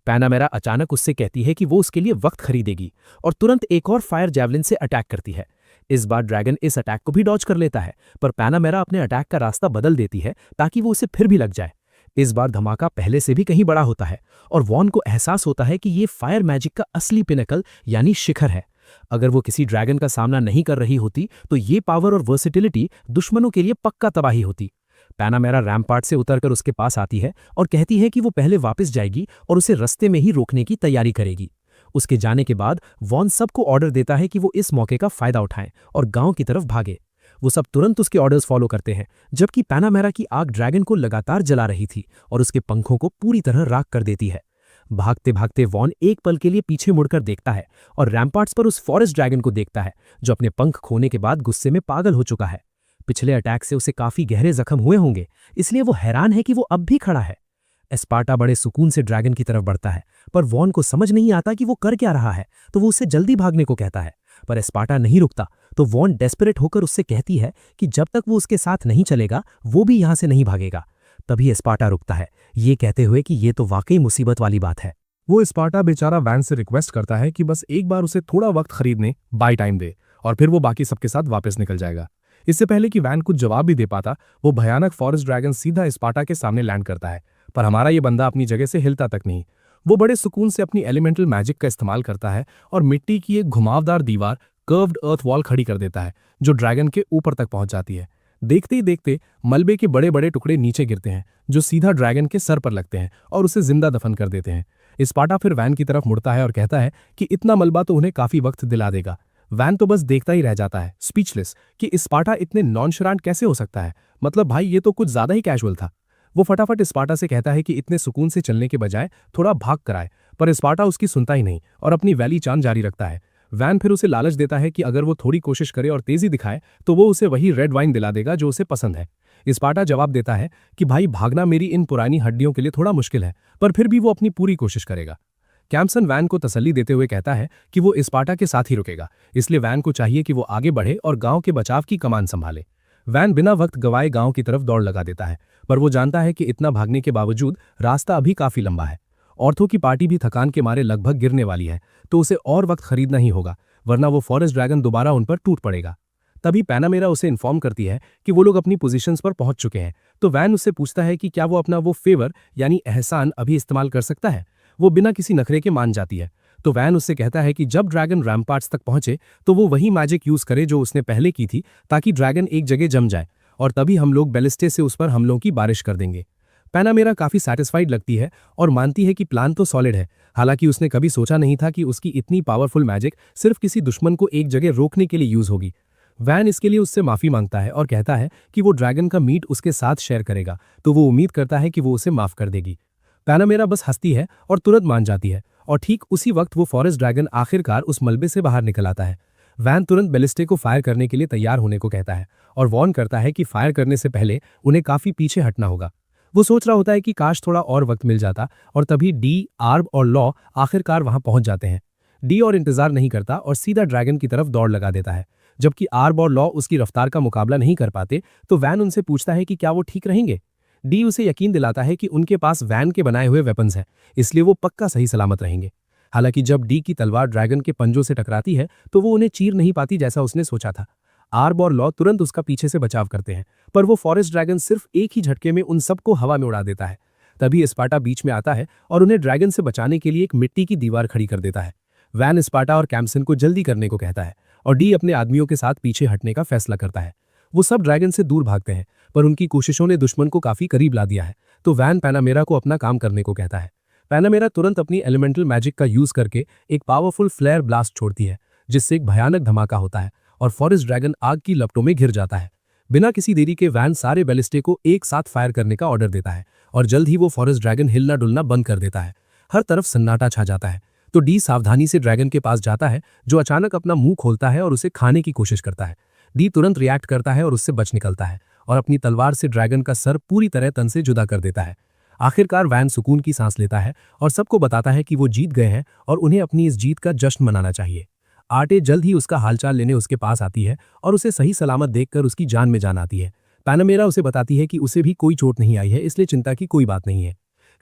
पैनामेरा अचानक उससे कहती है कि वो उसके लिए वक्त खरीदेगी और तुरंत एक और फायर जैवलिन से अटैक करती है। इस बार ड्रैगन इस अटैक को भी डॉज कर लेता है, पर पैनामेरा अपने अटैक का रास्ता बदल देती है ताकि वो उसे फिर भी लग जाए। इस बार धमाका पहले से भी कहीं बड़ा होता है और वॉन को एहसास होता है कि ये फायर मैजिक का असली पिनकल यानी शिखर है। अगर वो किसी ड्रैगन का सामना नहीं कर रही होती तो ये पावर और वर्सिटिलिटी दुश्मनों के लिए पक्का तबाही होती। पैनामेरा रैम्पार्ट से उतरकर उसके पास आती है और कहती है कि वो पहले वापस जाएगी और उसे रास्ते में ही रोकने की तैयारी करेगी। उसके जाने के बाद वॉन सबको ऑर्डर देता है कि वो इस मौके का फायदा उठाएं और गांव की तरफ भागे। वो सब तुरंत उसके ऑर्डर्स फॉलो करते हैं, जबकि पैनामेरा की आग ड्रैगन को लगातार जला रही थी और उसके पंखों को पूरी तरह राख कर देती है। भागते भागते वॉन एक पल के लिए पीछे मुड़कर देखता है और रैम्पार्ट्स पर उस फॉरेस्ट ड्रैगन को देखता है जो अपने पंख खोने के बाद गुस्से में पागल हो चुका है। पिछले अटैक से उसे काफी गहरे जख्म हुए होंगे, इसलिए वो हैरान है कि वो अब भी खड़ा है। एस्पार्टा बड़े सुकून से ड्रैगन की तरफ बढ़ता है, पर वॉन को समझ नहीं आता कि वो कर क्या रहा है, तो वो उससे जल्दी भागने को कहता है। पर एस्पार्टा नहीं रुकता, तो वॉन डेस्परेट होकर उससे कहती है कि जब तक वो उसके साथ नहीं चलेगा वो भी यहां से नहीं भागेगा। तभी एस्पार्टा रुकता है, ये कहते हुए कि ये तो वाकई मुसीबत वाली बात है। वो एस्पार्टा बेचारा वैन से रिक्वेस्ट करता है कि बस एक बार उसे थोड़ा वक्त खरीदने बाय टाइम दे, और फिर वो बाकी सबके साथ वापस निकल जाएगा। इससे पहले कि वैन कुछ जवाब भी दे पाता, वो भयानक फॉरेस्ट ड्रैगन सीधा एस्पार्टा के सामने लैंड करता है, पर हमारा ये बंदा अपनी जगह से हिलता तक नहीं। वो बड़े सुकून से अपनी एलिमेंटल मैजिक का इस्तेमाल करता है और मिट्टी की एक घुमावदार दीवार, कर्व्ड अर्थ वॉल खड़ी कर देता है, जो ड्रैगन के ऊपर तक पहुंच जाती है। देखते ही देखते मलबे के बड़े बड़े टुकड़े नीचे गिरते हैं, जो सीधा ड्रैगन के सर पर लगते हैं और उसे जिंदा दफन कर देते हैं। एस्पार्टा फिर वैन की तरफ मुड़ता है और कहता है कि इतना मलबा तो उन्हें काफी वक्त दिला देगा। वैन तो बस देखता ही रह जाता है, स्पीचलेस, कि एस्पार्टा इतने नॉनशरांट कैसे हो सकता है। मतलब भाई, ये तो कुछ ज्यादा ही कैजुअल था। वो फटाफट एस्पार्टा से कहता है कि इतने सुकून से चलने के बजाय थोड़ा भाग कर आए, पर एस्पार्टा उसकी सुनता ही नहीं और अपनी वैली चाल जारी रखता है। वैन फिर उसे लालच देता है कि अगर वो थोड़ी कोशिश करे और तेजी दिखाए तो वो उसे वही रेड वाइन दिला देगा जो उसे पसंद है। एस्पार्टा जवाब देता है कि भाई, भागना मेरी इन पुरानी हड्डियों के लिए थोड़ा मुश्किल है, पर फिर भी वो अपनी पूरी कोशिश करेगा। कैम्पसन वैन को तसल्ली देते हुए कहता है कि वो एस्पार्टा के साथ ही रुकेगा, इसलिए वैन को चाहिए कि वो आगे बढ़े और गांव के बचाव की कमान संभाले। वैन बिना वक्त गवाए गांव की तरफ दौड़ लगा देता है, पर वो जानता है कि इतना भागने के बावजूद रास्ता अभी काफी लंबा है। औरतों की पार्टी भी थकान के मारे लगभग गिरने वाली है, तो उसे और वक्त खरीदना ही होगा, वरना वो फॉरेस्ट ड्रैगन दोबारा उन पर टूट पड़ेगा। तभी पैनामेरा उसे इन्फॉर्म करती है कि वो लोग अपनी पोजीशंस पर पहुंच चुके हैं, तो वैन उससे पूछता है कि क्या वो अपना वो फेवर यानी एहसान अभी इस्तेमाल कर सकता है। वो बिना किसी नखरे के मान जाती है, तो वैन उससे कहता है कि जब ड्रैगन रैम्पार्ट्स तक पहुंचे तो वो वही मैजिक यूज करे जो उसने पहले की थी, ताकि ड्रैगन एक जगह जम जाए और तभी हम लोग बैलिस्टे से उस पर हमलों की बारिश कर देंगे। पैनामेरा काफी सेटिस्फाइड लगती है और मानती है कि प्लान तो सॉलिड है। हालांकि उसने कभी सोचा नहीं था कि उसकी इतनी पावरफुल मैजिक सिर्फ किसी दुश्मन को एक जगह रोकने के लिए यूज होगी। वैन इसके लिए उससे माफी मांगता है और कहता है कि वो ड्रैगन का मीट उसके साथ शेयर करेगा, तो वो उम्मीद करता है कि वो उसे माफ कर देगी। पैनामेरा बस हंसती है और तुरंत मान जाती है, और ठीक उसी वक्त वो फॉरेस्ट ड्रैगन आखिरकार उस मलबे से बाहर निकल आता है। वैन तुरंत बैलिस्टिक को फायर करने के लिए तैयार होने को कहता है और वार्न करता है कि फायर करने से पहले उन्हें काफी पीछे हटना होगा। वो सोच रहा होता है कि काश थोड़ा और वक्त मिल जाता, और तभी डी, आर्ब और लॉ आखिरकार वहां पहुंच जाते हैं। डी और इंतजार नहीं करता और सीधा ड्रैगन की तरफ दौड़ लगा देता है। जबकि आर्ब और लॉ उसकी रफ्तार का मुकाबला नहीं कर पाते, तो वैन उनसे पूछता है कि क्या वो ठीक रहेंगे। डी उसे यकीन दिलाता है कि उनके पास वैन के बनाए हुए वेपन्स हैं, इसलिए वो पक्का सही सलामत रहेंगे। हालांकि जब डी की तलवार ड्रैगन के पंजों से टकराती है तो वो उन्हें चीर नहीं पाती जैसा उसने सोचा था। आर्ब और लॉ तुरंत उसका पीछे से बचाव करते हैं, पर वो फॉरेस्ट ड्रैगन सिर्फ एक ही झटके में उन सबको हवा में उड़ा देता है। तभी स्पार्टा बीच में आता है और उन्हें ड्रैगन से बचाने के लिए एक मिट्टी की दीवार खड़ी कर देता है। वैन स्पार्टा और कैम्सन को जल्दी करने को कहता है और डी अपने आदमियों के साथ पीछे हटने का फैसला करता है। वो सब ड्रैगन से दूर भागते हैं, पर उनकी कोशिशों ने दुश्मन को काफी करीब ला दिया है, तो वैन पैनामेरा को अपना काम करने को कहता है। पैनामेरा तुरंत अपनी एलिमेंटल मैजिक का यूज करके एक पावरफुल फ्लेयर ब्लास्ट छोड़ती है, जिससे एक भयानक धमाका होता है और फॉरेस्ट ड्रैगन आग की लपटों में घिर जाता है। बिना किसी देरी के वैन सारे बैलिस्टिक को एक साथ फायर करने का ऑर्डर देता है और जल्द ही वो फॉरेस्ट ड्रैगन हिलना डुलना बंद कर देता है। हर तरफ सन्नाटा छा जाता है, तो डी सावधानी से ड्रैगन के पास जाता है, जो अचानक अपना मुंह खोलता है और उसे खाने की कोशिश करता है। डी तुरंत रिएक्ट करता है और उससे बच निकलता है और अपनी तलवार से ड्रैगन का सर पूरी तरह तन से जुदा कर देता है। आखिरकार वैन सुकून की सांस लेता है और सबको बताता है कि वो जीत गए हैं और उन्हें अपनी इस जीत का जश्न मनाना चाहिए। आर्टे जल्द ही उसका हालचाल लेने उसके पास आती है और उसे सही सलामत देखकर उसकी जान में जान आती है। पैनामेरा उसे बताती है कि उसे भी कोई चोट नहीं आई है, इसलिए चिंता की कोई बात नहीं है।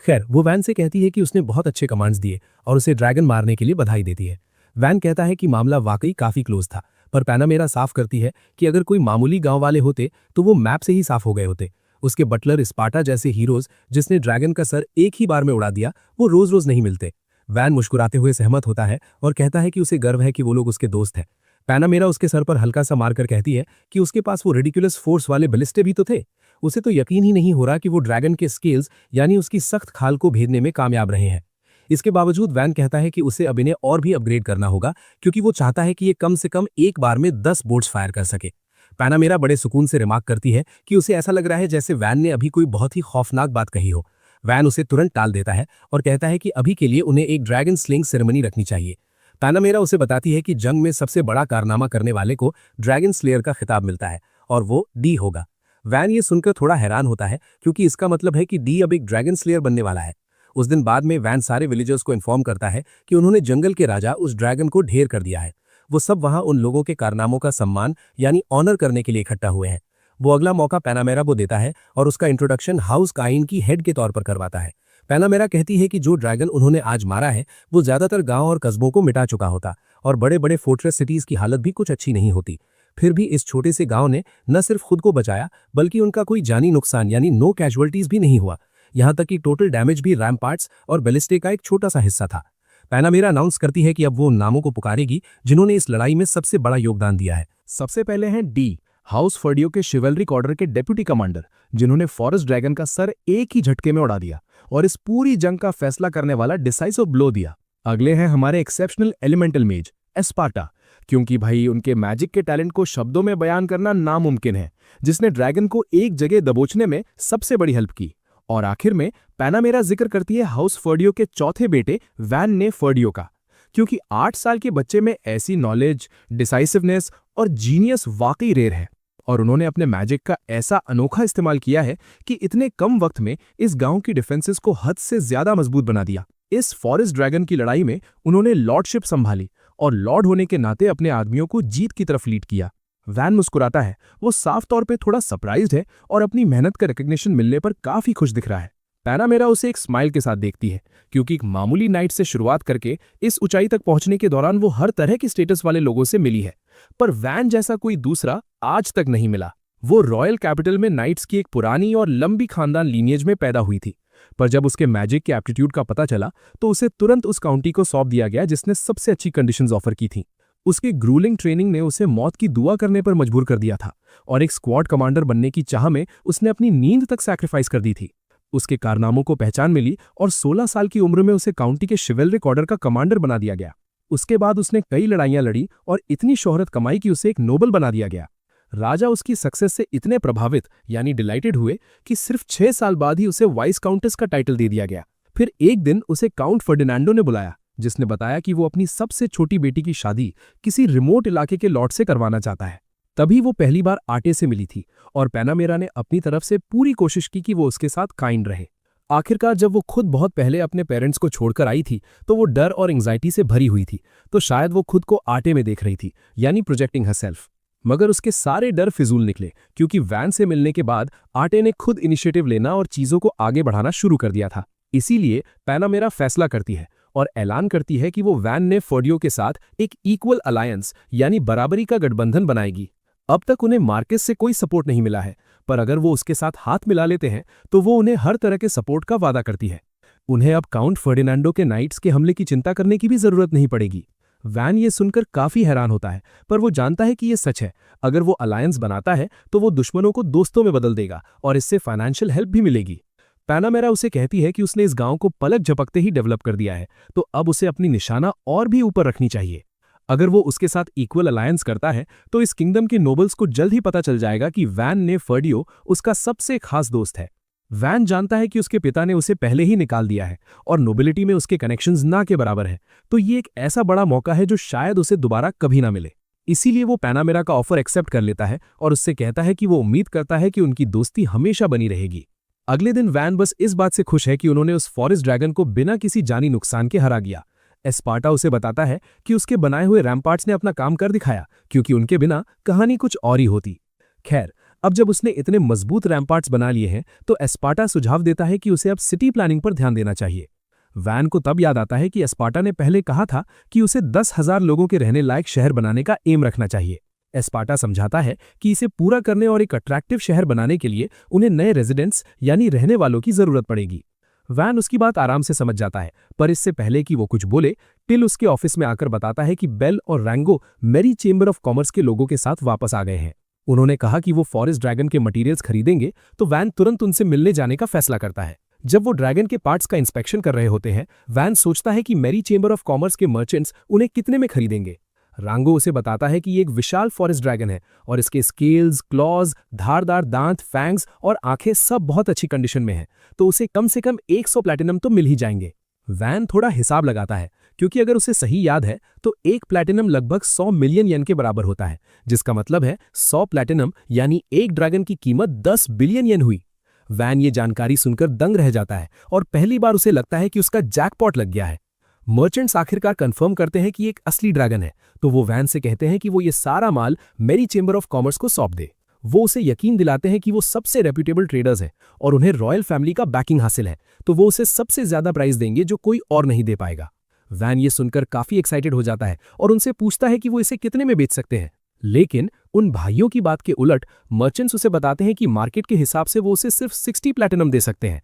खैर, वो वैन से कहती है कि उसने बहुत अच्छे कमांड्स दिए और उसे ड्रैगन मारने के लिए बधाई देती है। वैन कहता है कि मामला वाकई काफी क्लोज था, पर पैनामेरा साफ करती है कि अगर कोई मामूली गांव वाले होते तो वो मैप से ही साफ हो गए होते। उसके बटलर स्पार्टा जैसे हीरोज जिसने ड्रैगन का सर एक ही बार में उड़ा दिया, वो रोज रोज नहीं मिलते। वैन मुस्कुराते हुए सहमत होता है और कहता है कि उसे गर्व है कि वो लोग उसके दोस्त हैं। पैनामेरा उसके सर पर हल्का सा मारकर कहती है कि उसके पास वो रिडिकुलस फोर्स वाले बैलिस्टे भी तो थे। उसे तो यकीन ही नहीं हो रहा कि वो ड्रैगन के स्केल्स यानी उसकी सख्त खाल को भेदने में कामयाब रहे हैं। इसके बावजूद वैन कहता है कि उसे अब इन्हें और भी अपग्रेड करना होगा, क्योंकि वो चाहता है कि ये कम से कम एक बार में 10 बोल्ट्स फायर कर सके। पैनामेरा बड़े सुकून से रिमार्क करती है कि उसे ऐसा लग रहा है जैसे वैन ने अभी कोई बहुत ही खौफनाक बात कही हो। वैन उसे तुरंत टाल देता है और कहता है कि अभी के लिए उन्हें एक ड्रैगन स्लिंग सेरेमनी रखनी चाहिए। पैनामेरा उसे बताती है कि जंग में सबसे बड़ा कारनामा करने वाले को ड्रैगन स्लेयर का खिताब मिलता है और वो डी होगा। वैन ये सुनकर थोड़ा हैरान होता है, क्योंकि इसका मतलब है कि डी अब एक ड्रैगन स्लेयर बनने वाला है। उस दिन बाद में वैन सारे विलेजर्स को इन्फॉर्म करता है कि उन्होंने जंगल के राजा उस ड्रैगन को ढेर कर दिया है। वो सब वहां उन लोगों के कारनामों का सम्मान यानी ऑनर करने के लिए इकट्ठा हुए हैं। वो अगला मौका पैनामेरा को देता है और उसका इंट्रोडक्शन हाउस काइन की हेड के तौर पर करवाता है। पैनामेरा कहती है कि जो ड्रैगन उन्होंने आज मारा है वो ज्यादातर गांव और कस्बों को मिटा चुका होता और बड़े बड़े फोर्ट्रेस सिटीज की हालत भी कुछ अच्छी नहीं होती। फिर भी इस छोटे से गांव ने न सिर्फ खुद को बचाया, बल्कि उनका कोई जानी नुकसान यानी नो कैजुअल्टीज भी नहीं हुआ। यहां तक कि टोटल डैमेज भी रैम्पार्ट्स और बैलिस्टे का एक छोटा सा हिस्सा था। पैनामेरा अनाउंस करती है कि अब वो उन नामों को पुकारेगी जिन्होंने इस लड़ाई में सबसे बड़ा योगदान दिया है। सबसे पहले हैं डी, हाउस फर्डियो के शिवलरिक ऑर्डर के डेप्यूटी कमांडर, जिन्होंने फॉरेस्ट ड्रैगन का सर एक ही झटके में उड़ा दिया और इस पूरी जंग का फैसला करने वाला डिसाइसिव ब्लो दिया। अगले हैं हमारे एक्सेप्शनल एलिमेंटल मेज एस्पार्टा, क्योंकि भाई उनके मैजिक के टैलेंट को शब्दों में बयान करना नामुमकिन है, जिसने ड्रैगन को एक जगह दबोचने में सबसे बड़ी हेल्प की। और आखिर में पैनामेरा जिक्र करती है हाउस फर्डियो के चौथे बेटे वैन ने फर्डियो का, क्योंकि 8 साल के बच्चे में ऐसी नॉलेज, डिसाइसिवनेस और जीनियस वाकई रेयर है, और उन्होंने अपने मैजिक का ऐसा अनोखा इस्तेमाल किया है कि इतने कम वक्त में इस गांव की डिफेंसेस को हद से ज्यादा मजबूत बना दिया। इस फॉरेस्ट ड्रैगन की लड़ाई में उन्होंने लॉर्डशिप संभाली और लॉर्ड होने के नाते अपने आदमियों को जीत की तरफ लीड किया। वैन मुस्कुराता है, वो साफ तौर पे थोड़ा सरप्राइज्ड है और अपनी मेहनत का रिकग्निशन मिलने पर काफी खुश दिख रहा है। पैनामेरा उसे एक स्माइल के साथ देखती है, क्योंकि एक मामूली नाइट से शुरुआत करके इस ऊंचाई तक पहुंचने के दौरान वो हर तरह के स्टेटस वाले लोगों से मिली है, पर वैन जैसा कोई दूसरा आज तक नहीं मिला। वो रॉयल कैपिटल में नाइट्स की एक पुरानी और लंबी खानदान लीनिएज में पैदा हुई थी, पर जब उसके मैजिक के एप्टीट्यूड का पता चला तो उसे तुरंत उस काउंटी को सौंप दिया गया जिसने सबसे अच्छी कंडीशंस ऑफर की थी। उसके ग्रूलिंग ट्रेनिंग ने उसे मौत की दुआ करने पर मजबूर कर दिया था, और एक स्क्वाड कमांडर बनने की चाह में उसने अपनी नींद तक सैक्रिफाइस कर दी थी। उसके कारनामों को पहचान मिली और 16 साल की उम्र में उसे काउंटी के शिवलरिक ऑर्डर का कमांडर बना दिया गया। उसके बाद उसने कई लड़ाइयां लड़ी और इतनी शोहरत कमाई कि उसे एक नोबल बना दिया गया। राजा उसकी सक्सेस से इतने प्रभावित यानी डिलाइटेड हुए कि सिर्फ 6 साल बाद ही उसे वाइस काउंटेस का टाइटल दे दिया गया। फिर एक दिन उसे काउंट फर्डिनांडो ने बुलाया, जिसने बताया कि वो अपनी सबसे छोटी बेटी की शादी किसी रिमोट इलाके के लॉर्ड से करवाना चाहता है। तभी वो पहली बार आटे से मिली थी और पैनामेरा ने अपनी तरफ से पूरी कोशिश की कि वो उसके साथ काइंड रहे। आखिरकार जब वो खुद बहुत पहले अपने पेरेंट्स को छोड़कर आई थी तो वो डर और एंग्जाइटी से भरी हुई थी, तो शायद वो खुद को आटे में देख रही थी, यानी प्रोजेक्टिंग हरसेल्फ। मगर उसके सारे डर फिजूल निकले, क्योंकि वैन से मिलने के बाद आटे ने खुद इनिशिएटिव लेना और चीजों को आगे बढ़ाना शुरू कर दिया था। इसीलिए पैनामेरा फैसला करती है और ऐलान करती है कि वो वैन ने फर्डियो के साथ एक इक्वल अलायंस यानी बराबरी का गठबंधन बनाएगी। अब तक उन्हें मार्केस से कोई सपोर्ट नहीं मिला है, पर अगर वो उसके साथ हाथ मिला लेते हैं तो वो उन्हें हर तरह के सपोर्ट का वादा करती है। उन्हें अब काउंट फर्डिनांडो के नाइट्स के हमले की चिंता करने की भी जरूरत नहीं पड़ेगी। वैन ये सुनकर काफी हैरान होता है, पर वो जानता है कि ये सच है। अगर वो अलायंस बनाता है तो वो दुश्मनों को दोस्तों में बदल देगा और इससे फाइनेंशियल हेल्प भी मिलेगी। पैनामेरा उसे कहती है कि उसने इस गांव को पलक झपकते ही डेवलप कर दिया है, तो अब उसे अपनी निशाना और भी ऊपर रखनी चाहिए। अगर वो उसके साथ इक्वल अलायंस करता है तो इस किंगडम के नोबल्स को जल्द ही पता चल जाएगा कि वैन ने फर्डियो उसका सबसे खास दोस्त है। वैन जानता है कि उसके पिता ने उसे पहले ही निकाल दिया है और नोबिलिटी में उसके कनेक्शंस ना के बराबर है, तो ये एक ऐसा बड़ा मौका है जो शायद उसे दोबारा कभी ना मिले। इसीलिए वो पैनामेरा का ऑफर एक्सेप्ट कर लेता है और उससे कहता है कि वो उम्मीद करता है कि उनकी दोस्ती हमेशा बनी रहेगी। अगले दिन वैन बस इस बात से खुश है कि उन्होंने उस फॉरेस्ट ड्रैगन को बिना किसी जानी नुकसान के हरा गया। एस्पार्टा उसे बताता है कि उसके बनाए हुए रैम्पार्ट्स ने अपना काम कर दिखाया, क्योंकि उनके बिना कहानी कुछ और ही होती। खैर, अब जब उसने इतने मजबूत रैम्पार्ट्स बना लिए हैं तो एस्पार्टा सुझाव देता है कि उसे अब सिटी प्लानिंग पर ध्यान देना चाहिए। वैन को तब याद आता है कि एस्पार्टा ने पहले कहा था कि उसे 10,000 लोगों के रहने लायक शहर बनाने का एम रखना चाहिए। एस्पार्टा समझाता है कि इसे पूरा करने और एक अट्रैक्टिव शहर बनाने के लिए उन्हें नए रेजिडेंट्स यानी रहने वालों की जरूरत पड़ेगी। वैन उसकी बात आराम से समझ जाता है, पर इससे पहले कि वो कुछ बोले, टिल उसके ऑफिस में आकर बताता है कि बेल और रैंगो मेरी चेंबर ऑफ कॉमर्स के लोगों के साथ वापस आ गए हैं। उन्होंने कहा कि वो फॉरेस्ट ड्रैगन के मटेरियल्स खरीदेंगे, तो वैन तुरंत उनसे मिलने जाने का फैसला करता है। जब वो ड्रैगन के पार्ट्स का इंस्पेक्शन कर रहे होते हैं, वैन सोचता है कि मेरी चेंबर ऑफ कॉमर्स के मर्चेंट्स उन्हें कितने में खरीदेंगे। रांगो उसे बताता है कि ये एक विशाल फॉरेस्ट ड्रैगन है और इसके स्केल्स, क्लॉज, धारदार दांत, फैंग्स और आंखें सब बहुत अच्छी कंडीशन में हैं, तो उसे कम से कम 100 प्लैटिनम तो मिल ही जाएंगे। वैन थोड़ा हिसाब लगाता है, क्योंकि अगर उसे सही याद है तो एक प्लैटिनम लगभग 100 मिलियन येन के बराबर होता है, जिसका मतलब है 100 प्लैटिनम यानी एक ड्रैगन की कीमत 10 बिलियन येन हुई। वैन ये जानकारी सुनकर दंग रह जाता है और पहली बार उसे लगता है कि उसका जैकपॉट लग गया है। मर्चेंट्स आखिरकार कंफर्म करते हैं कि एक असली ड्रैगन है, तो वो वैन से कहते हैं कि वो ये सारा माल मेरी चेंबर ऑफ कॉमर्स को सौंप दे। वो उसे यकीन दिलाते हैं कि वो सबसे रेप्यूटेबल ट्रेडर्स हैं और उन्हें रॉयल फैमिली का बैकिंग हासिल है, तो वो उसे सबसे ज्यादा प्राइस देंगे जो कोई और नहीं दे पाएगा। वैन ये सुनकर काफी एक्साइटेड हो जाता है और उनसे पूछता है कि वो इसे कितने में बेच सकते हैं। लेकिन उन भाइयों की बात के उलट मर्चेंट्स उसे बताते हैं कि मार्केट के हिसाब से वो उसे सिर्फ 60 प्लैटिनम दे सकते हैं।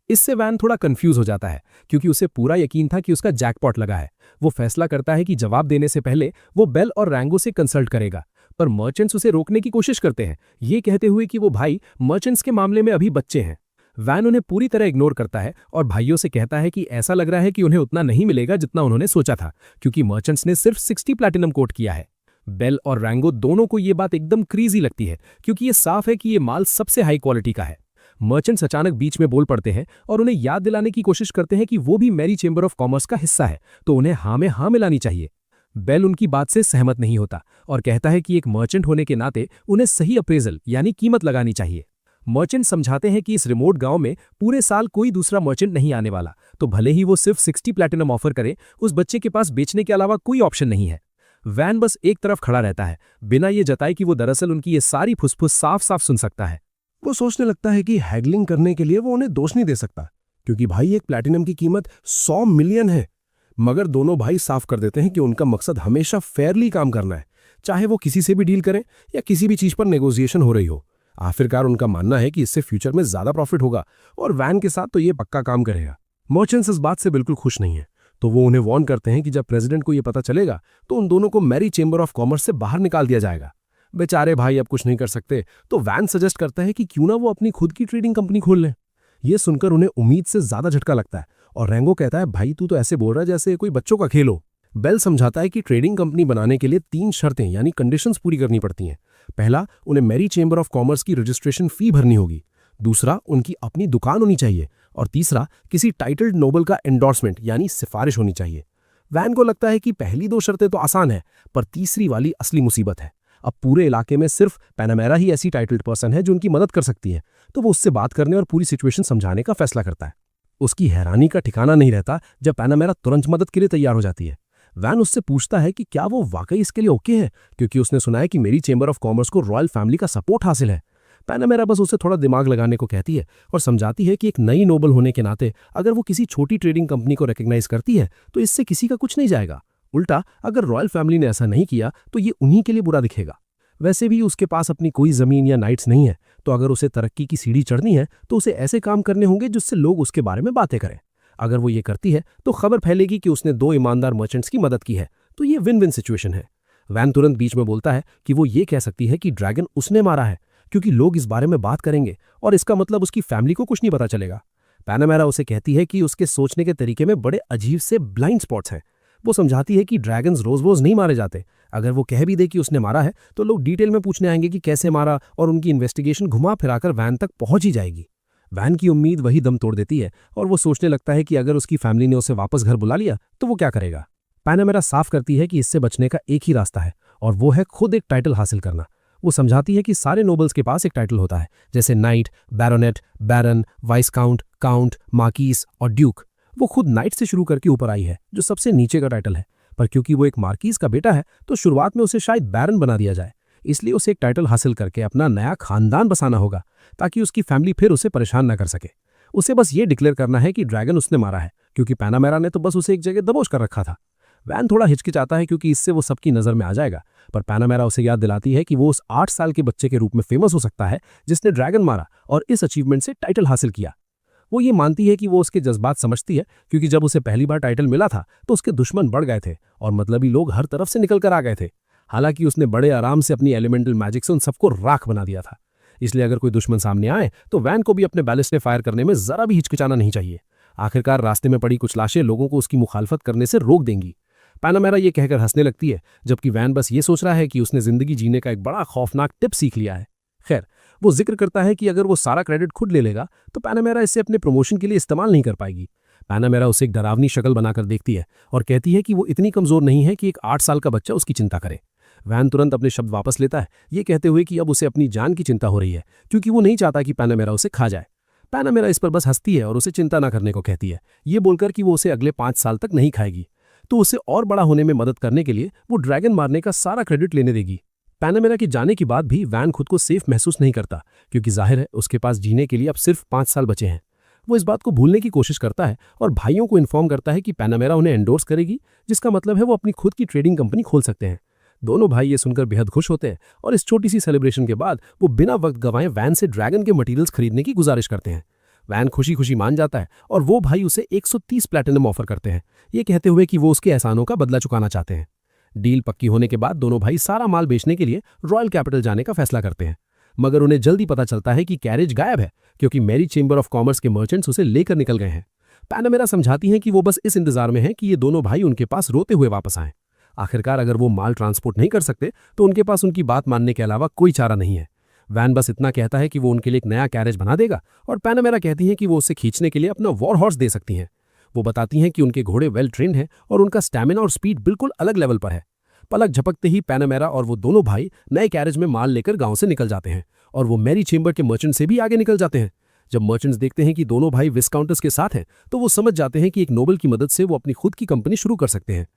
इससे वैन थोड़ा कंफ्यूज हो जाता है, क्योंकि उसे पूरा यकीन था कि उसका जैकपॉट लगा है। वो फैसला करता है कि जवाब देने से पहले वो बेल और रैंगो से कंसल्ट करेगा, पर मर्चेंट्स उसे रोकने की कोशिश करते हैं, ये कहते हुए कि वो भाई मर्चेंट्स के मामले में अभी बच्चे हैं। वैन उन्हें पूरी तरह इग्नोर करता है और भाइयों से कहता है कि ऐसा लग रहा है कि उन्हें उतना नहीं मिलेगा जितना उन्होंने सोचा था, क्योंकि मर्चेंट्स ने सिर्फ 60 प्लैटिनम कोट किया है। बेल और रैंगो दोनों को ये बात एकदम क्रेजी लगती है, क्योंकि ये साफ है कि ये माल सबसे हाई क्वालिटी का है। मर्चेंट्स अचानक बीच में बोल पड़ते हैं और उन्हें याद दिलाने की कोशिश करते हैं कि वो भी मेरी चेंबर ऑफ कॉमर्स का हिस्सा है, तो उन्हें हाँ में हाँ मिलानी चाहिए। बेल उनकी बात से सहमत नहीं होता और कहता है कि एक मर्चेंट होने के नाते उन्हें सही अप्रेजल यानी कीमत लगानी चाहिए। मर्चेंट समझाते हैं कि इस रिमोट गांव में पूरे साल कोई दूसरा मर्चेंट नहीं आने वाला, तो भले ही वो सिर्फ 60 प्लैटिनम ऑफर करे, उस बच्चे के पास बेचने के अलावा कोई ऑप्शन नहीं है। वैन बस एक तरफ खड़ा रहता है, बिना ये जताए कि वो दरअसल उनकी ये सारी फुसफुस साफ साफ सुन सकता है। वो सोचने लगता है कि हैगलिंग करने के लिए वो उन्हें दोष नहीं दे सकता, क्योंकि भाई एक प्लैटिनम की कीमत 100 मिलियन है। मगर दोनों भाई साफ कर देते हैं कि उनका मकसद हमेशा फेयरली काम करना है, चाहे वो किसी से भी डील करें या किसी भी चीज पर नेगोशिएशन हो रही हो। आखिरकार उनका मानना है कि इससे फ्यूचर में ज्यादा प्रॉफिट होगा और वैन के साथ तो ये पक्का काम करेगा। मर्चेंट्स इस बात से बिल्कुल खुश नहीं है, तो वो उन्हें वार्न करते हैं कि जब प्रेसिडेंट को ये पता चलेगा तो उन दोनों को मेरी चेंबर ऑफ कॉमर्स से बाहर निकाल दिया जाएगा। बेचारे भाई अब कुछ नहीं कर सकते, तो वैन सजेस्ट करता है कि क्यों ना वो अपनी खुद की ट्रेडिंग कंपनी खोल लें। ये सुनकर उन्हें उम्मीद से ज्यादा झटका लगता है और रैंगो कहता है, भाई तू तो ऐसे बोल रहा है जैसे कोई बच्चों का खेल हो। बेल समझाता है कि ट्रेडिंग कंपनी बनाने के लिए 3 शर्तें यानी कंडीशंस पूरी करनी पड़ती हैं। पहला, उन्हें मेरी चेंबर ऑफ कॉमर्स की रजिस्ट्रेशन फी भरनी होगी। दूसरा उनकी अपनी दुकान होनी चाहिए और तीसरा किसी टाइटल्ड नोबल का एंडोर्समेंट यानी सिफारिश होनी चाहिए। वैन को लगता है कि पहली दो शर्तें तो आसान है, पर तीसरी वाली असली मुसीबत है। अब पूरे इलाके में सिर्फ पैनामेरा ही ऐसी टाइटल्ड पर्सन है जो उनकी मदद कर सकती है, तो वो उससे बात करने और पूरी सिचुएशन समझाने का फैसला करता है। उसकी हैरानी का ठिकाना नहीं रहता जब पैनामेरा तुरंत मदद के लिए तैयार हो जाती है। वैन उससे पूछता है कि क्या वो वाकई इसके लिए ओके है, क्योंकि उसने सुना है कि मेरी चेंबर ऑफ कॉमर्स को रॉयल फैमिली का सपोर्ट हासिल है। पैनामेरा बस उसे थोड़ा दिमाग लगाने को कहती है और समझाती है कि एक नई नोबल होने के नाते अगर वो किसी छोटी ट्रेडिंग कंपनी को रिकॉग्नाइज करती है तो इससे किसी का कुछ नहीं जाएगा। उल्टा अगर रॉयल फैमिली ने ऐसा नहीं किया तो ये उन्हीं के लिए बुरा दिखेगा। वैसे भी उसके पास अपनी कोई जमीन या नाइट्स नहीं है, तो अगर उसे तरक्की की सीढ़ी चढ़नी है तो उसे ऐसे काम करने होंगे जिससे लोग उसके बारे में बातें करें। अगर वो ये करती है तो खबर फैलेगी कि उसने दो ईमानदार मर्चेंट्स की मदद की है, तो ये विन विन सिचुएशन है। वैन तुरंत बीच में बोलता है कि वो ये कह सकती है कि ड्रैगन उसने मारा है, क्योंकि लोग इस बारे में बात करेंगे और इसका मतलब उसकी फैमिली को कुछ नहीं पता चलेगा। पैनामेरा उसे कहती है कि उसके सोचने के तरीके में बड़े अजीब से ब्लाइंड स्पॉट्स हैं। वो समझाती है कि ड्रैगन्स रोज रोज नहीं मारे जाते। अगर वो कह भी दे कि उसने मारा है तो लोग डिटेल में पूछने आएंगे कि कैसे मारा, और उनकी इन्वेस्टिगेशन घुमा फिराकर वैन तक पहुंच ही जाएगी। वैन की उम्मीद वही दम तोड़ देती है और वो सोचने लगता है कि अगर उसकी फैमिली ने उसे वापस घर बुला लिया तो वो क्या करेगा। पैनामेरा साफ करती है कि इससे बचने का एक ही रास्ता है और वो है खुद एक टाइटल हासिल करना। वो समझाती है कि सारे नोबल्स के पास एक टाइटल होता है, जैसे नाइट, बैरोनेट, बैरन, वाइस काउंट, काउंट, मार्कीस और ड्यूक। वो खुद नाइट से शुरू करके ऊपर आई है, जो सबसे नीचे का टाइटल है, पर क्योंकि वो एक मार्कीस का बेटा है तो शुरुआत में उसे शायद बैरन बना दिया जाए। इसलिए उसे एक टाइटल हासिल करके अपना नया खानदान बसाना होगा, ताकि उसकी फैमिली फिर उसे परेशान न कर सके। उसे बस ये डिक्लेयर करना है कि ड्रैगन उसने मारा है, क्योंकि पैनामेरा ने तो बस उसे एक जगह दबोच कर रखा था। वैन थोड़ा हिचकिचाता है क्योंकि इससे वो सबकी नजर में आ जाएगा, पर पैनामेरा उसे याद दिलाती है कि वो उस 8 साल के बच्चे के रूप में फेमस हो सकता है जिसने ड्रैगन मारा और इस अचीवमेंट से टाइटल हासिल किया। वो ये मानती है कि वो उसके जज्बात समझती है, क्योंकि जब उसे पहली बार टाइटल मिला था तो उसके दुश्मन बढ़ गए थे और मतलबी लोग हर तरफ से निकल कर आ गए थे। हालांकि उसने बड़े आराम से अपनी एलिमेंटल मैजिक से उन सबको राख बना दिया था। इसलिए अगर कोई दुश्मन सामने आए तो वैन को भी अपने बैलिस्टिक फायर करने में जरा भी हिचकिचाना नहीं चाहिए। आखिरकार रास्ते में पड़ी कुछ लाशें लोगों को उसकी मुखालफत करने से रोक देंगी। पैनामेरा ये कहकर हंसने लगती है, जबकि वैन बस ये सोच रहा है कि उसने जिंदगी जीने का एक बड़ा खौफनाक टिप सीख लिया है। खैर, वो जिक्र करता है कि अगर वो सारा क्रेडिट खुद ले लेगा तो पैनामेरा इसे अपने प्रमोशन के लिए इस्तेमाल नहीं कर पाएगी। पैनामेरा उसे एक डरावनी शक्ल बनाकर देखती है और कहती है कि वो इतनी कमजोर नहीं है कि एक 8 साल का बच्चा उसकी चिंता करे। वैन तुरंत अपने शब्द वापस लेता है, ये कहते हुए कि अब उसे अपनी जान की चिंता हो रही है, क्योंकि वो नहीं चाहता कि पैनामेरा उसे खा जाए। पैनामेरा इस पर बस हंसती है और उसे चिंता न करने को कहती है, ये बोलकर कि वो उसे अगले 5 साल तक नहीं खाएगी, तो उसे और बड़ा होने में मदद करने के लिए वो ड्रैगन मारने का सारा क्रेडिट लेने देगी। पैनामेरा के जाने के बाद भी वैन खुद को सेफ महसूस नहीं करता, क्योंकि जाहिर है उसके पास जीने के लिए अब सिर्फ 5 साल बचे हैं। वो इस बात को भूलने की कोशिश करता है और भाइयों को इन्फॉर्म करता है कि पैनामेरा उन्हें एंडोर्स करेगी, जिसका मतलब है वो अपनी खुद की ट्रेडिंग कंपनी खोल सकते हैं। दोनों भाई ये सुनकर बेहद खुश होते हैं और इस छोटी सी सेलिब्रेशन के बाद वो बिना वक्त गंवाए वैन से ड्रैगन के मटेरियल्स खरीदने की गुजारिश करते हैं। वैन खुशी खुशी मान जाता है और वो भाई उसे 130 प्लैटिनम ऑफर करते हैं, ये कहते हुए कि वो उसके एहसानों का बदला चुकाना चाहते हैं। डील पक्की होने के बाद दोनों भाई सारा माल बेचने के लिए रॉयल कैपिटल जाने का फैसला करते हैं, मगर उन्हें जल्दी पता चलता है कि कैरेज गायब है, क्योंकि मेरी चेंबर ऑफ कॉमर्स के मर्चेंट्स उसे लेकर निकल गए हैं। पैनामेरा समझाती हैं कि वो बस इस इंतजार में है कि ये दोनों भाई उनके पास रोते हुए वापस आएं। आखिरकार अगर वो माल ट्रांसपोर्ट नहीं कर सकते तो उनके पास उनकी बात मानने के अलावा कोई चारा नहीं है। वैन बस इतना कहता है कि वो उनके लिए एक नया कैरेज बना देगा, और पैनामेरा कहती है कि वो उसे खींचने के लिए अपना वॉर हॉर्स दे सकती हैं। वो बताती हैं कि उनके घोड़े वेल ट्रेन्ड हैं और उनका स्टैमिना और स्पीड बिल्कुल अलग लेवल पर है। पलक झपकते ही पैनामेरा और वो दोनों भाई नए कैरेज में माल लेकर गांव से निकल जाते हैं और वो मैरी चेंबर के मर्चेंट से भी आगे निकल जाते हैं। जब मर्चेंट्स देखते हैं कि दोनों भाई विस्काउंटर्स के साथ हैं तो वो समझ जाते हैं कि एक नोबल की मदद से वो अपनी खुद की कंपनी शुरू कर सकते हैं।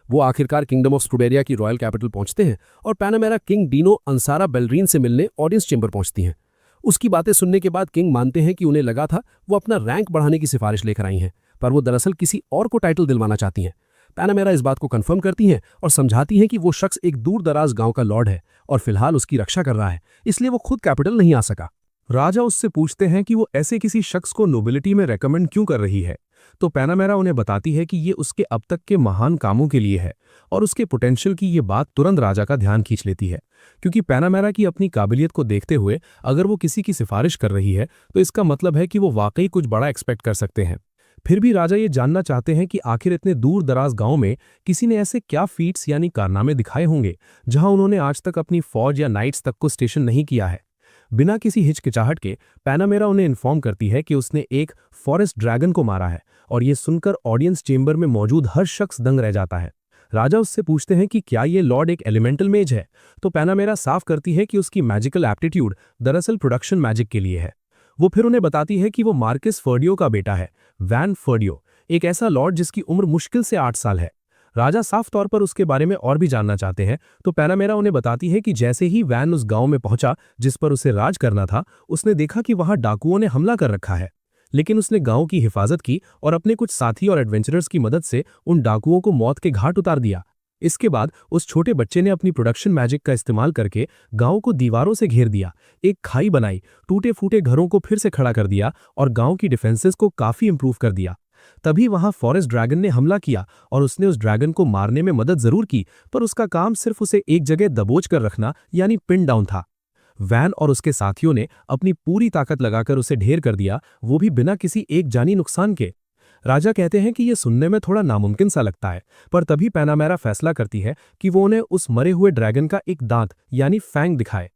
वो आखिरकार किंगडम ऑफ स्क्रूबेरिया की रॉयल कैपिटल पहुंचते हैं और पैनामेरा किंग डीनो अंसारा बेलरीन से मिलने ऑडियंस चेंबर पहुंचती हैं। उसकी बातें सुनने के बाद किंग मानते हैं कि उन्हें लगा था वो अपना रैंक बढ़ाने की सिफारिश लेकर आई हैं, पर वो दरअसल किसी और को टाइटल दिलवाना चाहती हैं। पैनामेरा इस बात को कंफर्म करती हैं और समझाती हैं कि वो शख्स एक दूर दराज गांव का लॉर्ड है और फिलहाल उसकी रक्षा कर रहा है, इसलिए वो खुद कैपिटल नहीं आ सका। राजा उससे पूछते हैं कि वो ऐसे किसी शख्स को नोबिलिटी में रेकमेंड क्यों कर रही है, तो पैनामेरा उन्हें बताती है कि ये उसके अब तक के महान कामों के लिए है, और उसके पोटेंशियल की ये बात तुरंत राजा का ध्यान खींच लेती है, क्योंकि पैनामेरा की अपनी काबिलियत को देखते हुए अगर वो किसी की सिफारिश कर रही है तो इसका मतलब है कि वो वाकई कुछ बड़ा एक्सपेक्ट कर सकते हैं। फिर भी राजा ये जानना चाहते हैं कि आखिर इतने दूर दराज गांव में किसी ने ऐसे क्या फीट्स यानी कारनामे दिखाए होंगे जहां उन्होंने आज तक अपनी फौज या नाइट्स तक को स्टेशन नहीं किया है। बिना किसी हिचकिचाहट के पैनामेरा उन्हें इन्फॉर्म करती है कि उसने एक फॉरेस्ट ड्रैगन को मारा है, और ये सुनकर ऑडियंस चेंबर में मौजूद हर शख्स दंग रह जाता है। राजा उससे पूछते हैं कि क्या ये लॉर्ड एक एलिमेंटल मेज है, तो पैनामेरा साफ करती है कि उसकी मैजिकल एप्टीट्यूड दरअसल प्रोडक्शन मैजिक के लिए है। वो फिर उन्हें बताती है कि वो मार्कस फर्डियो का बेटा है, वैन फर्डियो, एक ऐसा लॉर्ड जिसकी उम्र मुश्किल से 8 साल है। राजा साफ तौर पर उसके बारे में और भी जानना चाहते हैं, तो पैनामेरा उन्हें बताती है कि जैसे ही वैन उस गांव में पहुंचा जिस पर उसे राज करना था, उसने देखा कि वहां डाकुओं ने हमला कर रखा है। लेकिन उसने गांव की हिफाजत की और अपने कुछ साथी और एडवेंचरर्स की मदद से उन डाकुओं को मौत के घाट उतार दिया। इसके बाद उस छोटे बच्चे ने अपनी प्रोडक्शन मैजिक का इस्तेमाल करके गांव को दीवारों से घेर दिया, एक खाई बनाई, टूटे फूटे घरों को फिर से खड़ा कर दिया और गांव की डिफेंसेस को काफी इंप्रूव कर दिया। तभी वहां फॉरेस्ट ड्रैगन ने हमला किया और उसने उस ड्रैगन को मारने में मदद जरूर की, पर उसका काम सिर्फ उसे एक जगह दबोच कर रखना यानी पिन डाउन था। वैन और उसके साथियों ने अपनी पूरी ताकत लगाकर उसे ढेर कर दिया, वो भी बिना किसी एक जानी नुकसान के। राजा कहते हैं कि यह सुनने में थोड़ा नामुमकिन सा लगता है, पर तभी पैनामेरा फैसला करती है कि वो उन्हें उस मरे हुए ड्रैगन का एक दांत यानी फैंग दिखाए।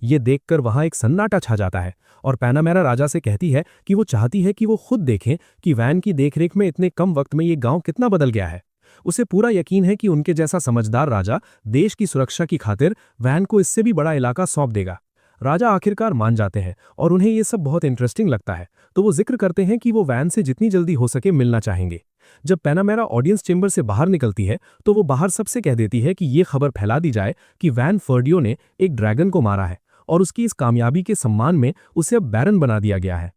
ये देखकर वहां एक सन्नाटा छा जाता है और पैनामेरा राजा से कहती है कि वो चाहती है कि वो खुद देखें कि वैन की देखरेख में इतने कम वक्त में ये गांव कितना बदल गया है। उसे पूरा यकीन है कि उनके जैसा समझदार राजा देश की सुरक्षा की खातिर वैन को इससे भी बड़ा इलाका सौंप देगा। राजा आखिरकार मान जाते हैं और उन्हें ये सब बहुत इंटरेस्टिंग लगता है, तो वो जिक्र करते हैं कि वो वैन से जितनी जल्दी हो सके मिलना चाहेंगे। जब पैनामेरा ऑडियंस चेंबर से बाहर निकलती है तो वो बाहर सबसे कह देती है कि ये खबर फैला दी जाए कि वैन फर्डियो ने एक ड्रैगन को मारा है और उसकी इस कामयाबी के सम्मान में उसे अब बैरन बना दिया गया है।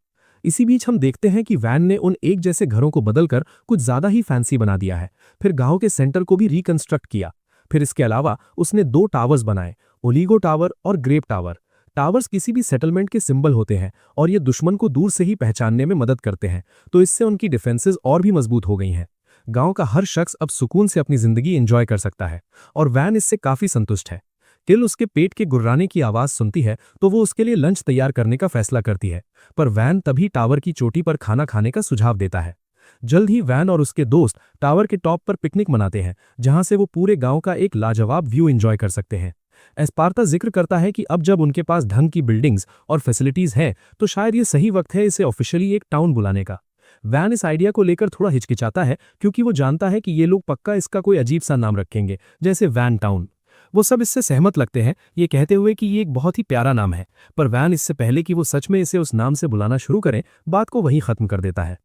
इसी बीच हम देखते हैं कि वैन ने उन एक जैसे घरों को बदलकर कुछ ज्यादा ही फैंसी बना दिया है, फिर गांव के सेंटर को भी रिकंस्ट्रक्ट किया। फिर इसके अलावा उसने 2 टावर्स बनाए, ओलिगो टावर और ग्रेप टावर। टावर्स किसी भी सेटलमेंट के सिंबल होते हैं और ये दुश्मन को दूर से ही पहचानने में मदद करते हैं, तो इससे उनकी डिफेंसेस और भी मजबूत हो गई हैं। गांव का हर शख्स अब सुकून से अपनी जिंदगी एंजॉय कर सकता है और वैन इससे काफी संतुष्ट है। टिल उसके पेट के गुर्राने की आवाज सुनती है तो वो उसके लिए लंच तैयार करने का फैसला करती है, पर वैन तभी टावर की चोटी पर खाना खाने का सुझाव देता है। जल्द ही वैन और उसके दोस्त टावर के टॉप पर पिकनिक मनाते हैं, जहां से वो पूरे गांव का एक लाजवाब व्यू एंजॉय कर सकते हैं। एस्पार्ता जिक्र करता है कि अब जब उनके पास ढंग की बिल्डिंग्स और फैसिलिटीज हैं, तो शायद ये सही वक्त है इसे ऑफिशियली एक टाउन बुलाने का। वैन इस आइडिया को लेकर थोड़ा हिचकिचाता है, क्योंकि वो जानता है कि ये लोग पक्का इसका कोई अजीब सा नाम रखेंगे, जैसे वैन टाउन। वो सब इससे सहमत लगते हैं, ये कहते हुए कि ये एक बहुत ही प्यारा नाम है, पर वैन इससे पहले कि वो सच में इसे उस नाम से बुलाना शुरू करें, बात को वहीं खत्म कर देता है।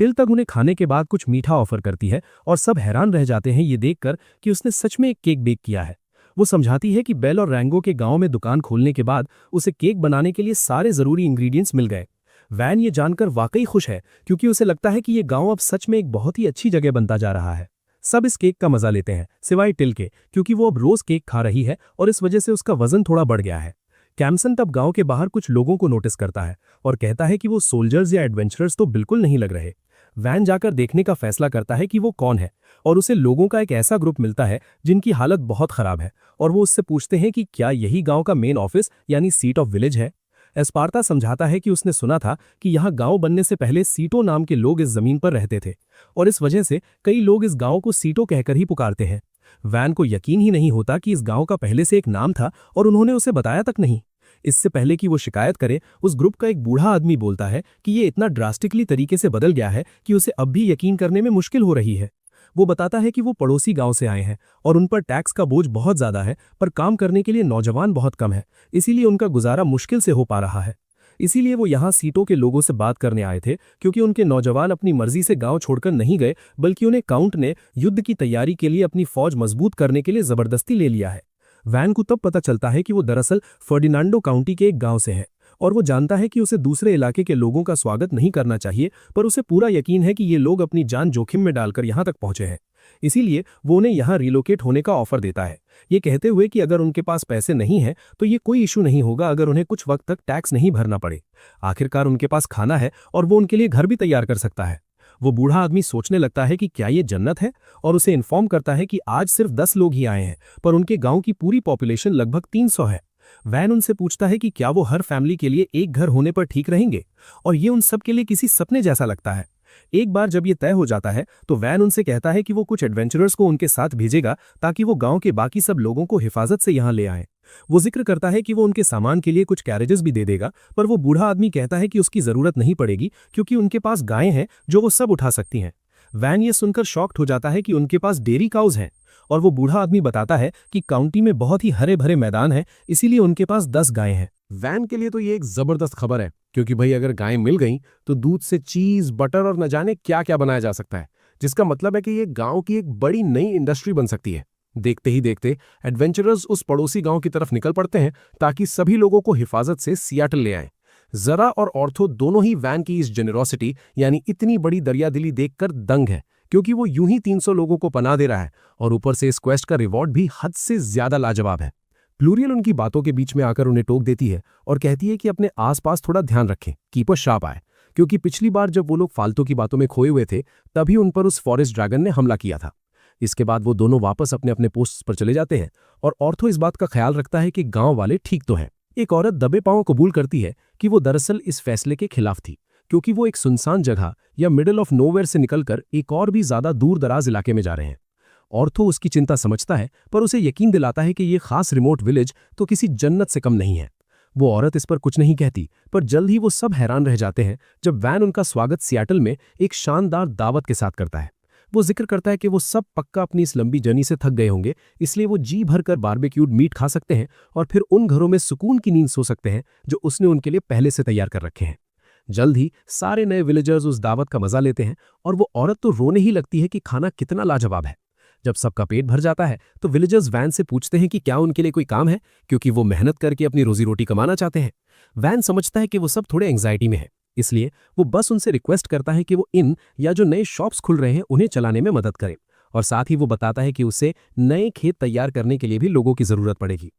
टिल तक उन्हें खाने के बाद कुछ मीठा ऑफर करती है और सब हैरान रह जाते हैं ये देखकर कि उसने सच में एक केक बेक किया है। वो समझाती है कि बेल और रैंगो के गांव में दुकान खोलने के बाद उसे केक बनाने के लिए सारे जरूरी इंग्रेडिएंट्स मिल गए। वैन ये जानकर वाकई खुश है, क्योंकि उसे लगता है कि ये गांव अब सच में एक बहुत ही अच्छी जगह बनता जा रहा है। सब इस केक का मजा लेते हैं, सिवाय टिल के, क्योंकि वो अब रोज केक खा रही है और इस वजह से उसका वजन थोड़ा बढ़ गया है। कैम्सन तब गांव के बाहर कुछ लोगों को नोटिस करता है और कहता है कि वो सोल्जर्स या एडवेंचरर्स तो बिल्कुल नहीं लग रहे। वैन जाकर देखने का फैसला करता है कि वो कौन है, और उसे लोगों का एक ऐसा ग्रुप मिलता है जिनकी हालत बहुत खराब है, और वो उससे पूछते हैं कि क्या यही गांव का मेन ऑफिस यानी सीट ऑफ विलेज है। एस्पार्ता समझाता है कि उसने सुना था कि यहाँ गांव बनने से पहले सीटो नाम के लोग इस जमीन पर रहते थे और इस वजह से कई लोग इस गांव को सीटो कहकर ही पुकारते हैं। वैन को यकीन ही नहीं होता कि इस गांव का पहले से एक नाम था और उन्होंने उसे बताया तक नहीं। इससे पहले कि वो शिकायत करे, उस ग्रुप का एक बूढ़ा आदमी बोलता है कि ये इतना ड्रास्टिकली तरीके से बदल गया है कि उसे अब भी यकीन करने में मुश्किल हो रही है। वो बताता है कि वो पड़ोसी गांव से आए हैं और उन पर टैक्स का बोझ बहुत ज्यादा है, पर काम करने के लिए नौजवान बहुत कम है, इसीलिए उनका गुजारा मुश्किल से हो पा रहा है। इसीलिए वो यहाँ सीटों के लोगों से बात करने आए थे, क्योंकि उनके नौजवान अपनी मर्जी से गांव छोड़कर नहीं गए, बल्कि उन्हें काउंट ने युद्ध की तैयारी के लिए अपनी फौज मजबूत करने के लिए जबरदस्ती ले लिया है। वैन को तब पता चलता है कि वो दरअसल फर्डिनांडो काउंटी के एक गांव से है, और वो जानता है कि उसे दूसरे इलाके के लोगों का स्वागत नहीं करना चाहिए, पर उसे पूरा यकीन है कि ये लोग अपनी जान जोखिम में डालकर यहाँ तक पहुंचे हैं। इसीलिए वो उन्हें यहाँ रिलोकेट होने का ऑफर देता है, ये कहते हुए कि अगर उनके पास पैसे नहीं हैं तो ये कोई इशू नहीं होगा अगर उन्हें कुछ वक्त तक टैक्स नहीं भरना पड़े। आखिरकार उनके पास खाना है और वो उनके लिए घर भी तैयार कर सकता है। वो बूढ़ा आदमी सोचने लगता है कि क्या ये जन्नत है, और उसे इन्फॉर्म करता है कि आज सिर्फ 10 लोग ही आए हैं, पर उनके गांव की पूरी पॉपुलेशन लगभग 300 है। वैन उनसे पूछता है कि क्या वो हर फैमिली के लिए एक घर होने पर ठीक रहेंगे, और ये उन सब के लिए किसी सपने जैसा लगता है। एक बार जब ये तय हो जाता है तो वैन उनसे कहता है कि वो कुछ एडवेंचरर्स को उनके साथ भेजेगा ताकि वो गांव के बाकी सब लोगों को हिफाजत से यहाँ ले आएं। वो जिक्र करता है कि वो उनके सामान के लिए कुछ कैरेजेस भी दे देगा, पर वो बूढ़ा आदमी कहता है कि उसकी जरूरत नहीं पड़ेगी क्योंकि उनके पास गायें हैं जो वो सब उठा सकती हैं। वैन ये सुनकर शॉक्ड हो जाता है कि उनके पास डेयरी काउज हैं, और वो बूढ़ा आदमी बताता है कि काउंटी में बहुत ही हरे भरे मैदान हैं, इसीलिए उनके पास 10 गायें हैं। वैन के लिए तो ये एक जबरदस्त खबर है, क्योंकि भाई अगर गायें मिल गईं तो दूध से चीज, बटर और न जाने क्या क्या बनाया जा सकता है, जिसका मतलब है कि ये गांव की एक बड़ी नई इंडस्ट्री बन सकती है। देखते ही देखते एडवेंचरर्स उस पड़ोसी गांव की तरफ निकल पड़ते हैं ताकि सभी लोगों को हिफाजत से सियाटल ले आएं। जरा और ऑर्थो दोनों ही वैन की इस जेनरोसिटी यानी इतनी बड़ी दरियादिली देखकर दंग है, क्योंकि वो यूं ही 300 लोगों को पनाह दे रहा है और ऊपर से इस क्वेस्ट का रिवॉर्ड भी हद से ज्यादा लाजवाब है। प्लूरियल उनकी बातों के बीच में आकर उन्हें टोक देती है और कहती है कि अपने आसपास थोड़ा ध्यान रखें, कीप अ शार्प आए, क्योंकि पिछली बार जब वो लोग फालतू की बातों में खोए हुए थे तभी उन पर उस फॉरेस्ट ड्रैगन ने हमला किया था। इसके बाद वो दोनों वापस अपने अपने पोस्ट्स पर चले जाते हैं और ऑर्थो इस बात का ख्याल रखता है कि गांव वाले ठीक तो हैं। एक औरत दबे पांव कबूल करती है कि वो दरअसल इस फैसले के खिलाफ थी, क्योंकि वो एक सुनसान जगह या मिडिल ऑफ नोवेयर से निकलकर एक और भी ज्यादा दूर दराज इलाके में जा रहे हैं। ऑर्थो उसकी चिंता समझता है, पर उसे यकीन दिलाता है कि ये खास रिमोट विलेज तो किसी जन्नत से कम नहीं है। वो औरत इस पर कुछ नहीं कहती, पर जल्द ही वो सब हैरान रह जाते हैं जब वैन उनका स्वागत सियाटल में एक शानदार दावत के साथ करता है। वो जिक्र करता है कि वो सब पक्का अपनी इस लंबी जर्नी से थक गए होंगे, इसलिए वो जी भरकर बारबेक्यूड मीट खा सकते हैं और फिर उन घरों में सुकून की नींद सो सकते हैं जो उसने उनके लिए पहले से तैयार कर रखे हैं। जल्द ही सारे नए विलेजर्स उस दावत का मजा लेते हैं और वो औरत तो रोने ही लगती है कि खाना कितना लाजवाब है। जब सबका पेट भर जाता है तो विलेजर्स वैन से पूछते हैं कि क्या उनके लिए कोई काम है, क्योंकि वो मेहनत करके अपनी रोजी रोटी कमाना चाहते हैं। वैन समझता है कि वो सब थोड़े एंग्जाइटी में है, इसलिए वो बस उनसे रिक्वेस्ट करता है कि वो इन या जो नए शॉप्स खुल रहे हैं उन्हें चलाने में मदद करें, और साथ ही वो बताता है कि उसे नए खेत तैयार करने के लिए भी लोगों की जरूरत पड़ेगी।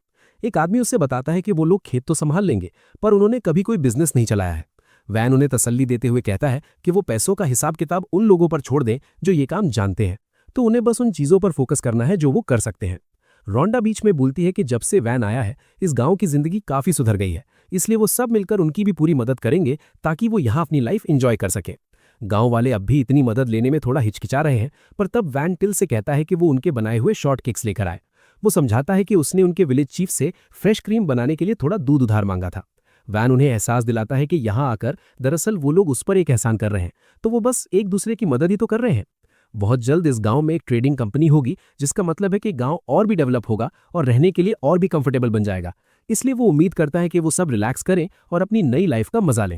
एक आदमी उससे बताता है कि वो लोग खेत तो संभाल लेंगे, पर उन्होंने कभी कोई बिजनेस नहीं चलाया है। वैन उन्हें तसल्ली देते हुए कहता है कि वो पैसों का हिसाब किताब उन लोगों पर छोड़ दें जो ये काम जानते हैं, तो उन्हें बस उन चीजों पर फोकस करना है जो वो कर सकते हैं। रोंडा बीच में बोलती है कि जब से वैन आया है इस गांव की जिंदगी काफी सुधर गई है, इसलिए वो सब मिलकर उनकी भी पूरी मदद करेंगे ताकि वो यहाँ अपनी लाइफ एंजॉय कर सकें। गांव वाले अब भी इतनी मदद लेने में थोड़ा हिचकिचा रहे हैं, पर तब वैन टिल से कहता है कि वो उनके बनाए हुए शॉर्ट केक्स लेकर आए। वो समझाता है कि उसने उनके विलेज चीफ से फ्रेश क्रीम बनाने के लिए थोड़ा दूध उधार मांगा था। वैन उन्हें एहसास दिलाता है कि यहाँ आकर दरअसल वो लोग उस पर एक एहसान कर रहे हैं, तो वो बस एक दूसरे की मदद ही तो कर रहे हैं। बहुत जल्द इस गांव में एक ट्रेडिंग कंपनी होगी, जिसका मतलब है कि गांव और भी डेवलप होगा और रहने के लिए और भी कंफर्टेबल बन जाएगा। इसलिए वो उम्मीद करता है कि वो सब रिलैक्स करें और अपनी नई लाइफ का मजा लें।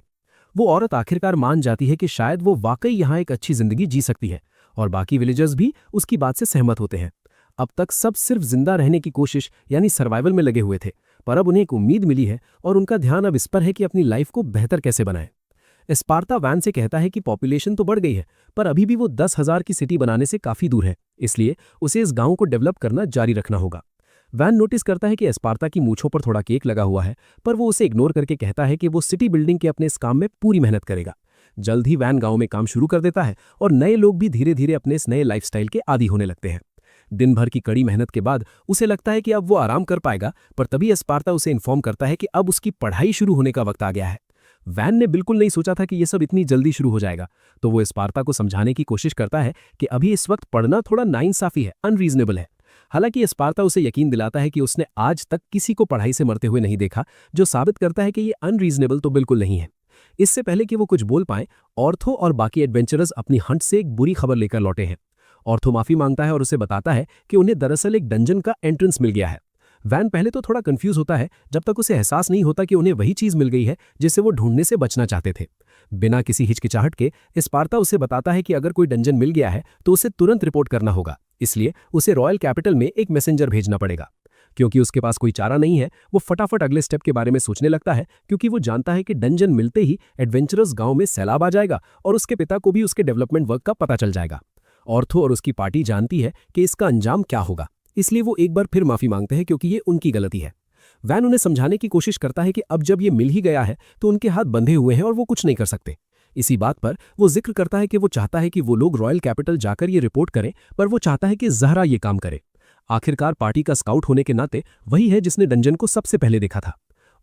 वो औरत आखिरकार मान जाती है कि शायद वो वाकई यहाँ एक अच्छी जिंदगी जी सकती है, और बाकी विलेजर्स भी उसकी बात से सहमत होते हैं। अब तक सब सिर्फ जिंदा रहने की कोशिश यानी सर्वाइवल में लगे हुए थे, पर अब उन्हें एक उम्मीद मिली है और उनका ध्यान अब इस पर है कि अपनी लाइफ को बेहतर कैसे बनाएं। एस्पार्ता वैन से कहता है कि पॉपुलेशन तो बढ़ गई है, पर अभी भी वो 10,000 की सिटी बनाने से काफी दूर है, इसलिए उसे इस गांव को डेवलप करना जारी रखना होगा। वैन नोटिस करता है कि एस्पार्ता की मूंछों पर थोड़ा केक लगा हुआ है, पर वो उसे इग्नोर करके कहता है कि वो सिटी बिल्डिंग के अपने इस काम में पूरी मेहनत करेगा। जल्द ही वैन गांव में काम शुरू कर देता है और नए लोग भी धीरे धीरे अपने इस नए लाइफस्टाइल के आदी होने लगते हैं। दिन भर की कड़ी मेहनत के बाद उसे लगता है कि अब वो आराम कर पाएगा, पर तभी एस्पार्ता उसे इन्फॉर्म करता है कि अब उसकी पढ़ाई शुरू होने का वक्त आ गया है। वैन ने बिल्कुल नहीं सोचा था कि ये सब इतनी जल्दी शुरू हो जाएगा, तो वो एस्पार्ता को समझाने की कोशिश करता है कि अभी इस वक्त पढ़ना थोड़ा नाइंसाफी है, अनरीजनेबल है। हालांकि एस्पार्ता उसे यकीन दिलाता है कि उसने आज तक किसी को पढ़ाई से मरते हुए नहीं देखा, जो साबित करता है कि ये अनरीजनेबल तो बिल्कुल नहीं है। इससे पहले कि वो कुछ बोल पाए, ऑर्थो और बाकी एडवेंचरर्स अपनी हंट से एक बुरी खबर लेकर लौटे हैं। ऑर्थो माफी मांगता है और उसे बताता है कि उन्हें दरअसल एक डंजन का एंट्रेंस मिल गया है। वैन पहले तो थोड़ा कंफ्यूज होता है, जब तक उसे एहसास नहीं होता कि उन्हें वही चीज मिल गई है जिसे वो ढूंढने से बचना चाहते थे। बिना किसी हिचकिचाहट के एस्पार्ता उसे बताता है कि अगर कोई डंजन मिल गया है तो उसे तुरंत रिपोर्ट करना होगा, इसलिए उसे रॉयल कैपिटल में एक मैसेंजर भेजना पड़ेगा। क्योंकि उसके पास कोई चारा नहीं है, वो फटाफट अगले स्टेप के बारे में सोचने लगता है, क्योंकि वो जानता है कि डंजन मिलते ही एडवेंचरस गांव में सैलाब आ जाएगा और उसके पिता को भी उसके डेवलपमेंट वर्क का पता चल जाएगा। ऑर्थो और उसकी पार्टी जानती है कि इसका अंजाम क्या होगा, इसलिए वो एक बार फिर माफी मांगते हैं क्योंकि ये उनकी गलती है। वैन उन्हें समझाने की कोशिश करता है कि अब जब ये मिल ही गया है तो उनके हाथ बंधे हुए हैं और वो कुछ नहीं कर सकते। इसी बात पर वो जिक्र करता है कि वो चाहता है कि वो लोग रॉयल कैपिटल जाकर ये रिपोर्ट करें, पर वो चाहता है कि ज़हरा ये काम करे। आखिरकार पार्टी का स्काउट होने के नाते वही है जिसने डंजन को सबसे पहले देखा था।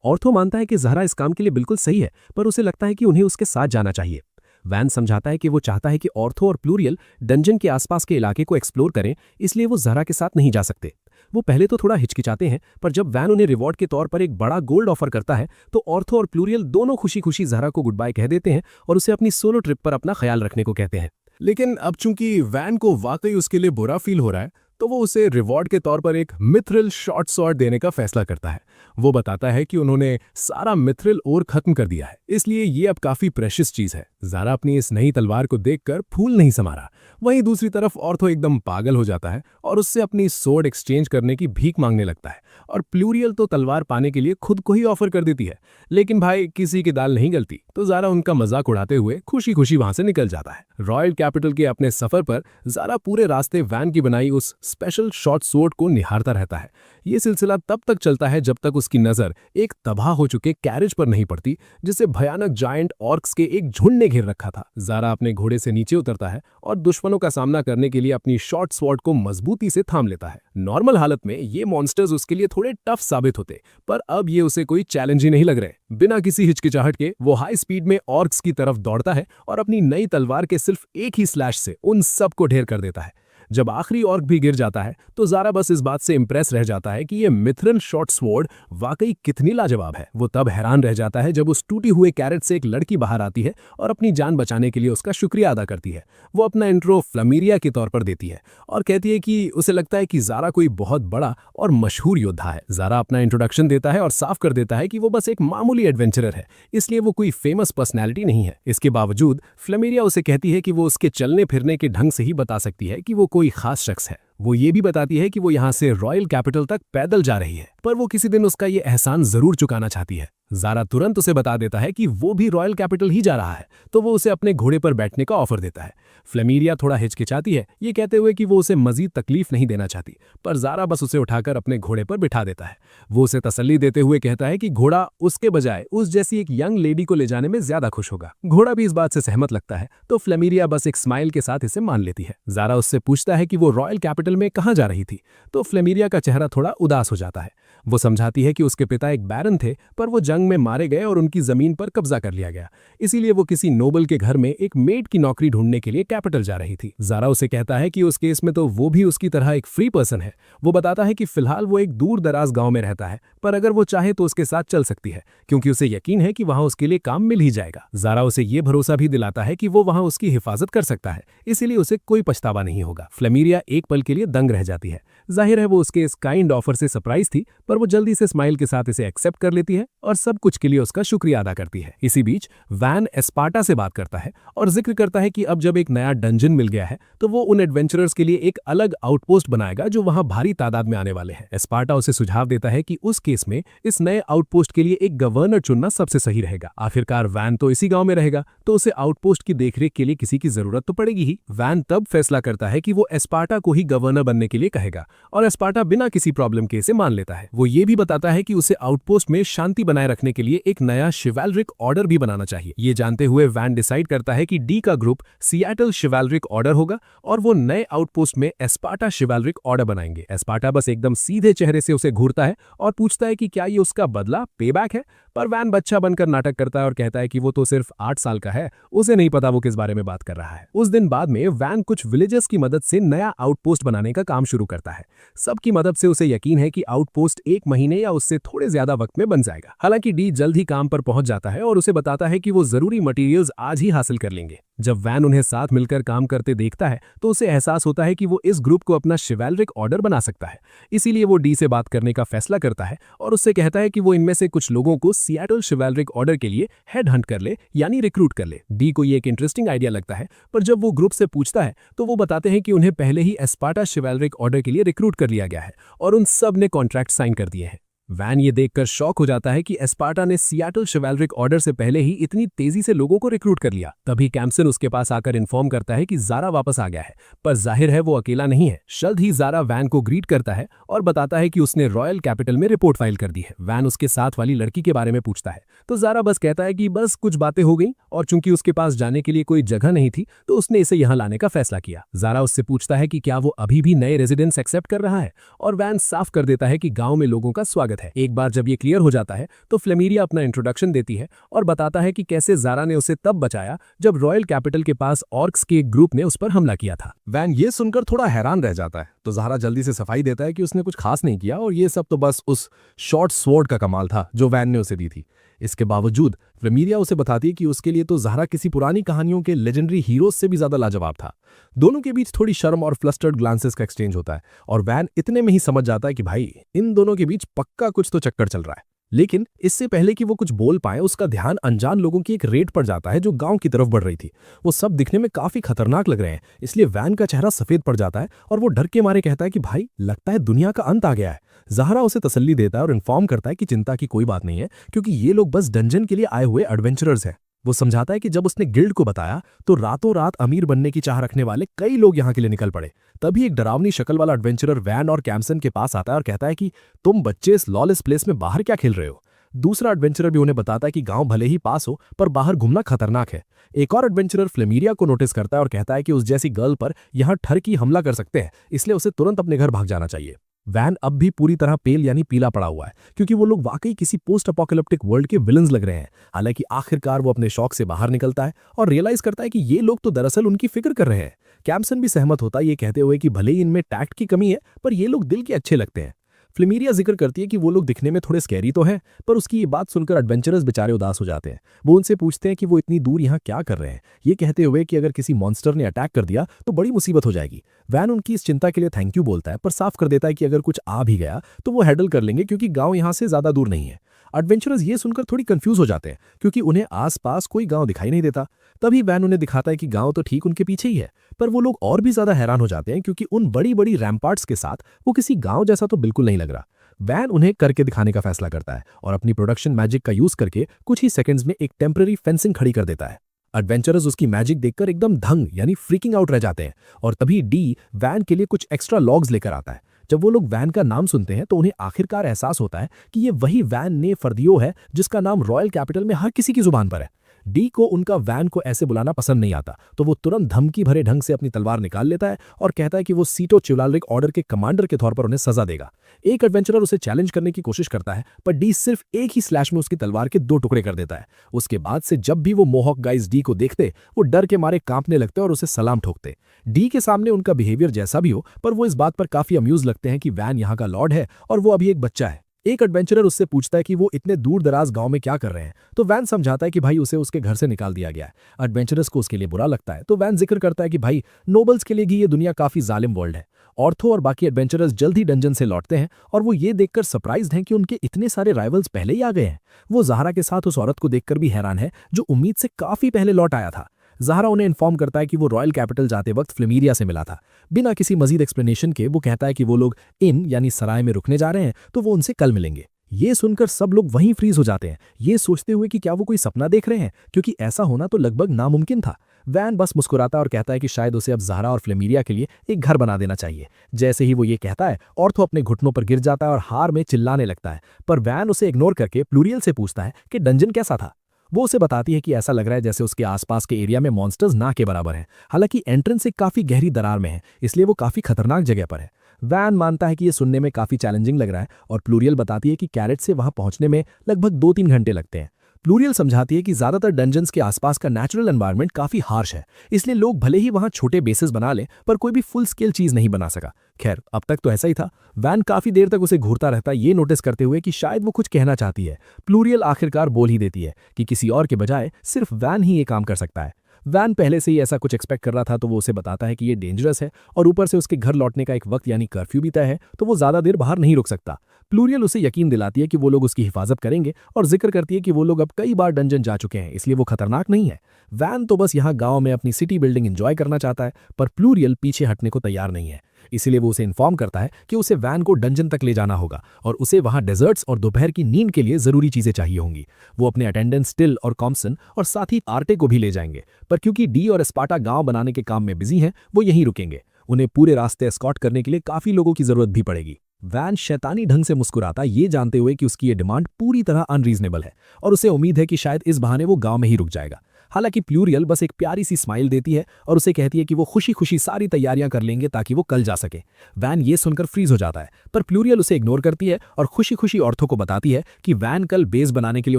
ऑर्थो मानता है कि ज़हरा इस काम के लिए बिल्कुल सही है, पर उसे लगता है कि उन्हें उसके साथ जाना चाहिए। वैन समझाता है कि वो चाहता है कि ऑर्थो और प्लूरियल डंजन के आसपास के इलाके को एक्सप्लोर करें, इसलिए वो ज़रा के साथ नहीं जा सकते। वो पहले तो थोड़ा हिचकिचाते हैं, पर जब वैन उन्हें रिवॉर्ड के तौर पर एक बड़ा गोल्ड ऑफर करता है तो ऑर्थो और प्लूरियल दोनों खुशी खुशी ज़रा को गुड बाय कह देते हैं और उसे अपनी सोलो ट्रिप पर अपना ख्याल रखने को कहते हैं। लेकिन अब चूंकि वैन को वाकई उसके लिए बुरा फील हो रहा है, तो वो उसे रिवॉर्ड के तौर पर एक मिथ्रिल शॉर्ट स्वॉर्ड देने का फैसला करता है। वो बताता है कि उन्होंने सारा मिथ्रिल ओर खत्म कर दिया है, इसलिए ये अब काफी प्रेशियस चीज है। ज़ारा अपनी इस नई तलवार को देखकर फूल नहीं समा रहा। वहीं दूसरी तरफ ऑर्थो एकदम पागल हो जाता है और उससे अपनी सोर्ड एक्सचेंज करने की भीख मांगने लगता है, और प्लूरियल तो तलवार पाने के लिए खुद को ही ऑफर कर देती है। लेकिन भाई किसी की दाल नहीं गलती, तो ज़ारा उनका मजाक उड़ाते हुए खुशी खुशी वहां से निकल जाता है। रॉयल कैपिटल के अपने सफर पर ज़ारा पूरे रास्ते वैन की बनाई उस स्पेशल शॉर्ट सोर्ड को निहारता रहता है। ये सिलसिला तब तक चलता है जब तक उसकी नजर एक तबाह हो चुके कैरेज पर नहीं पड़ती, जिसे भयानक जायंट ऑर्क्स के एक झुंड ने घेर रखा था। ज़ारा अपने घोड़े से नीचे उतरता है और दुश्मनों का सामना करने के लिए अपनी शॉर्ट स्वॉर्ड को मजबूती से थाम लेता है। नॉर्मल हालत में ये मॉन्स्टर्स उसके लिए थोड़े टफ साबित होते, पर अब ये उसे कोई चैलेंज ही नहीं लग रहे। बिना किसी हिचकिचाहट के वो हाई स्पीड में ऑर्क्स की तरफ दौड़ता है और अपनी नई तलवार के सिर्फ एक ही स्लैश से उन सबको ढेर कर देता है। जब आखिरी ऑर्क भी गिर जाता है तो ज़ारा बस इस बात से इंप्रेस रह जाता है कि ये मिथ्रिल शॉर्ट स्वॉर्ड वाकई कितनी लाजवाब है। वो तब हैरान रह जाता है जब उस टूटी हुए कैरेट से एक लड़की बाहर आती है और अपनी जान बचाने के लिए उसका शुक्रिया अदा करती है। वो अपना इंट्रो फ्लमीरिया के तौर पर देती है और कहती है कि उसे लगता है कि ज़ारा कोई बहुत बड़ा और मशहूर योद्धा है। ज़ारा अपना इंट्रोडक्शन देता है और साफ कर देता है कि वो बस एक मामूली एडवेंचरर है, इसलिए वो कोई फेमस पर्सनैलिटी नहीं है। इसके बावजूद फ्लमीरिया उसे कहती है कि वो उसके चलने फिरने के ढंग से ही बता सकती है कि वो कोई खास शख्स है। वो ये भी बताती है कि वो यहाँ से रॉयल कैपिटल तक पैदल जा रही है, पर वो किसी दिन उसका ये एहसान जरूर चुकाना चाहती है। ज़ारा तुरंत उसे बता देता है कि वो भी रॉयल कैपिटल ही जा रहा है, तो वो उसे अपने घोड़े पर बैठने का ऑफर देता है। फ्लेमीरिया थोड़ा हिचकिचाती है, ये कहते हुए कि वो उसे मजीद तकलीफ नहीं देना चाहती, पर ज़ारा बस उसे उठाकर अपने घोड़े पर बिठा देता है। वो उसे तसल्ली देते हुए कहता है कि घोड़ा उसके बजाय उस जैसी एक यंग लेडी को ले जाने में ज्यादा खुश होगा। घोड़ा भी इस बात से सहमत लगता है, तो फ्लेमीरिया बस एक स्माइल के साथ इसे मान लेती है। ज़ारा उससे पूछता है कि वो रॉयल कैपिटल में कहाँ जा रही थी, तो फ्लेमीरिया का चेहरा थोड़ा उदास हो जाता है। वो समझाती है कि उसके पिता एक बैरन थे, पर वो जंग में मारे गए और उनकी जमीन पर कब्जा कर लिया गया, इसीलिए वो किसी नोबल के घर में एक मेड की नौकरी ढूंढने के लिए कैपिटल जा रही थी। ज़ारा उसे कहता है कि उस केस में तो वो भी उसकी तरह एक फ्री पर्सन है। वो बताता है कि फिलहाल वो एक दूर दराज गांव में रहता है, पर अगर वो चाहे तो उसके साथ चल सकती है, क्योंकि उसे यकीन है कि वहां उसके लिए काम मिल ही जाएगा। ज़ारा उसे ये भरोसा भी दिलाता है कि वो वहां उसकी हिफाजत कर सकता है, इसीलिए उसे कोई पछतावा नहीं होगा। फ्लेमीरिया एक पल के लिए दंग रह जाती है। जाहिर है वो उसके इस काइंड ऑफर से सरप्राइज थी, पर वो जल्दी से स्माइल के साथ इसे एक्सेप्ट कर लेती है और सब कुछ के लिए उसका शुक्रिया अदा करती है। इसी बीच वैन एस्पार्टा से बात करता है और जिक्र करता है कि अब जब एक नया डंजन मिल गया है तो वो उन एडवेंचरर्स के लिए एक अलग आउटपोस्ट बनाएगा जो वहां भारी तादाद में आने वाले हैं। एस्पार्टा उसे सुझाव देता है कि उस केस में इस नए आउटपोस्ट के लिए एक गवर्नर चुनना सबसे सही रहेगा। आखिरकार वैन तो इसी गांव में रहेगा, तो उसे आउटपोस्ट की देखरेख के लिए किसी की जरूरत तो पड़ेगी ही। वैन तब फैसला करता है कि वो एस्पार्टा को ही गवर्नर बनने के लिए कहेगा और एस्पार्टा बिना किसी प्रॉब्लम के इसे मान लेता है। वो ये भी बताता है कि उसे आउटपोस्ट में शांति बनाए रखने के लिए एक नया शिवैलरिक ऑर्डर भी बनाना चाहिए। ये जानते हुए वैन डिसाइड करता है कि डी का ग्रुप सियाटल शिवैलरिक ऑर्डर होगा और वो नए आउटपोस्ट में एस्पार्टा शिवैलरिक ऑर्डर बनाएंगे। एस्पार्टा बस एकदम सीधे चेहरे से उसे घूरता है और पूछता है कि क्या ये उसका बदला पेबैक है, पर वैन बच्चा बनकर नाटक करता है और कहता है कि वो तो सिर्फ 8 साल का है, उसे नहीं पता वो किस बारे में बात कर रहा है। उस दिन बाद में वैन कुछ विलेजर्स की मदद से नया आउटपोस्ट बनाने का काम शुरू करता है। सबकी मदद से उसे यकीन है कि आउटपोस्ट 1 महीने या उससे थोड़े ज्यादा वक्त में बन जाएगा। हालांकि डी जल्द ही काम पर पहुंच जाता है और उसे बताता है कि वो जरूरी मटेरियल्स आज ही हासिल कर लेंगे। जब वैन उन्हें साथ मिलकर काम करते देखता है तो उसे एहसास होता है कि वो इस ग्रुप को अपना शिवैलरिक ऑर्डर बना सकता है, इसीलिए वो डी से बात करने का फैसला करता है और उससे कहता है कि वो इनमें से कुछ लोगों को सियाटल शिवैलरिक ऑर्डर के लिए हेड हंट कर ले, यानी रिक्रूट कर ले। डी को ये एक इंटरेस्टिंग आइडिया लगता है, पर जब वो ग्रुप से पूछता है तो वो बताते हैं कि उन्हें पहले ही एस्पार्टा शिवैलरिक ऑर्डर के लिए रिक्रूट कर लिया गया है और उन सब ने कॉन्ट्रैक्ट साइन कर दिए हैं। वैन ये देखकर शॉक हो जाता है कि एस्पार्टा ने सियाटल शिवैलरिक ऑर्डर से पहले ही इतनी तेजी से लोगों को रिक्रूट कर लिया। तभी कैम्पसन उसके पास आकर इन्फॉर्म करता है कि ज़ारा वापस आ गया है, पर जाहिर है वो अकेला नहीं है। जल्द ही ज़ारा वैन को ग्रीट करता है और बताता है कि उसने रॉयल कैपिटल में रिपोर्ट फाइल कर दी है। वैन उसके साथ वाली लड़की के बारे में पूछता है तो ज़ारा बस कहता है कि बस कुछ बातें हो गई और चूंकि उसके पास जाने के लिए कोई जगह नहीं थी तो उसने इसे यहाँ लाने का फैसला किया। ज़ारा उससे पूछता है कि क्या वो अभी भी नए रेजिडेंट्स एक्सेप्ट कर रहा है और वैन साफ कर देता है कि गाँव में लोगों का स्वागत स्वागत है। एक बार जब ये क्लियर हो जाता है तो फ्लेमेरिया अपना इंट्रोडक्शन देती है और बताता है कि कैसे ज़ारा ने उसे तब बचाया जब रॉयल कैपिटल के पास ऑर्क्स के एक ग्रुप ने उस पर हमला किया था। वैन ये सुनकर थोड़ा हैरान रह जाता है तो ज़ारा जल्दी से सफाई देता है कि उसने कुछ खास नहीं किया और ये सब तो बस उस शॉर्ट स्वॉर्ड का कमाल था जो वैन ने उसे दी थी। इसके बावजूद फ्लेमेरिया उसे बताती है कि उसके लिए तो ज़ारा किसी पुरानी कहानियों के लेजेंडरी हीरोज से भी ज्यादा लाजवाब था। दोनों के बीच थोड़ी शर्म और फ्लस्टर्ड ग्लांसेस का एक्सचेंज होता है और वैन इतने में ही समझ जाता है कि भाई इन दोनों के बीच पक्का कुछ तो चक्कर चल रहा है। लेकिन इससे पहले कि वो कुछ बोल पाए उसका ध्यान अनजान लोगों की एक रेड पर जाता है जो गांव की तरफ बढ़ रही थी। वो सब दिखने में काफी खतरनाक लग रहे हैं, इसलिए वैन का चेहरा सफेद पड़ जाता है और वो डर के मारे कहता है कि भाई लगता है दुनिया का अंत आ गया है। ज़ाहरा उसे तसल्ली देता है और इन्फॉर्म करता है कि चिंता की कोई बात नहीं है क्योंकि ये लोग बस डंजन के लिए आए हुए एडवेंचरर्स हैं। वो समझाता है कि जब उसने गिल्ड को बताया तो रातों रात अमीर बनने की चाह रखने वाले कई लोग यहाँ के लिए निकल पड़े। तभी एक डरावनी शक्ल वाला एडवेंचरर वैन और कैम्सन के पास आता है और कहता है कि तुम बच्चे इस लॉलेस प्लेस में बाहर क्या खेल रहे हो। दूसरा एडवेंचरर भी उन्हें बताता है कि गांव भले ही पास हो पर बाहर घूमना खतरनाक है। एक और एडवेंचरर फ्लेमेरिया को नोटिस करता है और कहता है कि उस जैसी गर्ल पर यहाँ ठरकी हमला कर सकते हैं, इसलिए उसे तुरंत अपने घर भाग जाना चाहिए। वैन अब भी पूरी तरह पेल यानी पीला पड़ा हुआ है क्योंकि वो लोग वाकई किसी पोस्ट अपोकैलिप्टिक वर्ल्ड के विलन्स लग रहे हैं। हालांकि आखिरकार वो अपने शौक से बाहर निकलता है और रियलाइज करता है कि ये लोग तो दरअसल उनकी फिक्र कर रहे हैं। कैम्सन भी सहमत होता है ये कहते हुए कि भले ही इनमें टैक्ट की कमी है पर ये लोग दिल के अच्छे लगते हैं। फ्लेमेरिया जिक्र करती है कि वो लोग दिखने में थोड़े स्कैरी तो हैं, पर उसकी ये बात सुनकर एडवेंचरर्स बेचारे उदास हो जाते हैं। वो उनसे पूछते हैं कि वो इतनी दूर यहाँ क्या कर रहे हैं, ये कहते हुए कि अगर किसी मॉन्स्टर ने अटैक कर दिया तो बड़ी मुसीबत हो जाएगी। वैन उनकी इस चिंता के लिए थैंक यू बोलता है पर साफ कर देता है कि अगर कुछ आ भी गया तो वो हैंडल कर लेंगे क्योंकि गांव यहाँ से ज्यादा दूर नहीं है। एडवेंचरर्स ये सुनकर थोड़ी कंफ्यूज हो जाते हैं क्योंकि उन्हें आसपास कोई गांव दिखाई नहीं देता। तभी वैन उन्हें दिखाता है कि गांव तो ठीक उनके पीछे ही है, पर वो लोग और भी ज्यादा हैरान हो जाते हैं क्योंकि उन बड़ी बड़ी रैम्पार्ट्स के साथ वो किसी गांव जैसा तो बिल्कुल नहीं लग रहा। वैन उन्हें करके दिखाने का फैसला करता है और अपनी प्रोडक्शन मैजिक का यूज करके कुछ ही सेकंड्स में एक टेम्पररी फेंसिंग खड़ी कर देता है। एडवेंचरर्स उसकी मैजिक देखकर एकदम दंग यानी फ्रीकिंग आउट रह जाते हैं और तभी डी वैन के लिए कुछ एक्स्ट्रा लॉग्स लेकर आता है। जब वो लोग वैन का नाम सुनते हैं तो उन्हें आखिरकार एहसास होता है कि ये वही वैन ने फर्दियो है जिसका नाम रॉयल कैपिटल में हर किसी की जुबान पर है। डी को उनका वैन को ऐसे बुलाना पसंद नहीं आता तो वो तुरंत धमकी भरे ढंग से अपनी तलवार निकाल लेता है और कहता है कि वो सीटो चिवलारिक ऑर्डर के कमांडर के तौर पर उन्हें सजा देगा। एक एडवेंचरर उसे चैलेंज करने की कोशिश करता है पर डी सिर्फ एक ही स्लैश में उसकी तलवार के 2 टुकड़े कर देता है। उसके बाद से जब भी वो मोहॉक गाइज डी को देखते वो डर के मारे कांपने लगते और उसे सलाम ठोकते। डी के सामने उनका बिहेवियर जैसा भी हो पर वो इस बात पर काफी अम्यूज लगते हैं कि वैन यहाँ का लॉर्ड है और वो अभी एक बच्चा है। एक एडवेंचरर उससे पूछता है कि वो इतने दूर दराज गांव में क्या कर रहे हैं तो वैन समझाता है कि भाई उसे उसके घर से निकाल दिया गया है। एडवेंचरर्स को उसके लिए बुरा लगता है तो वैन जिक्र करता है कि भाई नोबल्स के लिए भी ये दुनिया काफी जालिम वर्ल्ड है। ऑर्थो और बाकी एडवेंचरर्स जल्द ही डंजन से लौटते हैं और वो ये देखकर सरप्राइज्ड हैं कि उनके इतने सारे राइवल्स पहले ही आ गए हैं। वो ज़ाहरा के साथ उस औरत को देखकर भी हैरान है जो उम्मीद से काफी पहले लौट आया था। ज़ाहरा उन्हें इन्फॉर्म करता है कि वो रॉयल कैपिटल जाते वक्त फ्लेमेरिया से मिला था। बिना किसी मजीद एक्सप्लेनेशन के वो कहता है कि वो लोग इन यानी सराय में रुकने जा रहे हैं तो वो उनसे कल मिलेंगे। ये सुनकर सब लोग वहीं फ्रीज हो जाते हैं, ये सोचते हुए कि क्या वो कोई सपना देख रहे हैं क्योंकि ऐसा होना तो लगभग नामुमकिन था। वैन बस मुस्कुराता और कहता है कि शायद उसे अब ज़ाहरा और फ्लेमेरिया के लिए एक घर बना देना चाहिए। जैसे ही वो ये कहता है ऑर्थो अपने घुटनों पर गिर जाता है और हार में चिल्लाने लगता है, पर वैन उसे इग्नोर करके प्लूरियल से पूछता है कि डंजन कैसा था। वो उसे बताती है कि ऐसा लग रहा है जैसे उसके आसपास के एरिया में मॉन्स्टर्स ना के बराबर हैं। हालांकि एंट्रेंस एक काफी गहरी दरार में है इसलिए वो काफी खतरनाक जगह पर है। वैन मानता है कि ये सुनने में काफी चैलेंजिंग लग रहा है और प्लूरियल बताती है कि कैरेट से वहां पहुंचने में लगभग 2-3 घंटे लगते हैं। प्लूरियल समझाती है कि ज्यादातर डंजन्स के आसपास का नेचुरल एनवायरनमेंट काफी हार्श है, इसलिए लोग भले ही वहां छोटे बेसेस बना लें पर कोई भी फुल स्केल चीज नहीं बना सका। खैर अब तक तो ऐसा ही था। वैन काफी देर तक उसे घूरता रहता है ये नोटिस करते हुए कि शायद वो कुछ कहना चाहती है। प्लूरियल आखिरकार बोल ही देती है कि किसी और के बजाय सिर्फ वैन ही ये काम कर सकता है। वैन पहले से ही ऐसा कुछ एक्सपेक्ट कर रहा था तो वो उसे बताता है कि ये डेंजरस है और ऊपर से उसके घर लौटने का एक वक्त यानी कर्फ्यू भी तय है तो वो ज्यादा देर बाहर नहीं रुक सकता। प्लूरियल उसे यकीन दिलाती है कि वो लोग उसकी हिफाजत करेंगे और जिक्र करती है कि वो लोग अब कई बार डंजन जा चुके हैं इसलिए वो खतरनाक नहीं है। वैन तो बस यहाँ गांव में अपनी सिटी बिल्डिंग एंजॉय करना चाहता है पर प्लूरियल पीछे हटने को तैयार नहीं है। इसीलिए वो उसे इन्फॉर्म करता है कि उसे वैन को डंजन तक ले जाना होगा और उसे वहां डेजर्ट्स और दोपहर की नींद के लिए जरूरी चीजें चाहिए होंगी। वो अपने अटेंडेंट स्टिल और कॉम्सन और साथ ही आर्टे को भी ले जाएंगे, पर क्योंकि डी और स्पार्टा गांव बनाने के काम में बिजी हैं वो यहीं रुकेंगे। उन्हें पूरे रास्ते एस्कॉर्ट करने के लिए काफी लोगों की जरूरत भी पड़ेगी। वैन शैतानी ढंग से मुस्कुराता ये जानते हुए कि उसकी ये डिमांड पूरी तरह अनरीजनेबल है और उसे उम्मीद है कि शायद इस बहाने वो गांव में ही रुक जाएगा। हालांकि प्लूरियल बस एक प्यारी सी स्माइल देती है और उसे कहती है कि वो खुशी खुशी सारी तैयारियां कर लेंगे ताकि वो कल जा सके। वैन ये सुनकर फ्रीज हो जाता है, पर प्लूरियल उसे इग्नोर करती है और खुशी खुशी ऑर्थो को बताती है कि वैन कल बेस बनाने के लिए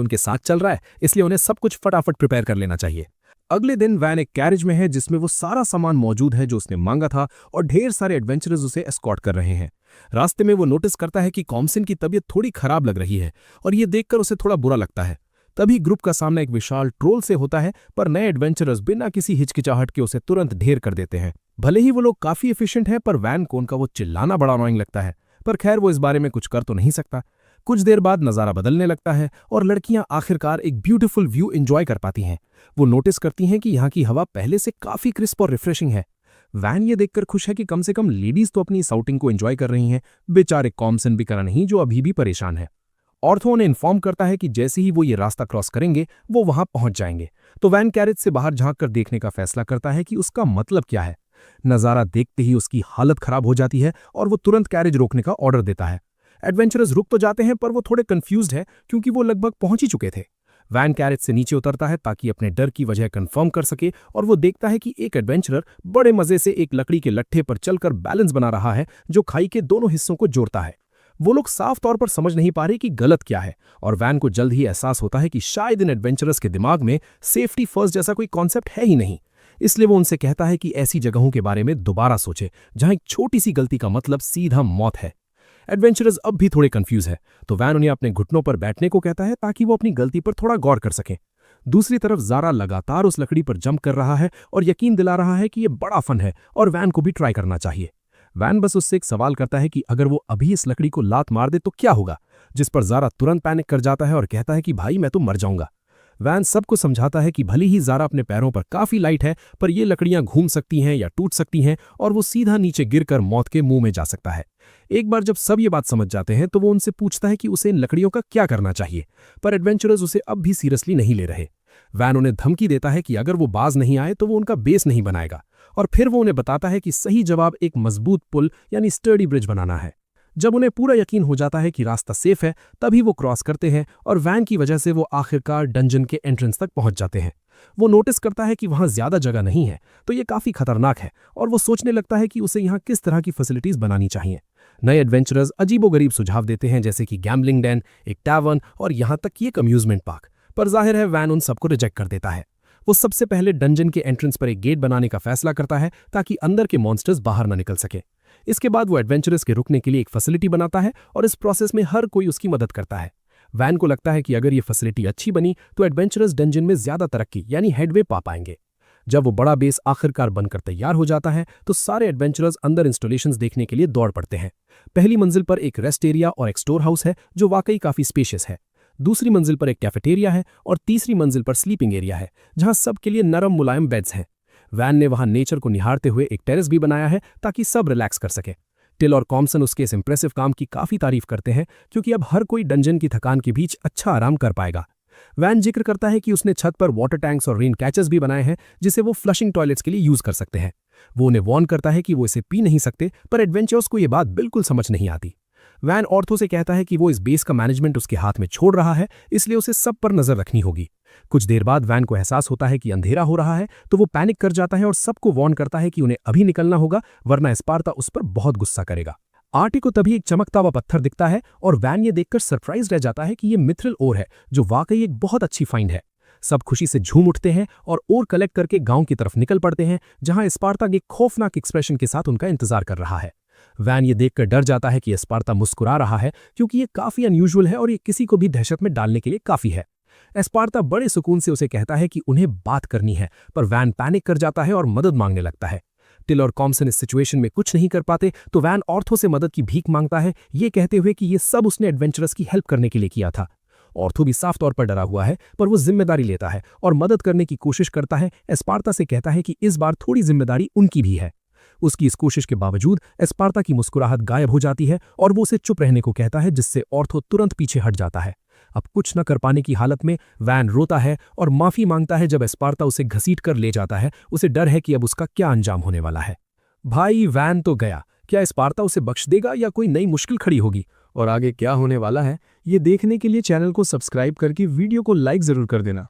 उनके साथ चल रहा है, इसलिए उन्हें सब कुछ फटाफट प्रिपेयर कर लेना चाहिए। अगले दिन वैन एक कैरेज में है जिसमें वो सारा सामान मौजूद है जो उसने मांगा था और ढेर सारे एडवेंचरर्स उसे एस्कॉर्ट कर रहे हैं। रास्ते में वो नोटिस करता है कि कॉम्सन की तबीयत थोड़ी खराब लग रही है और ये देखकर उसे थोड़ा बुरा लगता है। तभी ग्रुप का सामना एक विशाल ट्रोल से होता है, पर नए एडवेंचरर्स बिना किसी हिचकिचाहट के उसे तुरंत ढेर कर देते हैं। भले ही वो लोग काफी एफिशिएंट हैं, पर वैन को उनका वो चिल्लाना बड़ा अनोइंग लगता है, पर खैर वो इस बारे में कुछ कर तो नहीं सकता। कुछ देर बाद नज़ारा बदलने लगता है और लड़कियां आखिरकार एक ब्यूटीफुल व्यू एंजॉय कर पाती हैं। वो नोटिस करती हैं कि यहाँ की हवा पहले से काफी क्रिस्प और रिफ्रेशिंग है। वैन ये देखकर खुश है कि कम से कम लेडीज तो अपनी इस आउटिंग को एंजॉय कर रही हैं, बेचारे कॉम्सन बिकरा नहीं जो अभी भी परेशान है। ऑर्थो उन्हें इन्फॉर्म करता है कि जैसे ही वो ये रास्ता क्रॉस करेंगे वो वहां पहुंच जाएंगे, तो वैन कैरेज से बाहर झांक कर देखने का फैसला करता है कि उसका मतलब क्या है। नज़ारा देखते ही उसकी हालत खराब हो जाती है और वो तुरंत कैरेज रोकने का ऑर्डर देता है। एडवेंचरर्स रुक तो जाते हैं, पर वो थोड़े कंफ्यूज्ड है क्योंकि वो लगभग पहुंच ही चुके थे। वैन कैरेज से नीचे उतरता है ताकि अपने डर की वजह कंफर्म कर सके और वो देखता है कि एक एडवेंचरर बड़े मजे से एक लकड़ी के लट्ठे पर चलकर बैलेंस बना रहा है जो खाई के दोनों हिस्सों को जोड़ता है। वो लोग साफ तौर पर समझ नहीं पा रहे कि गलत क्या है और वैन को जल्द ही एहसास होता है कि शायद इन एडवेंचरर्स के दिमाग में सेफ्टी फर्स्ट जैसा कोई कॉन्सेप्ट है ही नहीं। इसलिए वो उनसे कहता है कि ऐसी जगहों के बारे में दोबारा सोचे जहां एक छोटी सी गलती का मतलब सीधा मौत है। एडवेंचरर्स अब भी थोड़े कंफ्यूज है, तो वैन उन्हें अपने घुटनों पर बैठने को कहता है ताकि वो अपनी गलती पर थोड़ा गौर कर सकें। दूसरी तरफ ज़ारा लगातार उस लकड़ी पर जंप कर रहा है और यकीन दिला रहा है कि ये बड़ा फन है और वैन को भी ट्राई करना चाहिए। वैन बस उससे एक सवाल करता है कि अगर वो अभी इस लकड़ी को लात मार दे तो क्या होगा, जिस पर ज़ारा तुरंत पैनिक कर जाता है और कहता है कि भाई मैं तो मर जाऊंगा। वैन सबको समझाता है कि भले ही ज़ारा अपने पैरों पर काफी लाइट है, पर ये लकड़ियां घूम सकती हैं या टूट सकती हैं और वो सीधा नीचे गिरकर मौत के मुंह में जा सकता है। एक बार जब सब ये बात समझ जाते हैं तो वो उनसे पूछता है कि उसे इन लकड़ियों का क्या करना चाहिए, पर एडवेंचरर्स उसे अब भी सीरियसली नहीं ले रहे। वैन उन्हें धमकी देता है कि अगर वो बाज नहीं आए तो वो उनका बेस नहीं बनाएगा, और फिर वो उन्हें बताता है कि सही जवाब एक मजबूत पुल यानी स्टर्डी ब्रिज बनाना है। जब उन्हें पूरा यकीन हो जाता है कि रास्ता सेफ है, तभी वो क्रॉस करते हैं और वैन की वजह से वो आखिरकार डंजन के एंट्रेंस तक पहुंच जाते हैं। वो नोटिस करता है कि वहां ज्यादा जगह नहीं है, तो ये काफी खतरनाक है और वो सोचने लगता है कि उसे यहाँ किस तरह की फैसिलिटीज बनानी चाहिए। नए एडवेंचरर्स अजीबोगरीब सुझाव देते हैं, जैसे कि गैम्बलिंग डेन, एक टैवर्न और यहाँ तक कि एक अम्यूजमेंट पार्क, पर जाहिर है वैन उन सबको रिजेक्ट कर देता है। वो सबसे पहले डंजन के एंट्रेंस पर एक गेट बनाने का फैसला करता है ताकि अंदर के मॉन्स्टर्स बाहर न निकल सके। इसके बाद वो एडवेंचरर्स के रुकने के लिए एक फैसिलिटी बनाता है और इस प्रोसेस में हर कोई उसकी मदद करता है। वैन को लगता है कि अगर ये फैसिलिटी अच्छी बनी तो एडवेंचरर्स डंजन में ज्यादा तरक्की यानी हेडवे पा पाएंगे। जब वो बड़ा बेस आखिरकार बनकर तैयार हो जाता है तो सारे एडवेंचरर्स अंदर इंस्टॉलेशंस देखने के लिए दौड़ पड़ते हैं। पहली मंजिल पर एक रेस्ट एरिया और एक स्टोर हाउस है जो वाकई काफी स्पेशियस है। दूसरी मंजिल पर एक कैफेटेरिया है और तीसरी मंजिल पर स्लीपिंग एरिया है जहां सबके लिए नरम मुलायम बेड्स हैं। वैन ने वहां नेचर को निहारते हुए एक टेरेस भी बनाया है ताकि सब रिलैक्स कर सके। टिल और कॉम्सन उसके इस इंप्रेसिव काम की काफी तारीफ करते हैं क्योंकि अब हर कोई डंजन की थकान के बीच अच्छा आराम कर पाएगा। वैन जिक्र करता है कि उसने छत पर वाटर टैंक्स और रेन कैचेस भी बनाए हैं जिसे वो फ्लशिंग टॉयलेट्स के लिए यूज कर सकते हैं। वो उन्हें वार्न करता है कि वो इसे पी नहीं सकते, पर एडवेंचर्स को ये बात बिल्कुल समझ नहीं आती। वैन ऑर्थो से कहता है कि वो इस बेस का मैनेजमेंट उसके हाथ में छोड़ रहा है, इसलिए उसे सब पर नजर रखनी होगी। कुछ देर बाद वैन को एहसास होता है कि अंधेरा हो रहा है, तो वो पैनिक कर जाता है और सबको वार्न करता है कि उन्हें अभी निकलना होगा वरना स्पार्ता उस पर बहुत गुस्सा करेगा। आर्टी को तभी एक चमकता हुआ पत्थर दिखता है और वैन ये देखकर सरप्राइज रह जाता है कि ये मिथ्रिल ओर है जो वाकई एक बहुत अच्छी फाइंड है। सब खुशी से झूम उठते हैं और ओर कलेक्ट करके गांव की तरफ निकल पड़ते हैं जहां स्पार्ता एक खौफनाक एक्सप्रेशन के साथ उनका इंतजार कर रहा है। वैन ये देखकर डर जाता है कि स्पार्ता मुस्कुरा रहा है क्योंकि ये काफी अनयूजुअल है और ये किसी को भी दहशत में डालने के लिए काफी है। स्पार्ता बड़े सुकून से उसे कहता है कि उन्हें बात करनी है, पर वैन पैनिक कर जाता है और मदद मांगने लगता है। टिल और कॉम्सन इस सिचुएशन में कुछ नहीं कर पाते, तो वैन ऑर्थो से मदद की भीख मांगता है, ये कहते हुए कि ये सब उसने एडवेंचरर्स की हेल्प करने के लिए किया था। ऑर्थो भी साफ तौर पर डरा हुआ है, पर वो जिम्मेदारी लेता है और मदद करने की कोशिश करता है। स्पार्ता से कहता है कि इस बार थोड़ी जिम्मेदारी उनकी भी है। उसकी इस कोशिश के बावजूद स्पार्ता की मुस्कुराहट गायब हो जाती है और वो उसे चुप रहने को कहता है, जिससे ऑर्थो तुरंत पीछे हट जाता है। अब कुछ न कर पाने की हालत में वैन रोता है और माफी मांगता है। जब स्पार्ता उसे घसीट कर ले जाता है, उसे डर है कि अब उसका क्या अंजाम होने वाला है। भाई वैन तो गया, क्या स्पार्ता उसे बख्श देगा या कोई नई मुश्किल खड़ी होगी? और आगे क्या होने वाला है ये देखने के लिए चैनल को सब्सक्राइब करके वीडियो को लाइक जरूर कर देना।